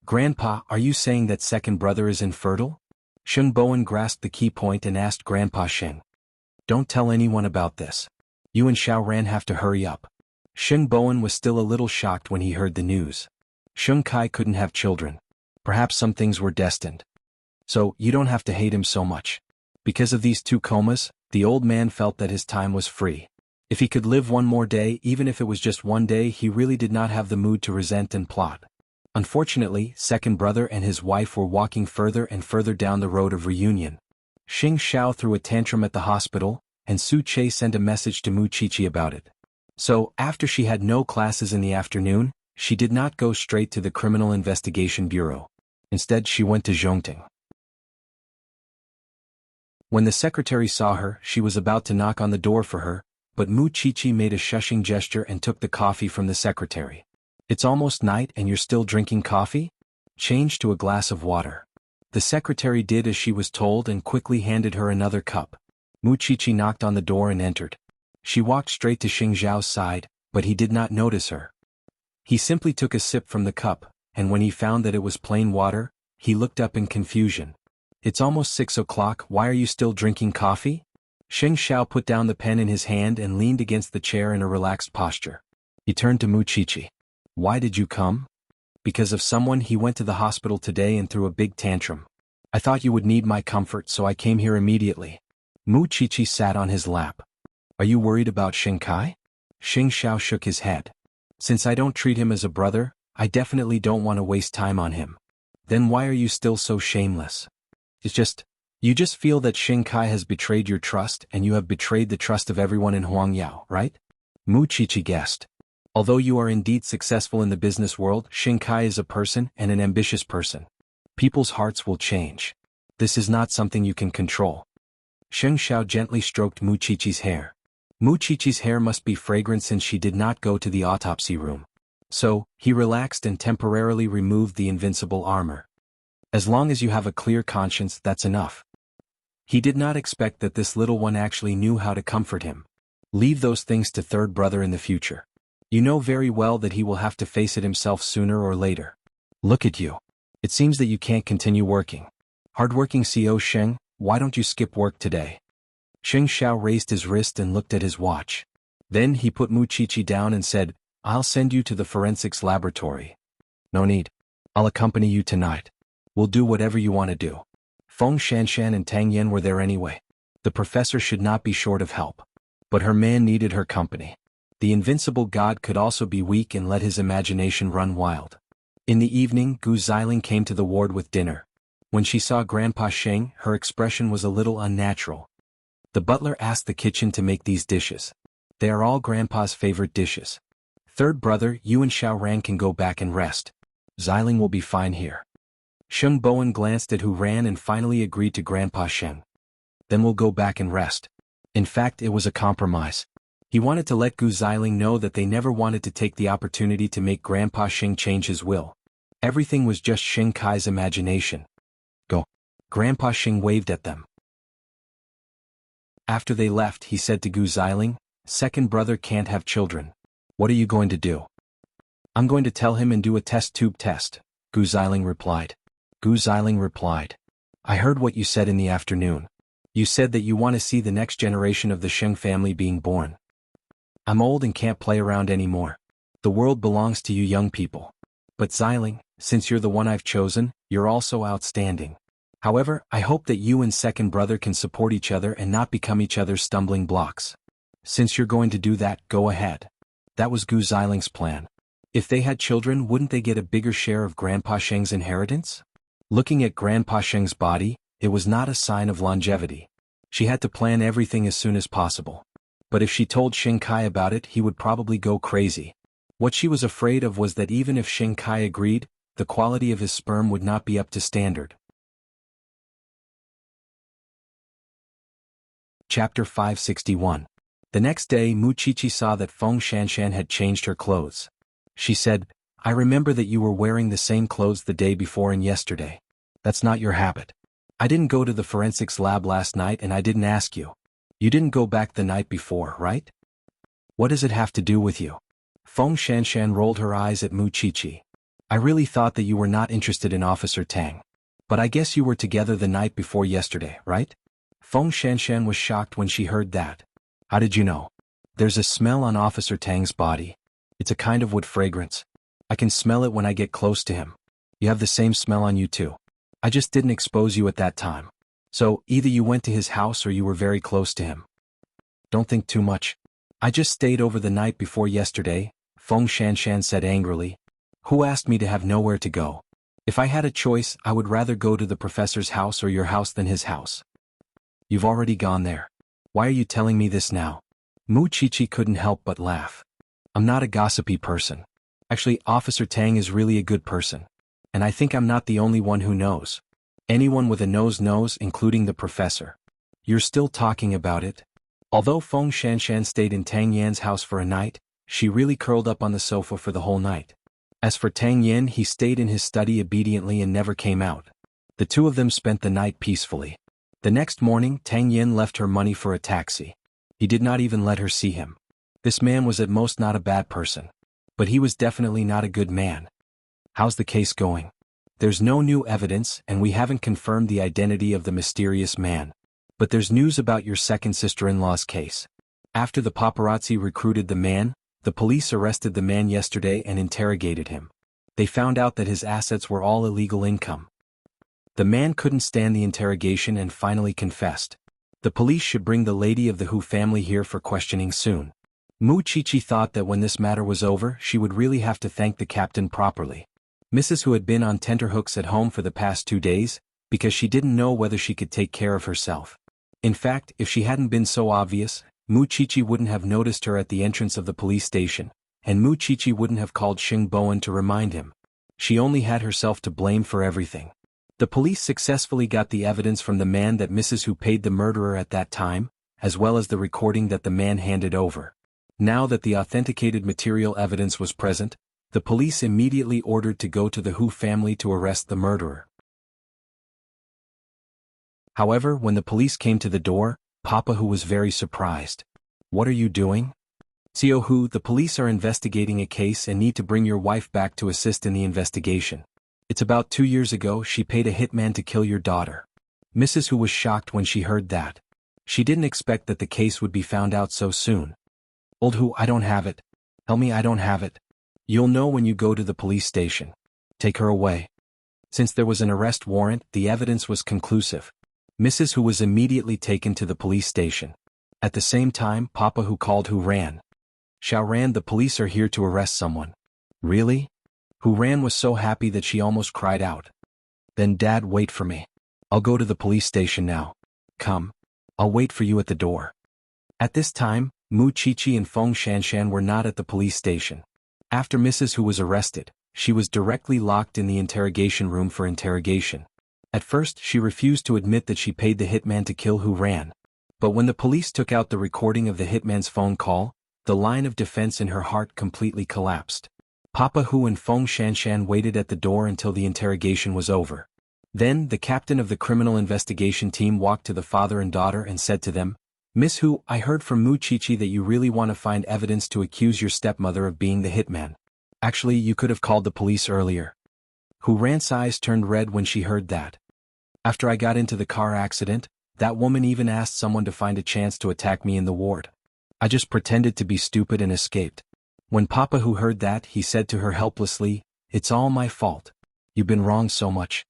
S1: Grandpa, are you saying that second brother is infertile? Sheng Bowen grasped the key point and asked Grandpa Sheng. Don't tell anyone about this. You and Xiao Ran have to hurry up. Sheng Bowen was still a little shocked when he heard the news. Sheng Kai couldn't have children. Perhaps some things were destined. So, you don't have to hate him so much. Because of these 2 comas, the old man felt that his time was free. If he could live one more day, even if it was just one day, he really did not have the mood to resent and plot. Unfortunately, second brother and his wife were walking further and further down the road of reunion. Xing Xiao threw a tantrum at the hospital, and Su Che sent a message to Mu Chichi about it. So, after she had no classes in the afternoon, she did not go straight to the Criminal Investigation Bureau. Instead, she went to Zhongting. When the secretary saw her, she was about to knock on the door for her, but Mu Chichi made a shushing gesture and took the coffee from the secretary. It's almost night and you're still drinking coffee? Change to a glass of water. The secretary did as she was told and quickly handed her another cup. Mu Chichi knocked on the door and entered. She walked straight to Xing Zhao's side, but he did not notice her. He simply took a sip from the cup, and when he found that it was plain water, he looked up in confusion. It's almost 6 o'clock, why are you still drinking coffee? Xing Xiao put down the pen in his hand and leaned against the chair in a relaxed posture. He turned to Mu Chichi. Why did you come? Because of someone. He went to the hospital today and threw a big tantrum. I thought you would need my comfort, so I came here immediately. Mu Chichi sat on his lap. Are you worried about Xing Kai? Xing Xiao shook his head. Since I don't treat him as a brother, I definitely don't want to waste time on him. Then why are you still so shameless? You just feel that Xing Kai has betrayed your trust and you have betrayed the trust of everyone in Huangyao, right? Mu Chichi guessed. Although you are indeed successful in the business world, Xing Kai is a person and an ambitious person. People's hearts will change. This is not something you can control. Xing Xiao gently stroked Mu Chichi's hair. Mu Chichi's hair must be fragrant since she did not go to the autopsy room. So, he relaxed and temporarily removed the invincible armor. As long as you have a clear conscience, that's enough. He did not expect that this little one actually knew how to comfort him. Leave those things to third brother in the future. You know very well that he will have to face it himself sooner or later. Look at you. It seems that you can't continue working. Hardworking CO Sheng, why don't you skip work today? Xing Xiao raised his wrist and looked at his watch. Then he put Mu Chichi down and said, I'll send you to the forensics laboratory. No need. I'll accompany you tonight. We'll do whatever you want to do. Feng Shanshan and Tang Yan were there anyway. The professor should not be short of help. But her man needed her company. The invincible god could also be weak and let his imagination run wild. In the evening, Gu Xiling came to the ward with dinner. When she saw Grandpa Sheng, her expression was a little unnatural. The butler asked the kitchen to make these dishes. They are all Grandpa's favorite dishes. Third brother, you and Xiao Ran can go back and rest. Xiling will be fine here. Sheng Bowen glanced at Hu Ran and finally agreed to Grandpa Sheng. Then we'll go back and rest. In fact, it was a compromise. He wanted to let Gu Xiling know that they never wanted to take the opportunity to make Grandpa Sheng change his will. Everything was just Xing Kai's imagination. Go. Grandpa Sheng waved at them. After they left, he said to Gu Xiling, second brother can't have children. What are you going to do? I'm going to tell him and do a test tube test, Gu Xiling replied. Gu Xiling replied. I heard what you said in the afternoon. You said that you want to see the next generation of the Sheng family being born. I'm old and can't play around anymore. The world belongs to you young people. But Xiling, since you're the one I've chosen, you're also outstanding. However, I hope that you and second brother can support each other and not become each other's stumbling blocks. Since you're going to do that, go ahead. That was Gu Xiling's plan. If they had children, wouldn't they get a bigger share of Grandpa Sheng's inheritance? Looking at Grandpa Sheng's body, it was not a sign of longevity. She had to plan everything as soon as possible. But if she told Xing Kai about it, he would probably go crazy. What she was afraid of was that even if Xing Kai agreed, the quality of his sperm would not be up to standard. Chapter 561. The next day, Mu Chichi saw that Feng Shanshan had changed her clothes. She said, I remember that you were wearing the same clothes the day before and yesterday. That's not your habit. I didn't go to the forensics lab last night and I didn't ask you. You didn't go back the night before, right? What does it have to do with you? Feng Shanshan rolled her eyes at Mu Chichi. I really thought that you were not interested in Officer Tang. But I guess you were together the night before yesterday, right? Feng Shanshan was shocked when she heard that. How did you know? There's a smell on Officer Tang's body. It's a kind of wood fragrance. I can smell it when I get close to him. You have the same smell on you too. I just didn't expose you at that time. So, either you went to his house or you were very close to him. Don't think too much. I just stayed over the night before yesterday, Feng Shanshan said angrily. Who asked me to have nowhere to go? If I had a choice, I would rather go to the professor's house or your house than his house. You've already gone there. Why are you telling me this now? Mu Qiqi couldn't help but laugh. I'm not a gossipy person. Actually, Officer Tang is really a good person. And I think I'm not the only one who knows. Anyone with a nose knows, including the professor. You're still talking about it? Although Feng Shanshan stayed in Tang Yan's house for a night, she really curled up on the sofa for the whole night. As for Tang Yan, he stayed in his study obediently and never came out. The two of them spent the night peacefully. The next morning, Tang Yan left her money for a taxi. He did not even let her see him. This man was at most not a bad person. But he was definitely not a good man. How's the case going? There's no new evidence and we haven't confirmed the identity of the mysterious man. But there's news about your second sister-in-law's case. After the paparazzi recruited the man, the police arrested the man yesterday and interrogated him. They found out that his assets were all illegal income. The man couldn't stand the interrogation and finally confessed. The police should bring the lady of the Hu family here for questioning soon. Mu Qiqi thought that when this matter was over, she would really have to thank the captain properly. Mrs. Hu had been on tenterhooks at home for the past 2 days, because she didn't know whether she could take care of herself. In fact, if she hadn't been so obvious, Mu Qiqi wouldn't have noticed her at the entrance of the police station, and Mu Qiqi wouldn't have called Xing Bowen to remind him. She only had herself to blame for everything. The police successfully got the evidence from the man that Mrs. Hu paid the murderer at that time, as well as the recording that the man handed over. Now that the authenticated material evidence was present, the police immediately ordered to go to the Hu family to arrest the murderer. However, when the police came to the door, Papa Hu was very surprised. What are you doing? Xiao Hu, the police are investigating a case and need to bring your wife back to assist in the investigation. It's about 2 years ago she paid a hitman to kill your daughter. Mrs. Hu was shocked when she heard that. She didn't expect that the case would be found out so soon. Old Hu, I don't have it. Tell me I don't have it. You'll know when you go to the police station. Take her away. Since there was an arrest warrant, the evidence was conclusive. Mrs. Hu was immediately taken to the police station. At the same time, Papa Hu called Hu Ran. Xiao Ran, the police are here to arrest someone. Really? Hu Ran was so happy that she almost cried out. Then Dad, wait for me. I'll go to the police station now. Come. I'll wait for you at the door. At this time, Mu Qiqi and Feng Shanshan were not at the police station. After Mrs. Hu was arrested, she was directly locked in the interrogation room for interrogation. At first, she refused to admit that she paid the hitman to kill Hu Ran. But when the police took out the recording of the hitman's phone call, the line of defense in her heart completely collapsed. Papa Hu and Feng Shanshan waited at the door until the interrogation was over. Then, the captain of the criminal investigation team walked to the father and daughter and said to them, Miss Hu, I heard from Mu Qiqi that you really want to find evidence to accuse your stepmother of being the hitman. Actually, you could have called the police earlier. Hu Ran's eyes turned red when she heard that. After I got into the car accident, that woman even asked someone to find a chance to attack me in the ward. I just pretended to be stupid and escaped. When Papa Hu heard that, he said to her helplessly, It's all my fault. You've been wrong so much.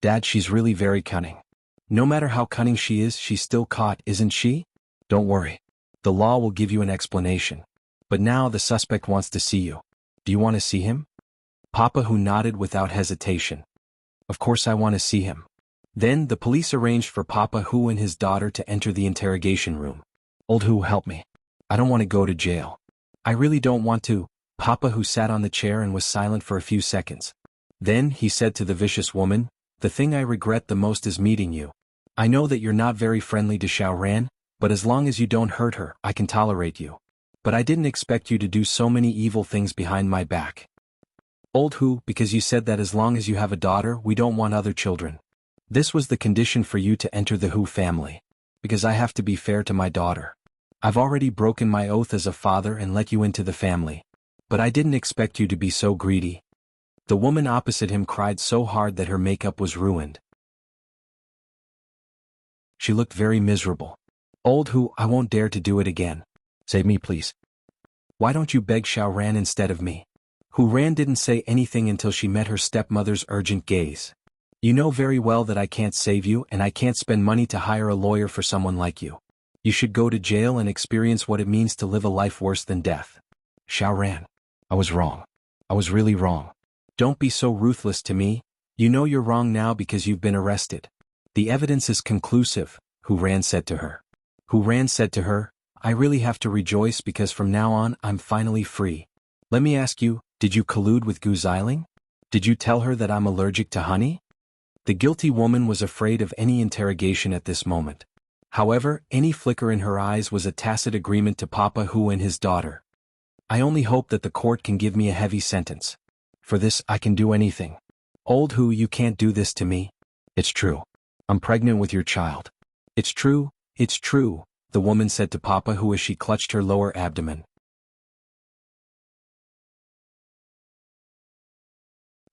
S1: Dad, she's really very cunning. No matter how cunning she is, she's still caught, isn't she? Don't worry. The law will give you an explanation. But now the suspect wants to see you. Do you want to see him? Papa Hu nodded without hesitation. Of course I want to see him. Then the police arranged for Papa Hu and his daughter to enter the interrogation room. Old Hu, help me. I don't want to go to jail. I really don't want to. Papa Hu sat on the chair and was silent for a few seconds. Then he said to the vicious woman, The thing I regret the most is meeting you. I know that you're not very friendly to Xiao Ran, but as long as you don't hurt her, I can tolerate you. But I didn't expect you to do so many evil things behind my back. Old Hu, because you said that as long as you have a daughter, we don't want other children. This was the condition for you to enter the Hu family. Because I have to be fair to my daughter. I've already broken my oath as a father and let you into the family. But I didn't expect you to be so greedy. The woman opposite him cried so hard that her makeup was ruined. She looked very miserable. Old Hu, I won't dare to do it again. Save me, please. Why don't you beg Xiao Ran instead of me? Hu Ran didn't say anything until she met her stepmother's urgent gaze. You know very well that I can't save you and I can't spend money to hire a lawyer for someone like you. You should go to jail and experience what it means to live a life worse than death. Xiao Ran. I was wrong. I was really wrong. Don't be so ruthless to me. You know you're wrong now because you've been arrested. The evidence is conclusive, Hu Ran said to her. Hu Ran said to her, I really have to rejoice because from now on I'm finally free. Let me ask you, did you collude with Gu Xiling? Did you tell her that I'm allergic to honey? The guilty woman was afraid of any interrogation at this moment. However, any flicker in her eyes was a tacit agreement to Papa Hu and his daughter. I only hope that the court can give me a heavy sentence. For this I can do anything. Old Hu, you can't do this to me. It's true. I'm pregnant with your child. It's true, the woman said to Papa Hu as she clutched her lower abdomen.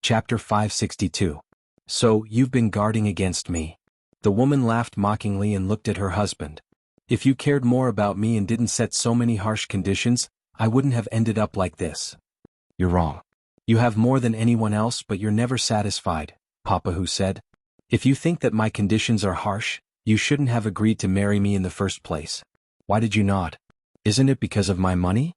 S1: Chapter 562. So, you've been guarding against me. The woman laughed mockingly and looked at her husband. If you cared more about me and didn't set so many harsh conditions, I wouldn't have ended up like this. You're wrong. You have more than anyone else but you're never satisfied, Papa Hu said. If you think that my conditions are harsh, you shouldn't have agreed to marry me in the first place. Why did you not? Isn't it because of my money?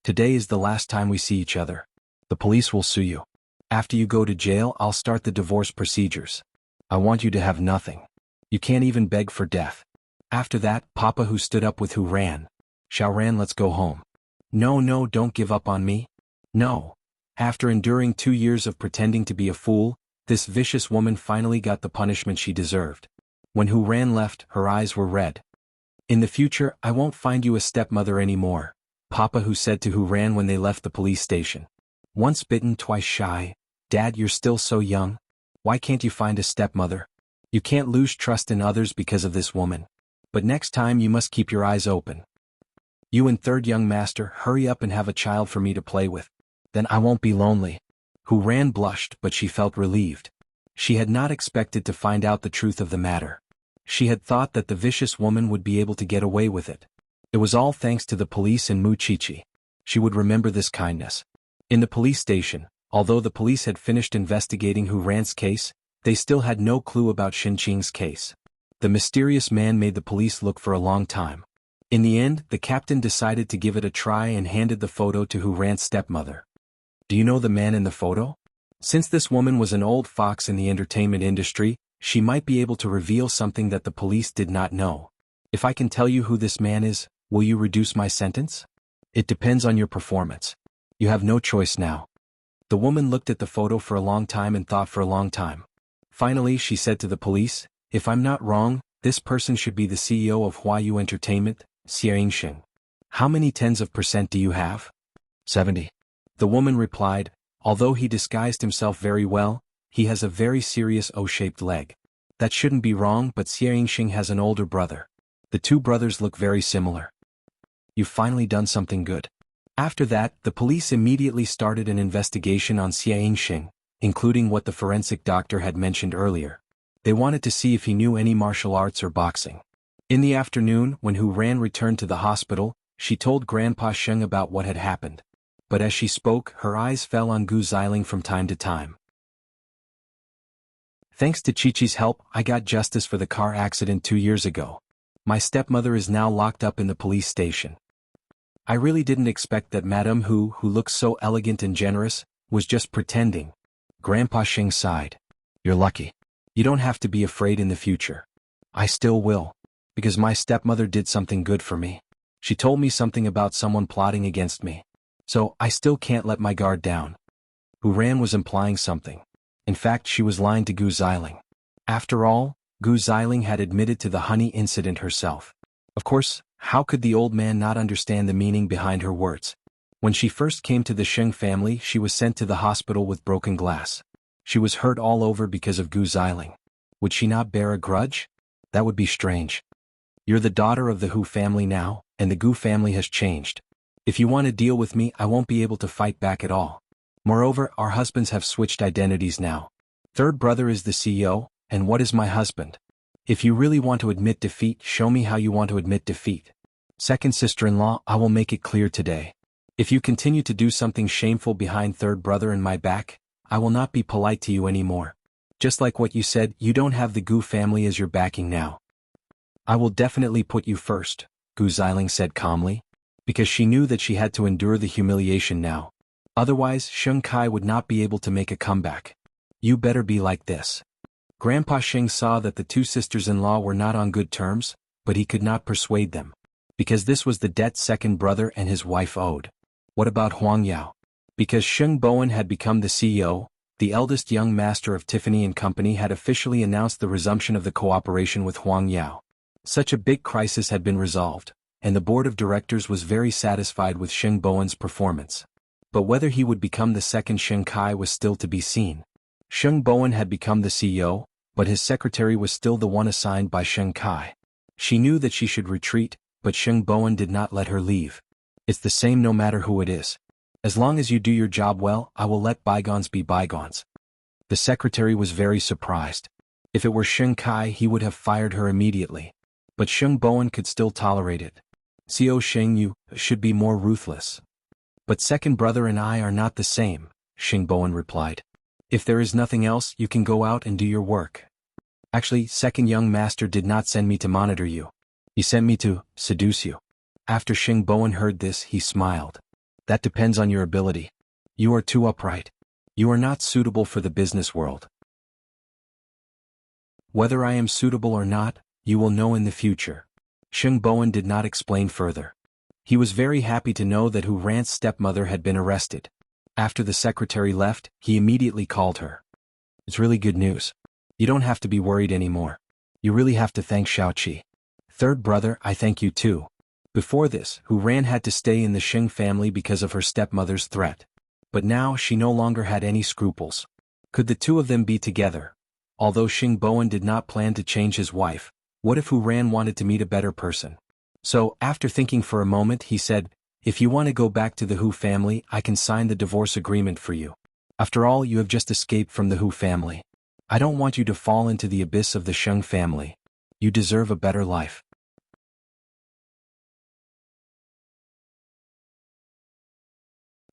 S1: Today is the last time we see each other. The police will sue you. After you go to jail, I'll start the divorce procedures. I want you to have nothing. You can't even beg for death. After that, Papa Hu stood up with Hu Ran. Xiao Ran, let's go home. No, don't give up on me. No. After enduring 2 years of pretending to be a fool, this vicious woman finally got the punishment she deserved. When Hu Ran left, her eyes were red. In the future, I won't find you a stepmother anymore, Papa Hu said to Hu Ran when they left the police station. Once bitten, twice shy. Dad, you're still so young. Why can't you find a stepmother? You can't lose trust in others because of this woman. But next time you must keep your eyes open. You and third young master, hurry up and have a child for me to play with. Then I won't be lonely. Hu Ran blushed, but she felt relieved. She had not expected to find out the truth of the matter. She had thought that the vicious woman would be able to get away with it. It was all thanks to the police and Mu Chichi. She would remember this kindness. In the police station, although the police had finished investigating Hu Ran's case, they still had no clue about Xin Qing's case. The mysterious man made the police look for a long time. In the end, the captain decided to give it a try and handed the photo to Hu Ran's stepmother. Do you know the man in the photo? Since this woman was an old fox in the entertainment industry, she might be able to reveal something that the police did not know. If I can tell you who this man is, will you reduce my sentence? It depends on your performance. You have no choice now. The woman looked at the photo for a long time and thought for a long time. Finally, she said to the police, if I'm not wrong, this person should be the CEO of Huayu Entertainment, Xie Yingxing. How many tens of percent do you have? 70. The woman replied, although he disguised himself very well, he has a very serious O-shaped leg. That shouldn't be wrong, but Xie Yingxing has an older brother. The two brothers look very similar. You've finally done something good. After that, the police immediately started an investigation on Xie Yingxing, including what the forensic doctor had mentioned earlier. They wanted to see if he knew any martial arts or boxing. In the afternoon, when Hu Ran returned to the hospital, she told Grandpa Sheng about what had happened. But as she spoke, her eyes fell on Gu Xiling from time to time. Thanks to Chi-Chi's help, I got justice for the car accident 2 years ago. My stepmother is now locked up in the police station. I really didn't expect that Madame Hu looks so elegant and generous, was just pretending. Grandpa Sheng sighed. You're lucky. You don't have to be afraid in the future. I still will. Because my stepmother did something good for me. She told me something about someone plotting against me. So, I still can't let my guard down. Hu Ran was implying something. In fact, she was lying to Gu Xiling. After all, Gu Xiling had admitted to the honey incident herself. Of course, how could the old man not understand the meaning behind her words? When she first came to the Sheng family, she was sent to the hospital with broken glass. She was hurt all over because of Gu Xiling. Would she not bear a grudge? That would be strange. You're the daughter of the Hu family now, and the Gu family has changed. If you want to deal with me, I won't be able to fight back at all. Moreover, our husbands have switched identities now. Third brother is the CEO, and what is my husband? If you really want to admit defeat, show me how you want to admit defeat. Second sister-in-law, I will make it clear today. If you continue to do something shameful behind third brother in my back, I will not be polite to you anymore. Just like what you said, you don't have the Gu family as your backing now. I will definitely put you first, Gu Xiling said calmly, because she knew that she had to endure the humiliation now. Otherwise, Sheng Kai would not be able to make a comeback. You better be like this. Grandpa Sheng saw that the two sisters-in-law were not on good terms, but he could not persuade them, because this was the debt second brother and his wife owed. What about Huang Yao? Because Sheng Bowen had become the CEO, the eldest young master of Tiffany & Company had officially announced the resumption of the cooperation with Huang Yao. Such a big crisis had been resolved, and the board of directors was very satisfied with Sheng Bowen's performance. But whether he would become the second Sheng Kai was still to be seen. Sheng Bowen had become the CEO, but his secretary was still the one assigned by Sheng Kai. She knew that she should retreat, but Sheng Bowen did not let her leave. It's the same no matter who it is. As long as you do your job well, I will let bygones be bygones. The secretary was very surprised. If it were Sheng Kai, he would have fired her immediately. But Sheng Bowen could still tolerate it. CEO Sheng, you should be more ruthless. But second brother and I are not the same, Sheng Bowen replied. If there is nothing else, you can go out and do your work. Actually, second young master did not send me to monitor you. He sent me to seduce you. After Sheng Bowen heard this, he smiled. That depends on your ability. You are too upright. You are not suitable for the business world. Whether I am suitable or not, you will know in the future. Sheng Bowen did not explain further. He was very happy to know that Hu Ran's stepmother had been arrested. After the secretary left, he immediately called her. It's really good news. You don't have to be worried anymore. You really have to thank Xiaoqi. Third brother, I thank you too. Before this, Hu Ran had to stay in the Sheng family because of her stepmother's threat. But now she no longer had any scruples. Could the two of them be together? Although Sheng Bowen did not plan to change his wife, what if Hu Ran wanted to meet a better person? So, after thinking for a moment, he said, if you want to go back to the Hu family, I can sign the divorce agreement for you. After all, you have just escaped from the Hu family. I don't want you to fall into the abyss of the Sheng family. You deserve a better life.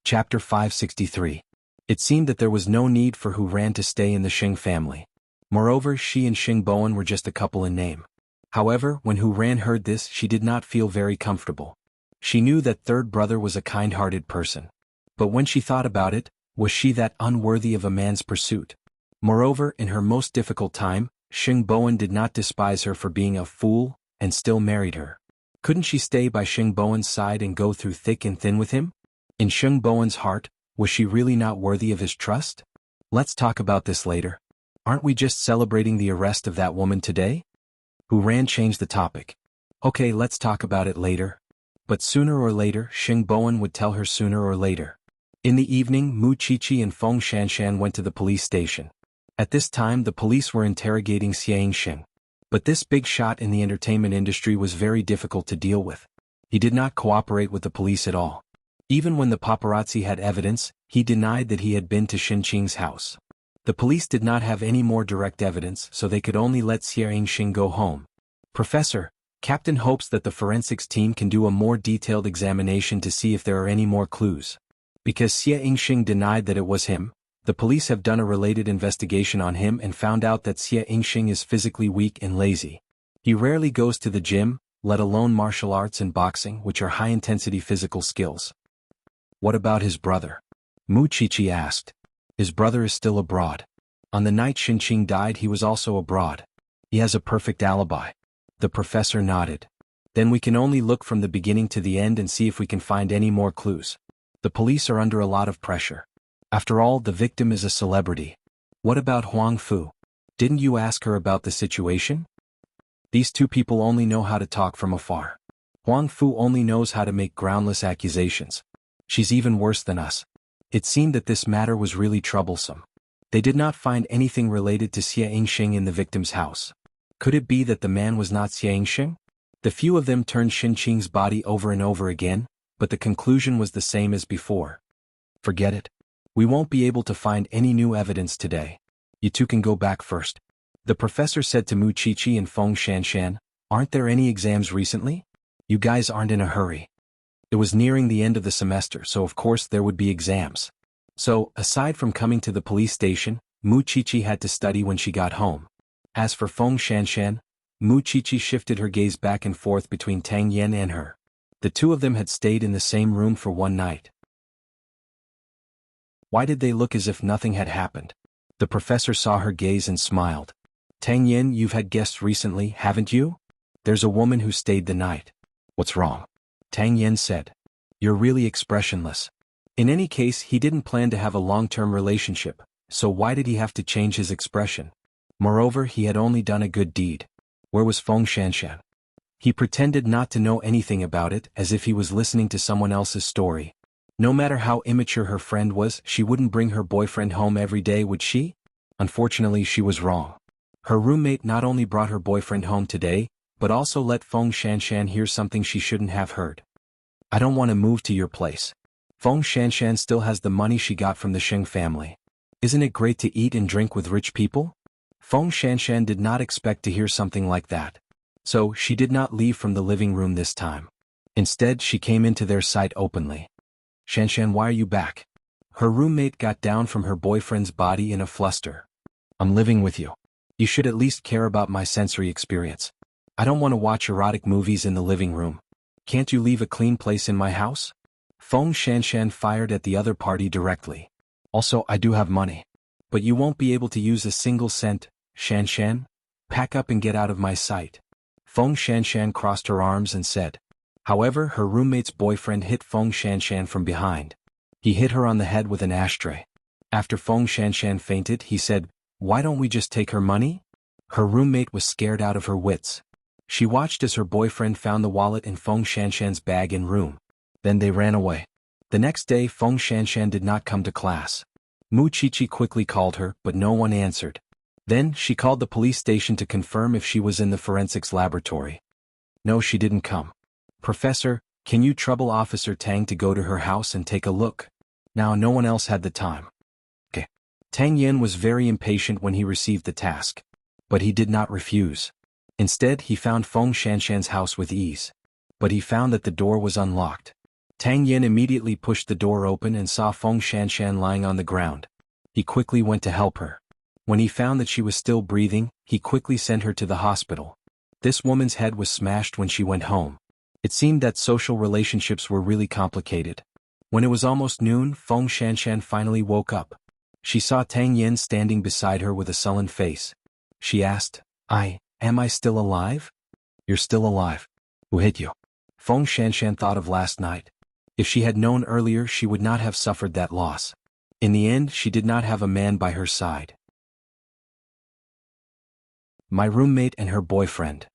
S1: Chapter 563. It seemed that there was no need for Hu Ran to stay in the Sheng family. Moreover, she and Sheng Bowen were just a couple in name. However, when Hu Ran heard this, she did not feel very comfortable. She knew that third brother was a kind-hearted person. But when she thought about it, was she that unworthy of a man's pursuit? Moreover, in her most difficult time, Sheng Bowen did not despise her for being a fool, and still married her. Couldn't she stay by Sheng Bowen's side and go through thick and thin with him? In Sheng Bowen's heart, was she really not worthy of his trust? Let's talk about this later. Aren't we just celebrating the arrest of that woman today? Hu Ran changed the topic. Okay, let's talk about it later. But sooner or later, Sheng Bowen would tell her sooner or later. In the evening, Mu Qiqi and Feng Shanshan went to the police station. At this time, the police were interrogating Xie Yingxing. But this big shot in the entertainment industry was very difficult to deal with. He did not cooperate with the police at all. Even when the paparazzi had evidence, he denied that he had been to Xinqing's house. The police did not have any more direct evidence, so they could only let Xie Yingxing go home. Professor, Captain hopes that the forensics team can do a more detailed examination to see if there are any more clues. Because Xie Yingxing denied that it was him, the police have done a related investigation on him and found out that Xie Yingxing is physically weak and lazy. He rarely goes to the gym, let alone martial arts and boxing, which are high-intensity physical skills. What about his brother? Mu Qiqi asked. His brother is still abroad. On the night Xinqing died, he was also abroad. He has a perfect alibi. The professor nodded. Then we can only look from the beginning to the end and see if we can find any more clues. The police are under a lot of pressure. After all, the victim is a celebrity. What about Huang Fu? Didn't you ask her about the situation? These two people only know how to talk from afar. Huang Fu only knows how to make groundless accusations. She's even worse than us. It seemed that this matter was really troublesome. They did not find anything related to Xie Yingxing in the victim's house. Could it be that the man was not Xie Yingxing? The few of them turned Xinqing's body over and over again, but the conclusion was the same as before. Forget it. We won't be able to find any new evidence today. You two can go back first. The professor said to Mu Qiqi and Feng Shanshan, aren't there any exams recently? You guys aren't in a hurry. It was nearing the end of the semester, so of course there would be exams. So, aside from coming to the police station, Mu Qiqi had to study when she got home. As for Feng Shanshan, Mu Qiqi shifted her gaze back and forth between Tang Yen and her. The two of them had stayed in the same room for one night. Why did they look as if nothing had happened? The professor saw her gaze and smiled. Tang Yen, you've had guests recently, haven't you? There's a woman who stayed the night. What's wrong? Tang Yen said. You're really expressionless. In any case, he didn't plan to have a long-term relationship, so why did he have to change his expression? Moreover, he had only done a good deed. Where was Feng Shanshan? He pretended not to know anything about it, as if he was listening to someone else's story. No matter how immature her friend was, she wouldn't bring her boyfriend home every day, would she? Unfortunately, she was wrong. Her roommate not only brought her boyfriend home today, but also let Feng Shanshan hear something she shouldn't have heard. I don't want to move to your place. Feng Shanshan still has the money she got from the Sheng family. Isn't it great to eat and drink with rich people? Feng Shanshan did not expect to hear something like that. So, she did not leave from the living room this time. Instead, she came into their sight openly. Shanshan, why are you back? Her roommate got down from her boyfriend's body in a fluster. I'm living with you. You should at least care about my sensory experience. I don't want to watch erotic movies in the living room. Can't you leave a clean place in my house? Feng Shanshan fired at the other party directly. Also, I do have money. But you won't be able to use a single cent, Shanshan. Pack up and get out of my sight. Feng Shanshan crossed her arms and said. However, her roommate's boyfriend hit Feng Shanshan from behind. He hit her on the head with an ashtray. After Feng Shanshan fainted, he said, why don't we just take her money? Her roommate was scared out of her wits. She watched as her boyfriend found the wallet in Feng Shanshan's bag and room. Then they ran away. The next day, Feng Shanshan did not come to class. Mu Qiqi quickly called her, but no one answered. Then, she called the police station to confirm if she was in the forensics laboratory. No, she didn't come. Professor, can you trouble Officer Tang to go to her house and take a look? Now no one else had the time. Okay. Tang Yen was very impatient when he received the task. But he did not refuse. Instead, he found Feng Shanshan's house with ease. But he found that the door was unlocked. Tang Yen immediately pushed the door open and saw Feng Shanshan lying on the ground. He quickly went to help her. When he found that she was still breathing, he quickly sent her to the hospital. This woman's head was smashed when she went home. It seemed that social relationships were really complicated. When it was almost noon, Feng Shanshan finally woke up. She saw Tang Yen standing beside her with a sullen face. She asked, am I still alive? You're still alive. Who hit you? Feng Shanshan thought of last night. If she had known earlier, she would not have suffered that loss. In the end, she did not have a man by her side. My roommate and her boyfriend.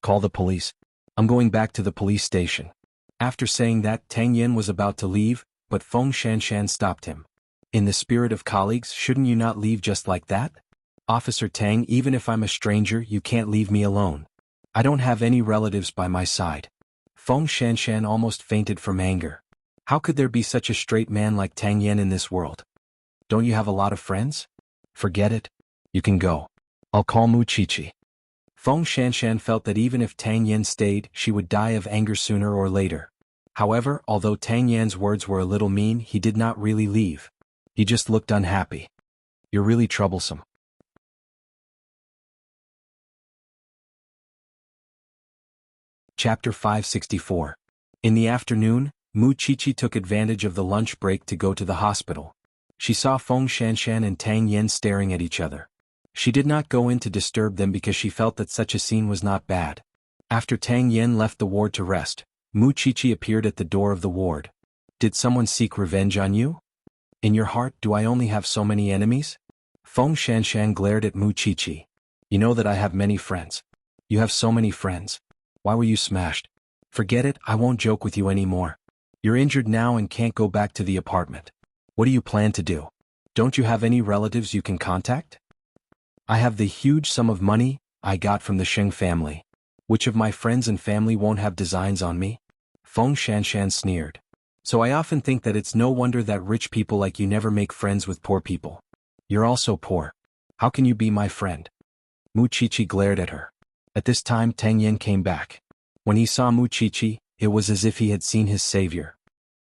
S1: Call the police. I'm going back to the police station. After saying that, Tang Yen was about to leave, but Feng Shanshan stopped him. In the spirit of colleagues, shouldn't you not leave just like that? Officer Tang, even if I'm a stranger, you can't leave me alone. I don't have any relatives by my side. Feng Shanshan almost fainted from anger. How could there be such a straight man like Tang Yen in this world? Don't you have a lot of friends? Forget it. You can go. I'll call Mu Qiqi. Feng Shanshan felt that even if Tang Yen stayed, she would die of anger sooner or later. However, although Tang Yan's words were a little mean, he did not really leave. He just looked unhappy. You're really troublesome. Chapter 564. In the afternoon, Mu Qiqi took advantage of the lunch break to go to the hospital. She saw Feng Shanshan and Tang Yen staring at each other. She did not go in to disturb them because she felt that such a scene was not bad. After Tang Yen left the ward to rest, Mu Qiqi appeared at the door of the ward. Did someone seek revenge on you? In your heart, do I only have so many enemies? Feng Shanshan glared at Mu Qiqi. You know that I have many friends. You have so many friends. Why were you smashed? Forget it, I won't joke with you anymore. You're injured now and can't go back to the apartment. What do you plan to do? Don't you have any relatives you can contact? I have the huge sum of money I got from the Sheng family. Which of my friends and family won't have designs on me? Feng Shanshan sneered. So I often think that it's no wonder that rich people like you never make friends with poor people. You're also poor. How can you be my friend? Muchichi glared at her. At this time Tang Yen came back. When he saw Muchichi, it was as if he had seen his savior.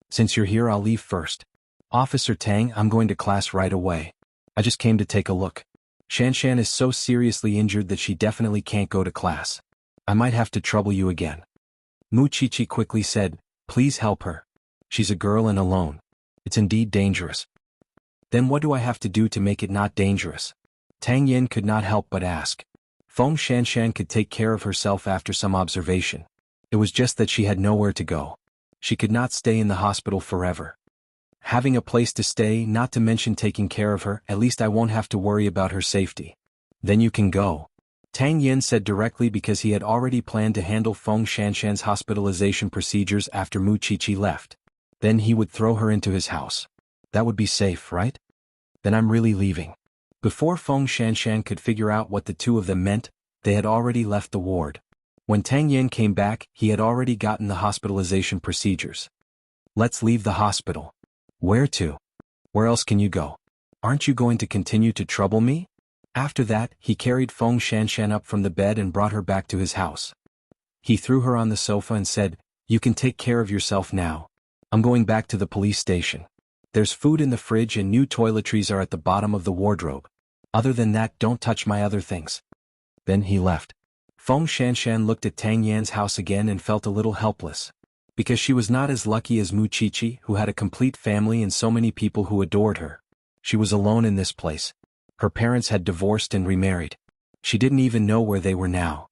S1: Since you're here, I'll leave first. Officer Tang, I'm going to class right away. I just came to take a look. Shanshan is so seriously injured that she definitely can't go to class. I might have to trouble you again. Muchichi quickly said, please help her. She's a girl and alone. It's indeed dangerous. Then what do I have to do to make it not dangerous? Tang Yen could not help but ask. Feng Shanshan could take care of herself after some observation. It was just that she had nowhere to go. She could not stay in the hospital forever. Having a place to stay, not to mention taking care of her, at least I won't have to worry about her safety. Then you can go. Tang Yen said directly because he had already planned to handle Feng Shanshan's hospitalization procedures after Muchichi left. Then he would throw her into his house. That would be safe, right? Then I'm really leaving. Before Feng Shanshan could figure out what the two of them meant, they had already left the ward. When Tang Yen came back, he had already gotten the hospitalization procedures. Let's leave the hospital. Where to? Where else can you go? Aren't you going to continue to trouble me? After that, he carried Feng Shanshan up from the bed and brought her back to his house. He threw her on the sofa and said, you can take care of yourself now. I'm going back to the police station. There's food in the fridge and new toiletries are at the bottom of the wardrobe. Other than that, don't touch my other things. Then he left. Feng Shanshan looked at Tang Yan's house again and felt a little helpless. Because she was not as lucky as Muchichi, who had a complete family and so many people who adored her. She was alone in this place. Her parents had divorced and remarried. She didn't even know where they were now.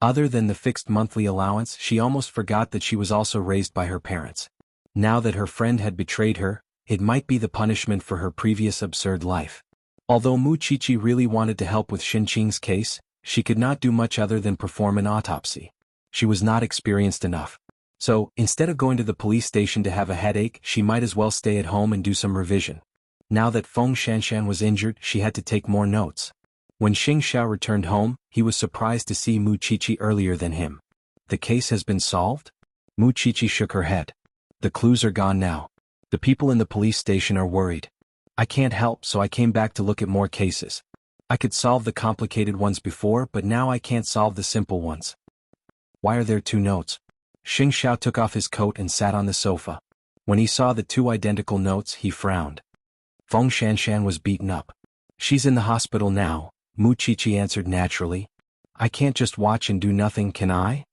S1: Other than the fixed monthly allowance, she almost forgot that she was also raised by her parents. Now that her friend had betrayed her, it might be the punishment for her previous absurd life. Although Muchichi really wanted to help with Xinqing's case, she could not do much other than perform an autopsy. She was not experienced enough. So, instead of going to the police station to have a headache, she might as well stay at home and do some revision. Now that Feng Shanshan was injured, she had to take more notes. When Xing Xiao returned home, he was surprised to see Muchichi earlier than him. The case has been solved? Muchichi shook her head. The clues are gone now. The people in the police station are worried. I can't help, so I came back to look at more cases. I could solve the complicated ones before, but now I can't solve the simple ones. Why are there two notes? Xing Xiao took off his coat and sat on the sofa. When he saw the two identical notes, he frowned. Feng Shanshan was beaten up. She's in the hospital now, Muchichi answered naturally. I can't just watch and do nothing, can I?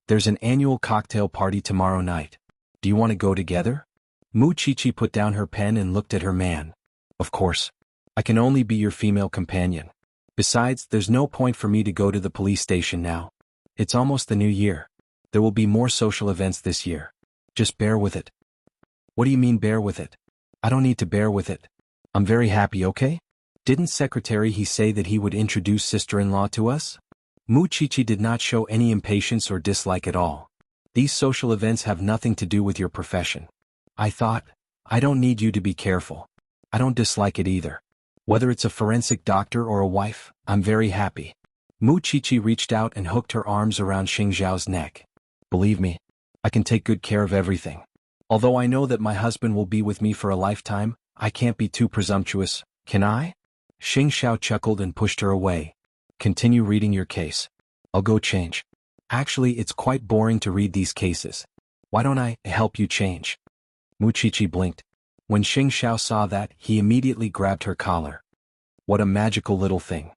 S1: There's an annual cocktail party tomorrow night. Do you want to go together? Muchichi put down her pen and looked at her man. Of course. I can only be your female companion. Besides, there's no point for me to go to the police station now. It's almost the new year. There will be more social events this year. Just bear with it. What do you mean bear with it? I don't need to bear with it. I'm very happy, okay? Didn't Secretary he say that he would introduce sister-in-law to us? Muchichi did not show any impatience or dislike at all. These social events have nothing to do with your profession. I don't need you to be careful. I don't dislike it either. Whether it's a forensic doctor or a wife, I'm very happy. Muchichi reached out and hooked her arms around Xing Xiao's neck. Believe me, I can take good care of everything. Although I know that my husband will be with me for a lifetime, I can't be too presumptuous, can I? Xing Xiao chuckled and pushed her away. Continue reading your case. I'll go change. Actually, it's quite boring to read these cases. Why don't I help you change? Muchichi blinked. When Xing Xiao saw that, he immediately grabbed her collar. What a magical little thing.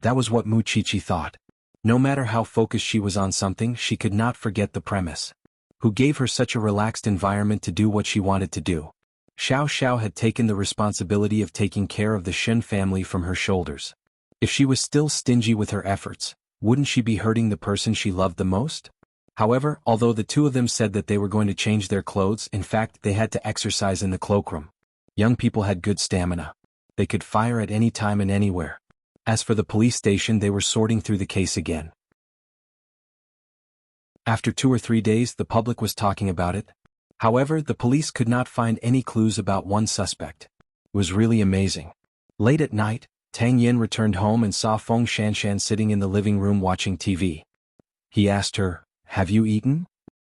S1: That was what Muchichi thought. No matter how focused she was on something, she could not forget the premise. Who gave her such a relaxed environment to do what she wanted to do? Xiao Xiao had taken the responsibility of taking care of the Shen family from her shoulders. If she was still stingy with her efforts, wouldn't she be hurting the person she loved the most? However, although the two of them said that they were going to change their clothes, in fact, they had to exercise in the cloakroom. Young people had good stamina. They could fire at any time and anywhere. As for the police station, they were sorting through the case again. After 2 or 3 days, the public was talking about it. However, the police could not find any clues about one suspect. It was really amazing. Late at night, Tang Yen returned home and saw Feng Shanshan sitting in the living room watching TV. He asked her, "Have you eaten?"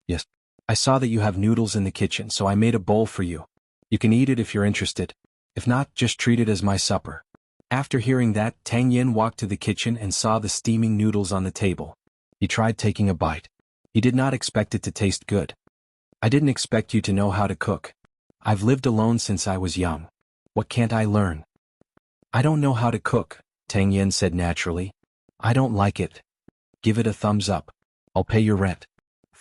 S1: "Yes. I saw that you have noodles in the kitchen, so I made a bowl for you. You can eat it if you're interested. If not, just treat it as my supper. After hearing that, Tang Yin walked to the kitchen and saw the steaming noodles on the table. He tried taking a bite. He did not expect it to taste good. I didn't expect you to know how to cook. I've lived alone since I was young. What can't I learn? I don't know how to cook, Tang Yin said naturally. I don't like it. Give it a thumbs up. I'll pay your rent.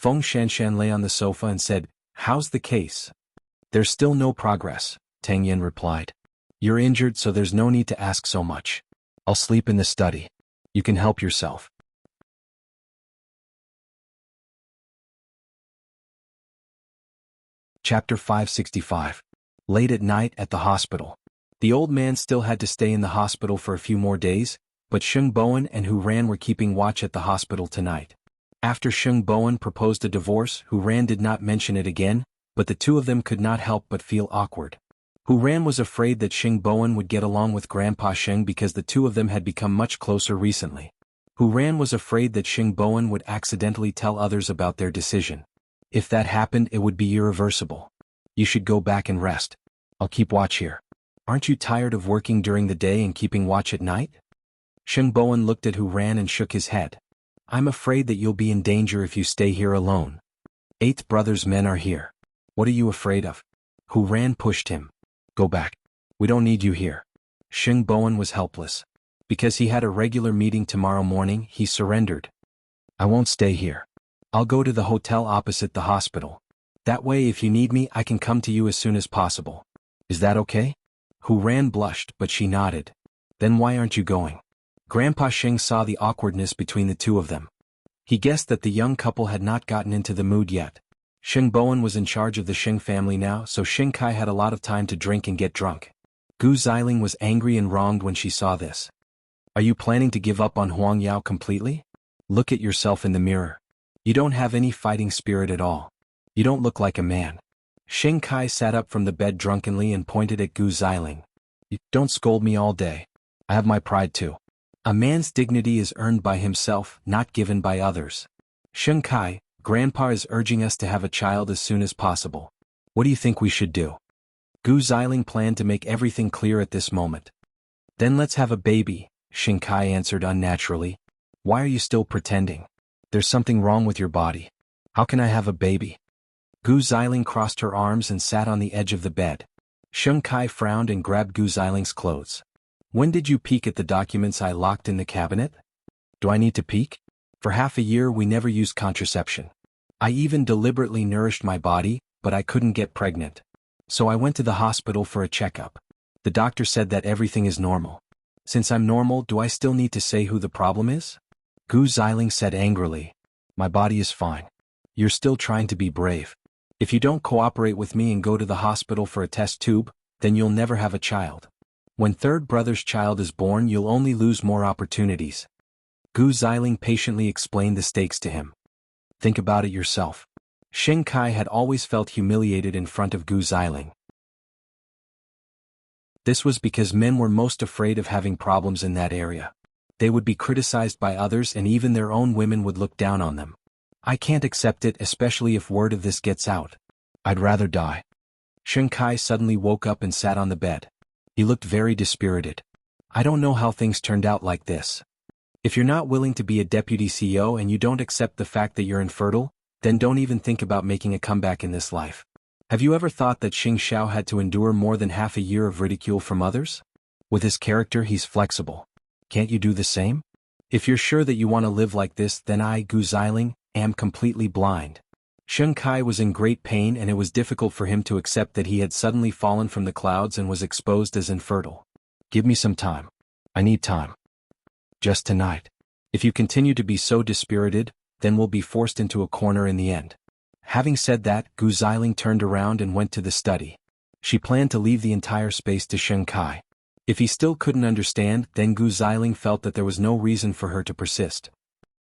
S1: Feng Shanshan lay on the sofa and said, How's the case? There's still no progress, Tang Yin replied. You're injured, so there's no need to ask so much. I'll sleep in the study. You can help yourself. Chapter 565. Late at night at the hospital. The old man still had to stay in the hospital for a few more days, but Sheng Bowen and Hu Ran were keeping watch at the hospital tonight. After Sheng Bowen proposed a divorce, Hu Ran did not mention it again, but the two of them could not help but feel awkward. Hu Ran was afraid that Sheng Bowen would get along with Grandpa Sheng because the two of them had become much closer recently. Hu Ran was afraid that Sheng Bowen would accidentally tell others about their decision. If that happened, it would be irreversible. You should go back and rest. I'll keep watch here. Aren't you tired of working during the day and keeping watch at night? Sheng Bowen looked at Hu Ran and shook his head. I'm afraid that you'll be in danger if you stay here alone. Eighth brother's men are here. What are you afraid of? Hu Ran pushed him. Go back. We don't need you here. Sheng Bowen was helpless. Because he had a regular meeting tomorrow morning, he surrendered. I won't stay here. I'll go to the hotel opposite the hospital. That way if you need me I can come to you as soon as possible. Is that okay? Hu Ran blushed, but she nodded. Then why aren't you going? Grandpa Sheng saw the awkwardness between the two of them. He guessed that the young couple had not gotten into the mood yet. Sheng Bowen was in charge of the Sheng family now, so Sheng Kai had a lot of time to drink and get drunk. Gu Xiling was angry and wronged when she saw this. Are you planning to give up on Huang Yao completely? Look at yourself in the mirror. You don't have any fighting spirit at all. You don't look like a man. Sheng Kai sat up from the bed drunkenly and pointed at Gu Xiling. Don't scold me all day. I have my pride too. A man's dignity is earned by himself, not given by others. Sheng Kai, Grandpa is urging us to have a child as soon as possible. What do you think we should do? Gu Xiling planned to make everything clear at this moment. Then let's have a baby, Sheng Kai answered unnaturally. Why are you still pretending? There's something wrong with your body. How can I have a baby? Gu Xiling crossed her arms and sat on the edge of the bed. Sheng Kai frowned and grabbed Gu Xiling's clothes. When did you peek at the documents I locked in the cabinet? Do I need to peek? For half a year we never used contraception. I even deliberately nourished my body, but I couldn't get pregnant. So I went to the hospital for a checkup. The doctor said that everything is normal. Since I'm normal, do I still need to say who the problem is? Gu Xiling said angrily. My body is fine. You're still trying to be brave. If you don't cooperate with me and go to the hospital for a test tube, then you'll never have a child. When third brother's child is born, you'll only lose more opportunities. Gu Xiling patiently explained the stakes to him. Think about it yourself. Sheng Kai had always felt humiliated in front of Gu Xiling. This was because men were most afraid of having problems in that area. They would be criticized by others and even their own women would look down on them. I can't accept it, especially if word of this gets out. I'd rather die. Sheng Kai suddenly woke up and sat on the bed. He looked very dispirited. I don't know how things turned out like this. If you're not willing to be a deputy CEO and you don't accept the fact that you're infertile, then don't even think about making a comeback in this life. Have you ever thought that Xing Xiao had to endure more than half a year of ridicule from others? With his character, he's flexible. Can't you do the same? If you're sure that you want to live like this, then I, Gu Xiling, am completely blind. Sheng Kai was in great pain and it was difficult for him to accept that he had suddenly fallen from the clouds and was exposed as infertile. Give me some time. I need time. Just tonight. If you continue to be so dispirited, then we'll be forced into a corner in the end. Having said that, Gu Xiling turned around and went to the study. She planned to leave the entire space to Sheng Kai. If he still couldn't understand, then Gu Xiling felt that there was no reason for her to persist.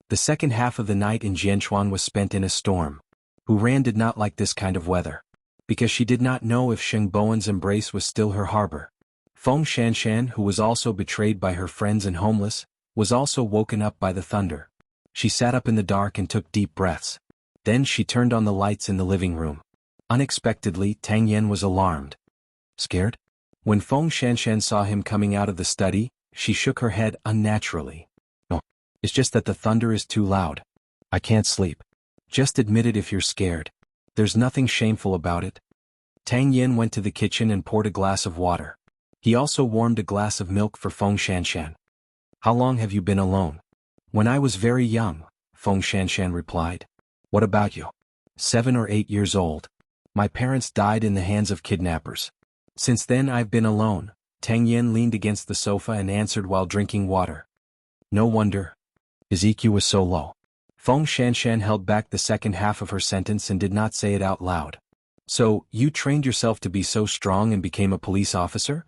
S1: The second half of the night in Jianchuan was spent in a storm. Hu Ran did not like this kind of weather. Because she did not know if Sheng Bowen's embrace was still her harbor. Feng Shanshan, who was also betrayed by her friends and homeless, was also woken up by the thunder. She sat up in the dark and took deep breaths. Then she turned on the lights in the living room. Unexpectedly, Tang Yen was alarmed. Scared? When Feng Shanshan saw him coming out of the study, she shook her head unnaturally. No, it's just that the thunder is too loud. I can't sleep. Just admit it if you're scared. There's nothing shameful about it. Tang Yen went to the kitchen and poured a glass of water. He also warmed a glass of milk for Feng Shanshan. How long have you been alone? When I was very young, Feng Shanshan replied. What about you? 7 or 8 years old. My parents died in the hands of kidnappers. Since then I've been alone. Tang Yen leaned against the sofa and answered while drinking water. No wonder. His EQ was so low. Feng Shanshan held back the second half of her sentence and did not say it out loud. So, you trained yourself to be so strong and became a police officer?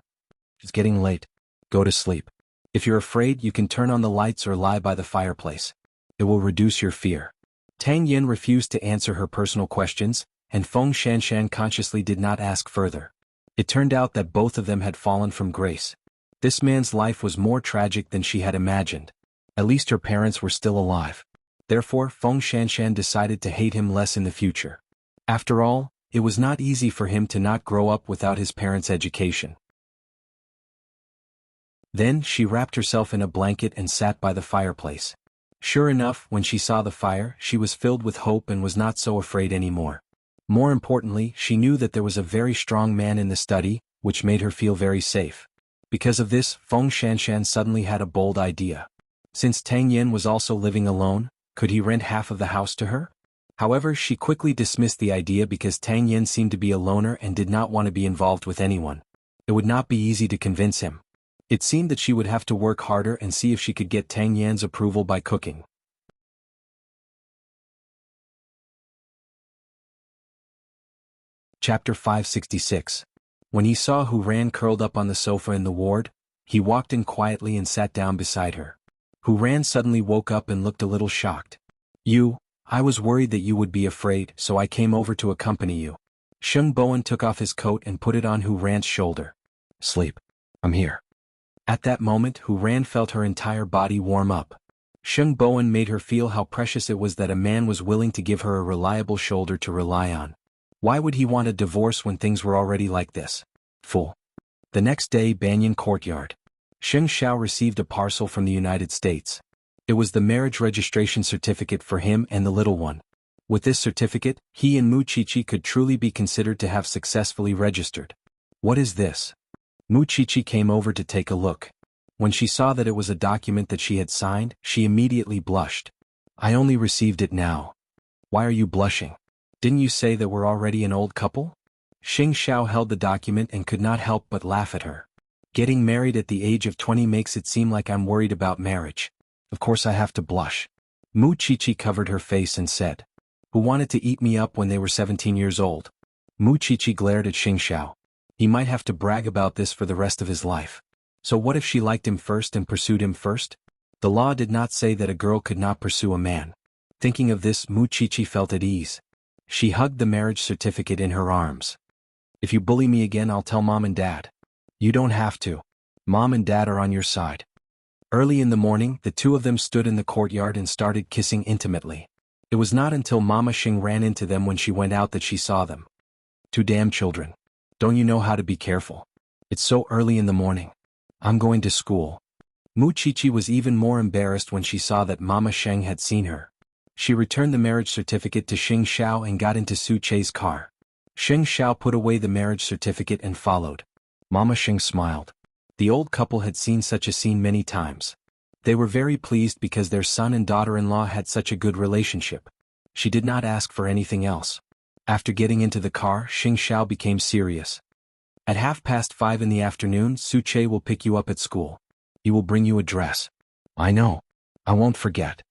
S1: It's getting late. Go to sleep. If you're afraid, you can turn on the lights or lie by the fireplace. It will reduce your fear. Tang Yen refused to answer her personal questions, and Feng Shanshan consciously did not ask further. It turned out that both of them had fallen from grace. This man's life was more tragic than she had imagined. At least her parents were still alive. Therefore, Feng Shanshan decided to hate him less in the future. After all, it was not easy for him to not grow up without his parents' education. Then she wrapped herself in a blanket and sat by the fireplace. Sure enough, when she saw the fire, she was filled with hope and was not so afraid anymore. More importantly, she knew that there was a very strong man in the study, which made her feel very safe. Because of this, Feng Shanshan suddenly had a bold idea. Since Tang Yen was also living alone, could he rent half of the house to her? However, she quickly dismissed the idea because Tang Yen seemed to be a loner and did not want to be involved with anyone. It would not be easy to convince him. It seemed that she would have to work harder and see if she could get Tang Yan's approval by cooking. Chapter 566. When he saw Hu Ran curled up on the sofa in the ward, he walked in quietly and sat down beside her. Hu Ran suddenly woke up and looked a little shocked. I was worried that you would be afraid, so I came over to accompany you. Sheng Bowen took off his coat and put it on Hu Ran's shoulder. Sleep. I'm here. At that moment, Hu Ran felt her entire body warm up. Sheng Bowen made her feel how precious it was that a man was willing to give her a reliable shoulder to rely on. Why would he want a divorce when things were already like this? Fool. The next day, Banyan Courtyard. Sheng Xiao received a parcel from the United States. It was the marriage registration certificate for him and the little one. With this certificate, he and Mu Chichi could truly be considered to have successfully registered. What is this? Mu Chichi came over to take a look. When she saw that it was a document that she had signed, she immediately blushed. I only received it now. Why are you blushing? Didn't you say that we're already an old couple? Sheng Xiao held the document and could not help but laugh at her. Getting married at the age of 20 makes it seem like I'm worried about marriage. Of course I have to blush. Mu Chichi covered her face and said, Who wanted to eat me up when they were 17 years old? Mu Chichi glared at Sheng Xiao. He might have to brag about this for the rest of his life. So what if she liked him first and pursued him first? The law did not say that a girl could not pursue a man. Thinking of this, Mu Chichi felt at ease. She hugged the marriage certificate in her arms. If you bully me again, I'll tell Mom and Dad. You don't have to. Mom and Dad are on your side. Early in the morning, the two of them stood in the courtyard and started kissing intimately. It was not until Mama Xing ran into them when she went out that she saw them. Two damn children. Don't you know how to be careful? It's so early in the morning. I'm going to school. Mu Chichi was even more embarrassed when she saw that Mama Sheng had seen her. She returned the marriage certificate to Xing Xiao and got into Su Che's car. Xing Xiao put away the marriage certificate and followed. Mama Xing smiled. The old couple had seen such a scene many times. They were very pleased because their son and daughter-in-law had such a good relationship. She did not ask for anything else. After getting into the car, Xing Xiao became serious. At 5:30 in the afternoon, Su Che will pick you up at school. He will bring you a dress. I know. I won't forget.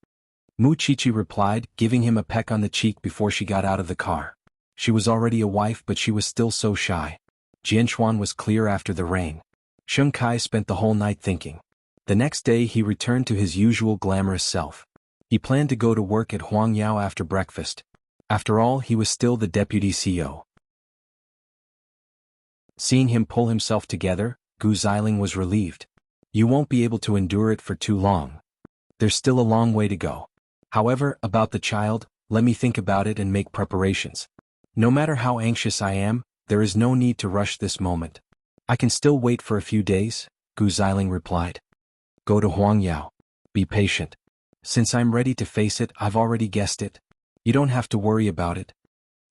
S1: Mu Chichi replied, giving him a peck on the cheek before she got out of the car. She was already a wife, but she was still so shy. Jianchuan was clear after the rain. Sheng Kai spent the whole night thinking. The next day he returned to his usual glamorous self. He planned to go to work at Huangyao after breakfast. After all, he was still the deputy CEO. Seeing him pull himself together, Gu Xiling was relieved. You won't be able to endure it for too long. There's still a long way to go. However, about the child, let me think about it and make preparations. No matter how anxious I am, there is no need to rush this moment. I can still wait for a few days, Gu Ziling replied. Go to Huangyao. Be patient. Since I'm ready to face it, I've already guessed it. You don't have to worry about it.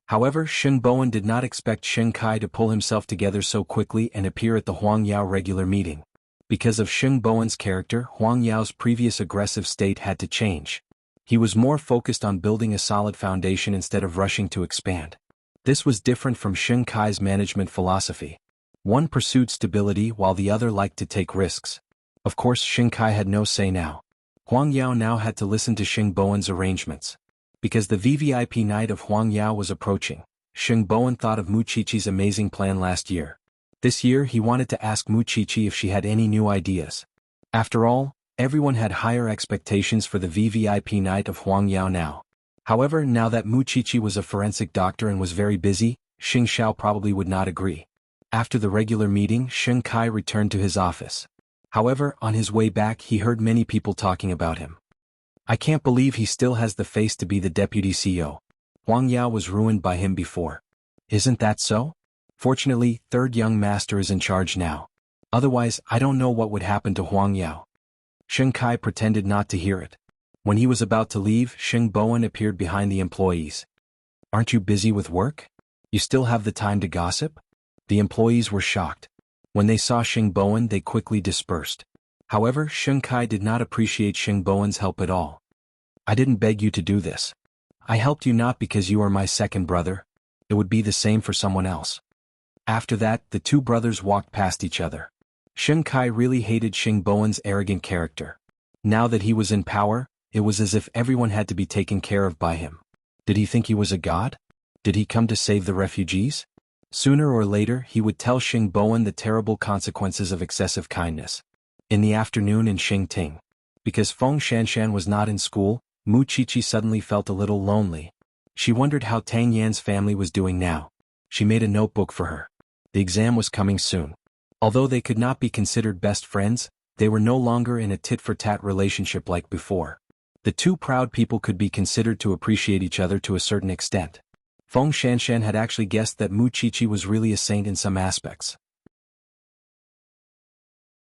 S1: However, Sheng Bowen did not expect Sheng Kai to pull himself together so quickly and appear at the Huangyao regular meeting. Because of Sheng Bowen's character, Huangyao's previous aggressive state had to change. He was more focused on building a solid foundation instead of rushing to expand. This was different from Sheng Kai's management philosophy. One pursued stability while the other liked to take risks. Of course, Sheng Kai had no say now. Huangyao now had to listen to Sheng Bowen's arrangements. Because the VVIP night of Huangyao was approaching, Sheng Bowen thought of Mu Qiqi's amazing plan last year. This year he wanted to ask Mu Qiqi if she had any new ideas. After all, everyone had higher expectations for the VVIP night of Huangyao now. However, now that Mu Qiqi was a forensic doctor and was very busy, Xing Xiao probably would not agree. After the regular meeting, Sheng Kai returned to his office. However, on his way back he heard many people talking about him. I can't believe he still has the face to be the deputy CEO. Huangyao was ruined by him before. Isn't that so? Fortunately, third young master is in charge now. Otherwise, I don't know what would happen to Huangyao. Sheng Kai pretended not to hear it. When he was about to leave, Sheng Bowen appeared behind the employees. Aren't you busy with work? You still have the time to gossip? The employees were shocked. When they saw Sheng Bowen, they quickly dispersed. However, Sheng Kai did not appreciate Sheng Bowen's help at all. I didn't beg you to do this. I helped you not because you are my second brother. It would be the same for someone else. After that, the two brothers walked past each other. Sheng Kai really hated Sheng Bowen's arrogant character. Now that he was in power, it was as if everyone had to be taken care of by him. Did he think he was a god? Did he come to save the refugees? Sooner or later, he would tell Sheng Bowen the terrible consequences of excessive kindness. In the afternoon in Xingting. Because Feng Shanshan was not in school, Mu Qiqi suddenly felt a little lonely. She wondered how Tang Yan's family was doing now. She made a notebook for her. The exam was coming soon. Although they could not be considered best friends, they were no longer in a tit-for-tat relationship like before. The two proud people could be considered to appreciate each other to a certain extent. Feng Shanshan had actually guessed that Mu Qiqi was really a saint in some aspects.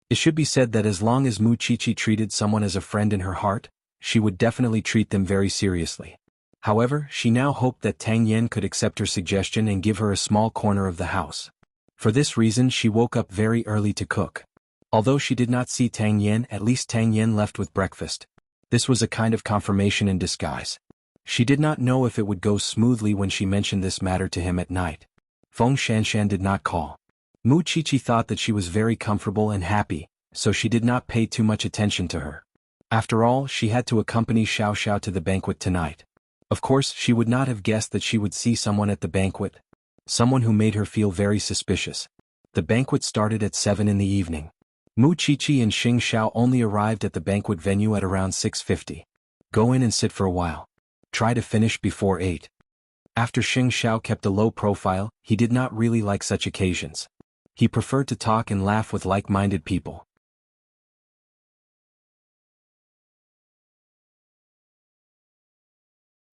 S1: It should be said that as long as Mu Qiqi treated someone as a friend in her heart, she would definitely treat them very seriously. However, she now hoped that Tang Yan could accept her suggestion and give her a small corner of the house. For this reason she woke up very early to cook. Although she did not see Tang Yan, at least Tang Yan left with breakfast. This was a kind of confirmation in disguise. She did not know if it would go smoothly when she mentioned this matter to him at night. Feng Shanshan did not call. Mu Qiqi thought that she was very comfortable and happy, so she did not pay too much attention to her. After all, she had to accompany Xiao Xiao to the banquet tonight. Of course, she would not have guessed that she would see someone at the banquet. Someone who made her feel very suspicious. The banquet started at 7 in the evening. Mu Qiqi and Xing Xiao only arrived at the banquet venue at around 6:50. Go in and sit for a while. Try to finish before 8. After Xing Xiao kept a low profile, he did not really like such occasions. He preferred to talk and laugh with like-minded people.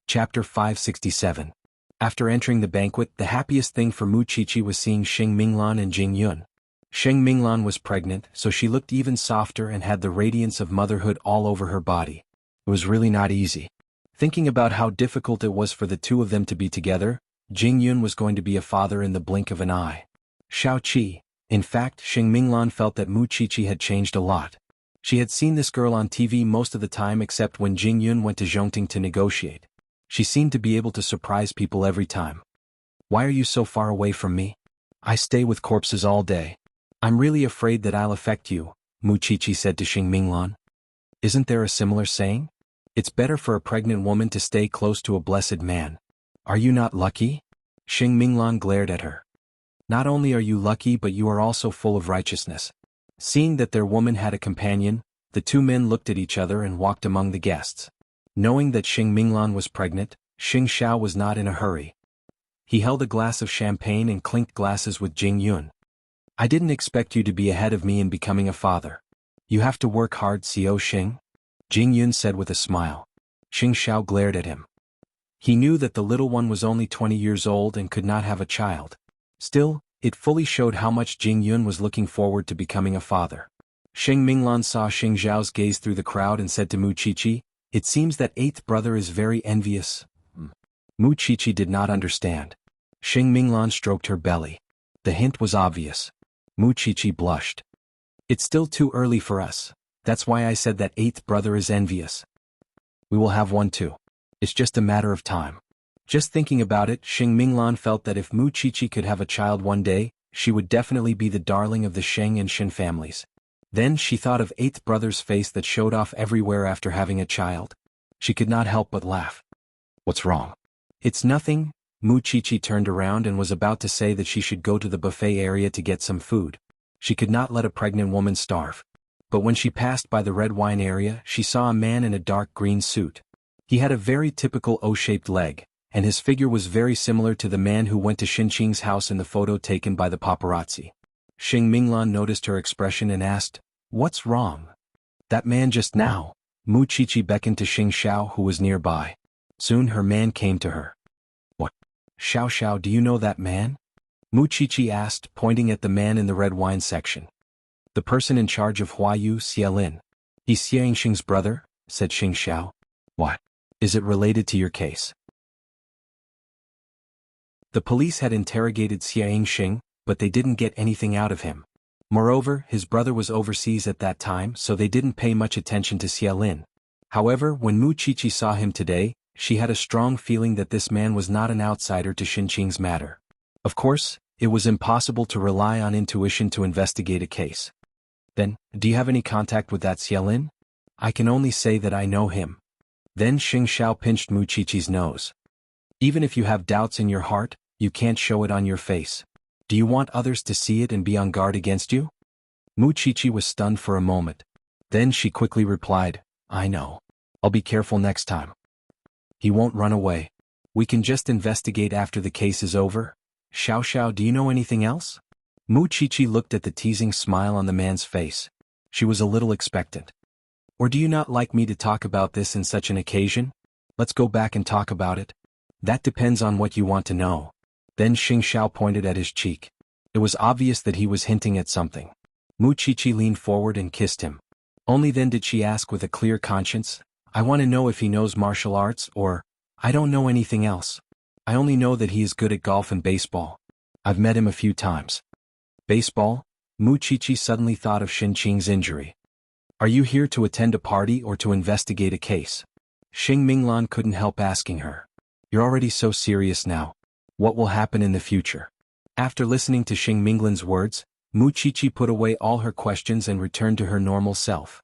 S1: Chapter 567. After entering the banquet, the happiest thing for Mu Qiqi was seeing Xing Minglan and Jing Yun. Xing Minglan was pregnant, so she looked even softer and had the radiance of motherhood all over her body. It was really not easy. Thinking about how difficult it was for the two of them to be together, Jing Yun was going to be a father in the blink of an eye. Xiao Qi. In fact, Xing Minglan felt that Mu Qiqi had changed a lot. She had seen this girl on TV most of the time except when Jing Yun went to Zhongting to negotiate. She seemed to be able to surprise people every time. Why are you so far away from me? I stay with corpses all day. I'm really afraid that I'll affect you, Mu Qiqi said to Xing Minglan. Isn't there a similar saying? It's better for a pregnant woman to stay close to a blessed man. Are you not lucky? Xing Minglan glared at her. Not only are you lucky but you are also full of righteousness. Seeing that their woman had a companion, the two men looked at each other and walked among the guests. Knowing that Xing Minglan was pregnant, Xing Xiao was not in a hurry. He held a glass of champagne and clinked glasses with Jing Yun. I didn't expect you to be ahead of me in becoming a father. You have to work hard, Xiao Xing? Jing Yun said with a smile. Xing Xiao glared at him. He knew that the little one was only 20 years old and could not have a child. Still, it fully showed how much Jing Yun was looking forward to becoming a father. Sheng Minglan saw Xing Zhao's gaze through the crowd and said to Mu Qiqi, "It seems that eighth brother is very envious." Mu Qiqi did not understand. Sheng Minglan stroked her belly. The hint was obvious. Mu Qiqi blushed. "It's still too early for us. That's why I said that eighth brother is envious. We will have one too. It's just a matter of time." Just thinking about it, Sheng Minglan felt that if Mu Qiqi could have a child one day, she would definitely be the darling of the Sheng and Shen families. Then she thought of eighth brother's face that showed off everywhere after having a child. She could not help but laugh. "What's wrong?" "It's nothing." Mu Qiqi turned around and was about to say that she should go to the buffet area to get some food. She could not let a pregnant woman starve. But when she passed by the red wine area, she saw a man in a dark green suit. He had a very typical O-shaped leg, and his figure was very similar to the man who went to Xinqing's house in the photo taken by the paparazzi. Sheng Minglan noticed her expression and asked, "What's wrong?" "That man just now." Mu Qiqi beckoned to Xing Xiao who was nearby. Soon her man came to her. "What? Xiao Xiao, do you know that man?" Mu Qiqi asked, pointing at the man in the red wine section. "The person in charge of Huayu Xialin. He's Xiangxing's brother," said Xing Xiao. "What? Is it related to your case?" The police had interrogated Xiangxing, but they didn't get anything out of him. Moreover, his brother was overseas at that time, so they didn't pay much attention to Xialin. However, when Mu Qiqi saw him today, she had a strong feeling that this man was not an outsider to Xinqing's matter. Of course, it was impossible to rely on intuition to investigate a case. "Then, do you have any contact with that Xialin?" "I can only say that I know him." Then Xing Xiao pinched Mu Qiqi's nose. "Even if you have doubts in your heart, you can't show it on your face. Do you want others to see it and be on guard against you?" Mu Qiqi was stunned for a moment. Then she quickly replied, "I know. I'll be careful next time." "He won't run away. We can just investigate after the case is over." "Xiao Xiao, do you know anything else?" Mu Qiqi looked at the teasing smile on the man's face. She was a little expectant. "Or do you not like me to talk about this in such an occasion? Let's go back and talk about it." "That depends on what you want to know." Then Xing Xiao pointed at his cheek. It was obvious that he was hinting at something. Mu Qiqi leaned forward and kissed him. Only then did she ask with a clear conscience, "I want to know if he knows martial arts or, I don't know anything else. I only know that he is good at golf and baseball. I've met him a few times." "Baseball?" Mu Qiqi suddenly thought of Xinqing's injury. "Are you here to attend a party or to investigate a case?" Sheng Minglan couldn't help asking her. "You're already so serious now. What will happen in the future?" After listening to Sheng Minglan's words, Mu Qiqi put away all her questions and returned to her normal self.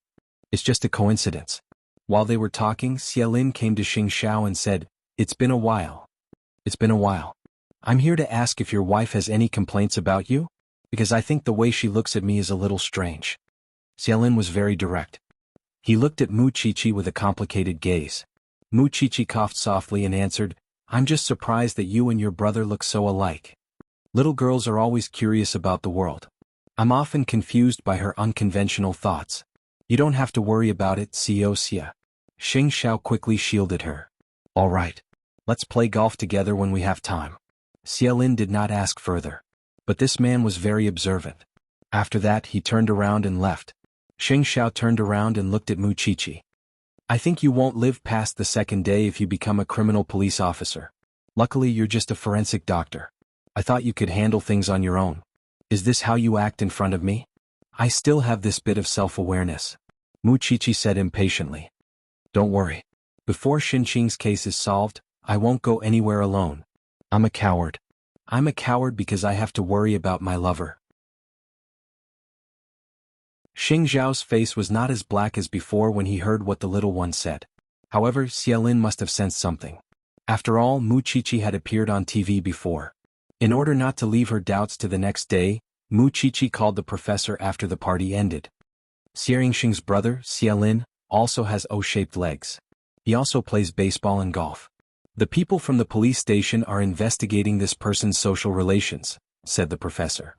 S1: "It's just a coincidence." While they were talking, Xialin came to Xing Xiao and said, "It's been a while." "It's been a while. I'm here to ask if your wife has any complaints about you? Because I think the way she looks at me is a little strange." Xialin was very direct. He looked at Mu Qiqi with a complicated gaze. Mu Qiqi coughed softly and answered, "I'm just surprised that you and your brother look so alike. Little girls are always curious about the world. I'm often confused by her unconventional thoughts. You don't have to worry about it, Xia." Xing Xiao quickly shielded her. "All right. Let's play golf together when we have time." Xialin did not ask further. But this man was very observant. After that he turned around and left. Xing Xiao turned around and looked at Mu Qiqi. "I think you won't live past the second day if you become a criminal police officer. Luckily you're just a forensic doctor. I thought you could handle things on your own. Is this how you act in front of me?" "I still have this bit of self-awareness," Mu Qiqi said impatiently. "Don't worry. Before Xinqing's case is solved, I won't go anywhere alone. I'm a coward. I'm a coward because I have to worry about my lover." Xing Zhao's face was not as black as before when he heard what the little one said. However, Xialin must have sensed something. After all, Mu Qiqi had appeared on TV before. In order not to leave her doubts to the next day, Mu Qiqi called the professor after the party ended. Xiangxing's brother, Xialin, also has O-shaped legs. He also plays baseball and golf. "The people from the police station are investigating this person's social relations," said the professor.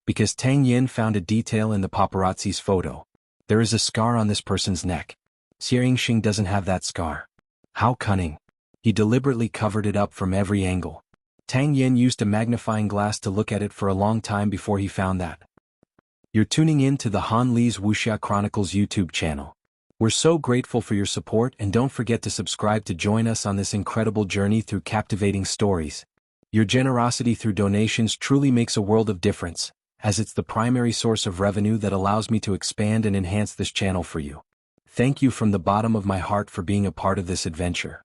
S1: "Because Tang Yin found a detail in the paparazzi's photo. There is a scar on this person's neck. Xiangxing doesn't have that scar." "How cunning." He deliberately covered it up from every angle. Tang Yen used a magnifying glass to look at it for a long time before he found that. You're tuning in to the Han Li's Wuxia Chronicles YouTube channel. We're so grateful for your support, and don't forget to subscribe to join us on this incredible journey through captivating stories. Your generosity through donations truly makes a world of difference, as it's the primary source of revenue that allows me to expand and enhance this channel for you. Thank you from the bottom of my heart for being a part of this adventure.